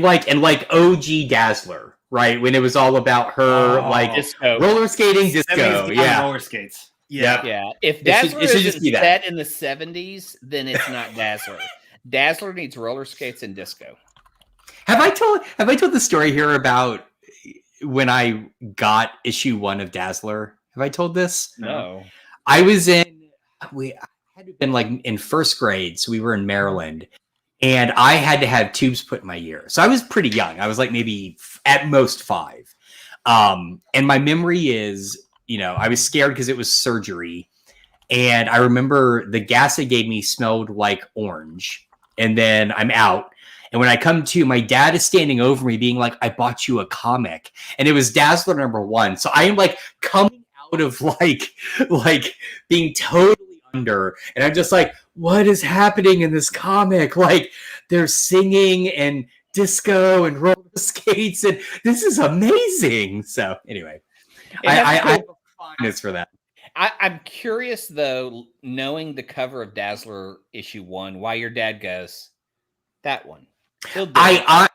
like OG Dazzler, right? When it was all about her disco. roller skating disco. Yeah. Roller skates. Yeah. If Dazzler isn't set in the 70s, then it's not Dazzler. Dazzler needs roller skates and disco. Have I told the story here about when I got issue 1 of Dazzler? Have I told this? No. I was had been like in first grade, so we were in Maryland, and I had to have tubes put in my ear. So I was pretty young. I was like maybe at most 5. And my memory is, I was scared because it was surgery. And I remember the gas they gave me smelled like orange. And then I'm out. And when I come to, my dad is standing over me being like, I bought you a comic. And it was Dazzler #1. So I am like coming out of like being totally under. And I'm just like, what is happening in this comic? Like they're singing and disco and roller skates. And this is amazing. So anyway, I have a fondness for that. I'm curious, though, knowing the cover of Dazzler #1, why your dad goes, that one. I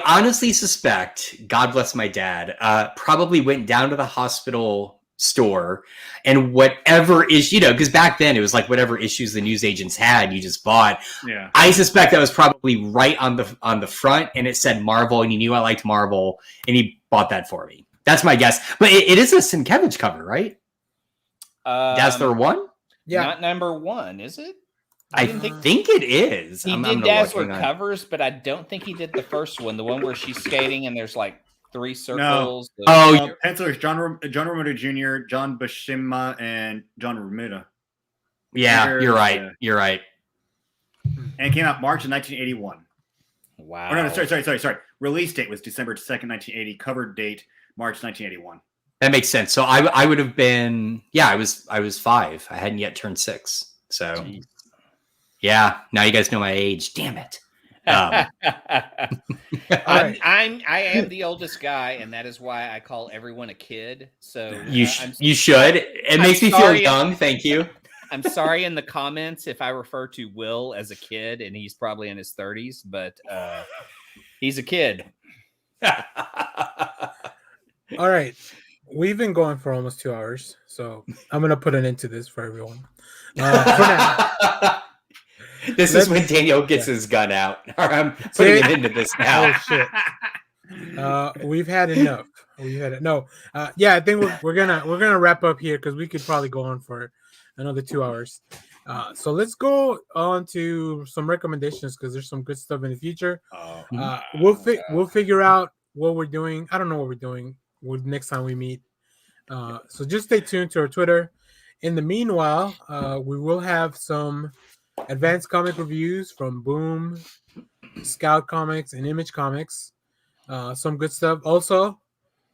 honestly suspect, God bless my dad, probably went down to the hospital store and whatever issue, because back then it was like whatever issues the newsagents had, you just bought. Yeah. I suspect that was probably right on the front, and it said Marvel, and he knew I liked Marvel, and he bought that for me. That's my guess. But it is a Sienkiewicz cover, right? Dazzler 1? Yeah. Not #1, is it? I think it is. He did Dazzler covers, but I don't think he did the first one, the one where she's skating and there's like 3 circles. No. Pencilers, John Romita Jr., John Buscema, and John Romita. Yeah, you're right. You're right. And it came out March of 1981. Wow. Or no, sorry. Release date was December 2nd, 1980. Cover date, March 1981. That makes sense. So I would have been, I was 5. I hadn't yet turned 6. So jeez. Yeah, now you guys know my age. Damn it. I am the oldest guy, and that is why I call everyone a kid. So you should. It makes me feel young. Thank you. I'm sorry in the comments if I refer to Will as a kid, and he's probably in his 30s, but he's a kid. All right. We've been going for almost 2 hours, so I'm going to put an end to this for everyone. For now. This is when Daniel gets his gun out. I'm putting it into this now. Oh shit! We've had enough. I think we're gonna wrap up here because we could probably go on for another 2 hours. So let's go on to some recommendations because there's some good stuff in the future. We'll figure out what we're doing. I don't know what we're doing next time we meet. So just stay tuned to our Twitter. In the meanwhile, we will have some advanced comic reviews from Boom, Scout Comics, and Image Comics. Some good stuff. Also,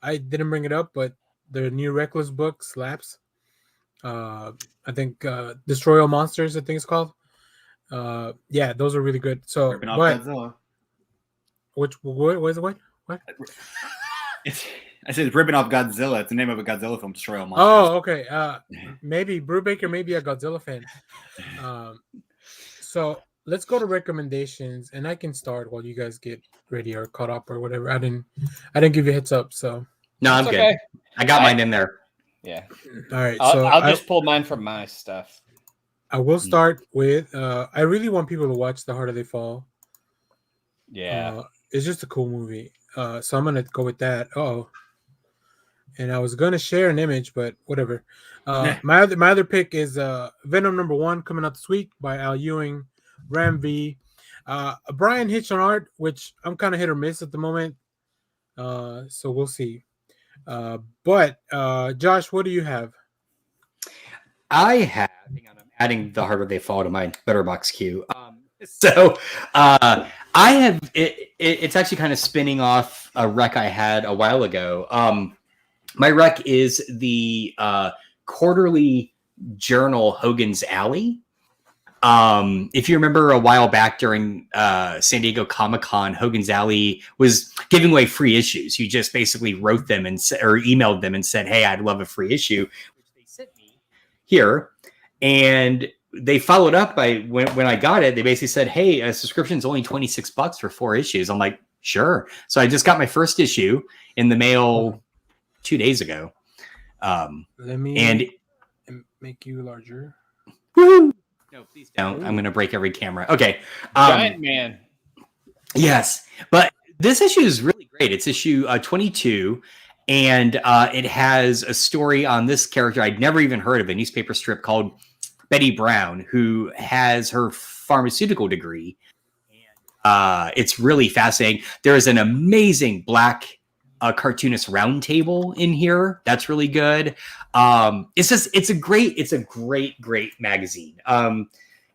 I didn't bring it up, but the new Reckless book slaps. I think Destroy All Monsters, I think it's called. Yeah, those are really good. So, what is it? What? I said it's ripping off Godzilla. It's the name of a Godzilla film, Destroy All Monsters. Oh, okay. Maybe Brubaker may be a Godzilla fan. So let's go to recommendations, and I can start while you guys get ready or caught up or whatever. I didn't give you a heads up, so no, I'm good. Okay. I got mine in there. Yeah. All right. I'll just pull mine from my stuff. I will start with. I really want people to watch The Harder They Fall. Yeah. It's just a cool movie. So I'm gonna go with that. And I was gonna share an image, but whatever. My other pick is Venom #1 coming out this week by Al Ewing, Ram V, Brian Hitch on art, which I'm kind of hit or miss at the moment. So we'll see. But Josh, what do you have? I have. Hang on, I'm adding The Harder They Fall to my Betterbox queue. So I have. It's actually kind of spinning off a rec I had a while ago. My rec is the quarterly journal Hogan's Alley. If you remember a while back during San Diego Comic-Con, Hogan's Alley was giving away free issues. You just basically wrote them or emailed them and said, hey, I'd love a free issue, which they sent me here. And they followed up by when I got it, they basically said, hey, a subscription is only $26 for 4 issues. I'm like, sure. So I just got my first issue in the mail 2 days ago. Let me make you larger. Woo! No, please don't. I'm going to break every camera. Okay. Giant Man. Yes. But this issue is really great. It's issue 22. And it has a story on this character I'd never even heard of, a newspaper strip called Betty Brown, who has her pharmaceutical degree. And It's really fascinating. There is an amazing Black cartoonist roundtable in here. That's really good. It's a great magazine.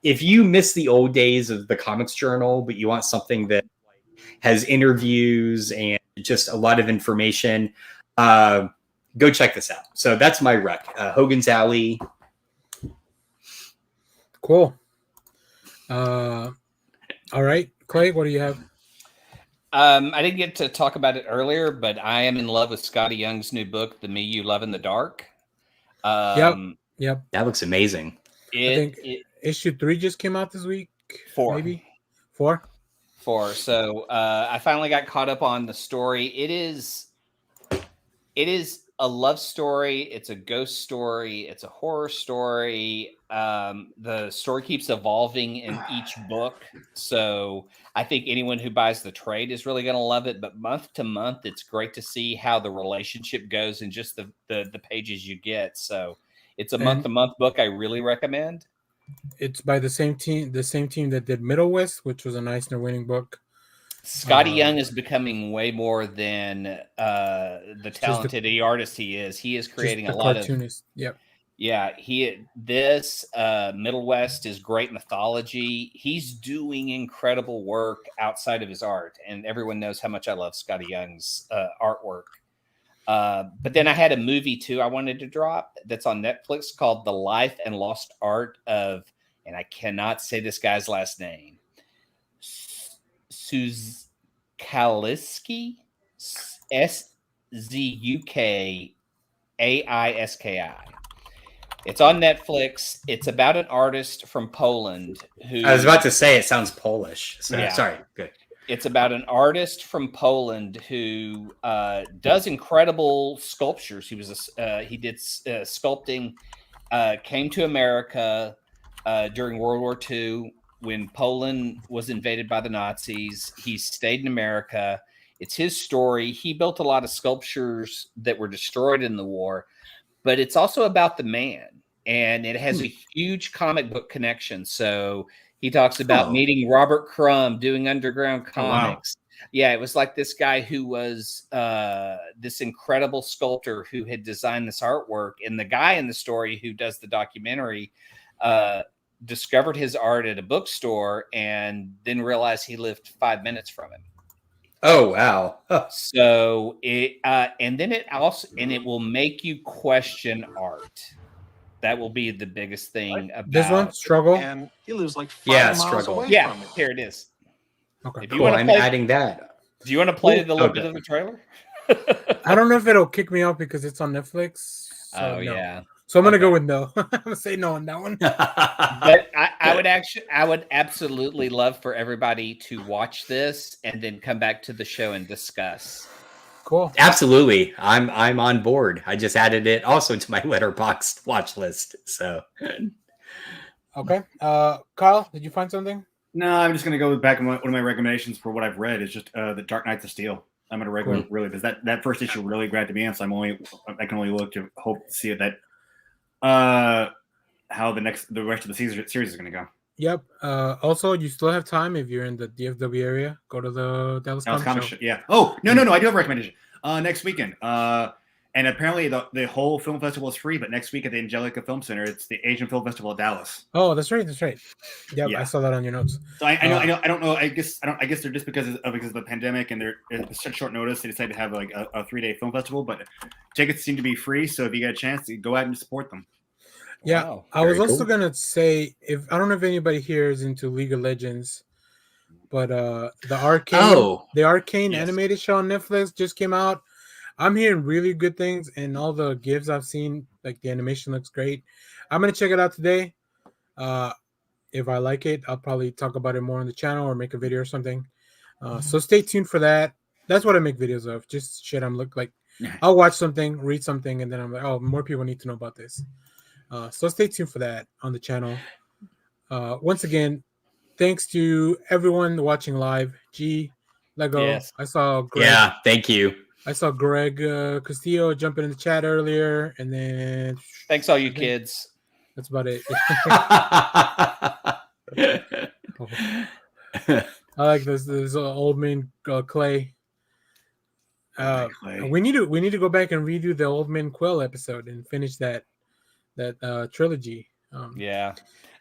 If you miss the old days of the Comics Journal, but you want something that has interviews and just a lot of information, go check this out. So that's my rec. Hogan's Alley. Cool. All right, Clay, what do you have? I didn't get to talk about it earlier, but I am in love with Scotty Young's new book, The Me You Love in the Dark. Yep. That looks amazing. I think issue 3 just came out this week. 4. Maybe 4. 4. So I finally got caught up on the story. It is a love story. It's a ghost story. It's a horror story. The story keeps evolving in each book. So I think anyone who buys the trade is really going to love it. But month to month, it's great to see how the relationship goes and just the pages you get. So it's a month to month book I really recommend. It's by the same team that did Middle West, which was an Eisner-winning book. Scotty Young is becoming way more than the talented artist he is. He is creating a lot cartoonist. Yep. Yeah, Middle West is great mythology. He's doing incredible work outside of his art, and everyone knows how much I love Scotty Young's artwork. But then I had a movie too I wanted to drop that's on Netflix called The Life and Lost Art of, and I cannot say this guy's last name, Szukaliski, Szukaiski. It's on Netflix. It's about an artist from Poland who... I was about to say it sounds Polish. So, Yeah. Sorry. Good. It's about an artist from Poland who does incredible sculptures. He did sculpting, came to America during World War II when Poland was invaded by the Nazis. He stayed in America. It's his story. He built a lot of sculptures that were destroyed in the war, but it's also about the man, and it has a huge comic book connection. So he talks about meeting Robert Crumb, doing underground comics. Oh, wow. Yeah, it was like this guy who was this incredible sculptor who had designed this artwork. And the guy in the story who does the documentary discovered his art at a bookstore and then realized he lived 5 minutes from him. Oh, wow. Huh. So it will make you question art. That will be the biggest thing about this one. Struggle, and he lives like 5 miles away from it. Here it is. Okay, if you cool. want to play, adding that. Do you want to play the little bit of the trailer? I don't know if it'll kick me out because it's on Netflix. So yeah. So I'm gonna go with no. I'm gonna say no on that one. But I would absolutely love for everybody to watch this and then come back to the show and discuss. Cool. Absolutely. I'm on board. I just added it also to my Letterboxd watch list. So okay. Kyle, did you find something? No, I'm just gonna go back on one of my recommendations for what I've read is just the Dark Knight of Steel. I'm gonna recommend really because that first issue really grabbed me, and so I can only look to hope to see that how the rest of the series is gonna go. Yep. Also, you still have time if you're in the DFW area. Go to the Dallas Comic Show. Yeah. Oh no! I do have a recommendation. Next weekend. And apparently the whole film festival is free. But next week at the Angelica Film Center, it's the Asian Film Festival of Dallas. Oh, that's right. Yep, yeah, I saw that on your notes. So I know. I don't know. I guess they're just because of the pandemic and they're such short notice. They decided to have like a 3-day film festival. But tickets seem to be free. So if you get a chance, go out and support them. Yeah, wow, I was also gonna say I don't know if anybody here is into League of Legends, but the Arcane animated show on Netflix just came out. I'm hearing really good things, and all the GIFs I've seen, like the animation looks great. I'm gonna check it out today. If I like it, I'll probably talk about it more on the channel or make a video or something. So stay tuned for that. That's what I make videos of. Just shit I'll watch something, read something, and then I'm like, oh, more people need to know about this. So stay tuned for that on the channel. Once again, thanks to everyone watching live. G, Lego. Yes. I saw Greg. Yeah, thank you. I saw Greg Castillo jumping in the chat earlier, and then thanks all you kids. That's about it. I like this old man Clay. Clay. We need to go back and redo the Old Man Quill episode and finish that trilogy. Yeah.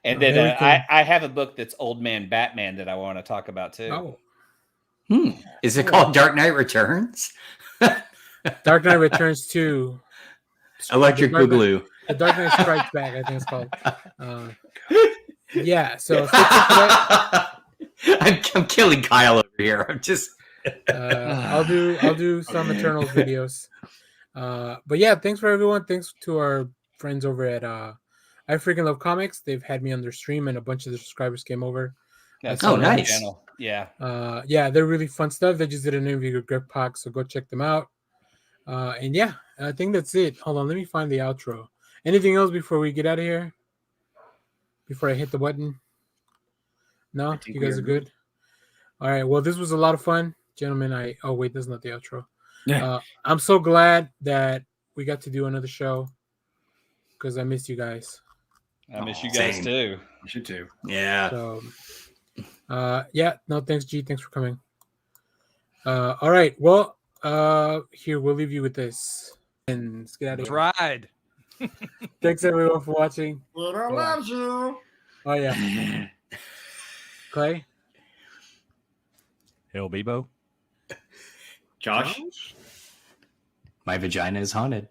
And then I have a book that's Old Man Batman that I want to talk about too. Oh. Is it called Dark Knight Returns? Dark Knight Returns 2. Electric Boogaloo. The Dark Knight Strikes Back, I think it's called. Yeah, so stay tuned for that. I'm killing Kyle over here. I'm just. I'll do some Eternals videos. But yeah, thanks for everyone. Thanks to our friends over at I Freaking Love Comics. They've had me on their stream, and a bunch of the subscribers came over. That's nice. Channel. Yeah. Yeah, they're really fun stuff. They just did an interview with Greg Pak, so go check them out. And yeah, I think that's it. Hold on, let me find the outro. Anything else before we get out of here? Before I hit the button? No, you guys are good. All right. Well, this was a lot of fun, gentlemen. Oh wait, that's not the outro. I'm so glad that we got to do another show because I missed you guys. I miss you guys too. You should too. Yeah. So, yeah. No, thanks, G. Thanks for coming. All right. Well, here we'll leave you with this. And let's get out of here. Ride. Thanks everyone for watching. Little loves you. Oh yeah. Clay. Hell, Bebo. Josh. My vagina is haunted.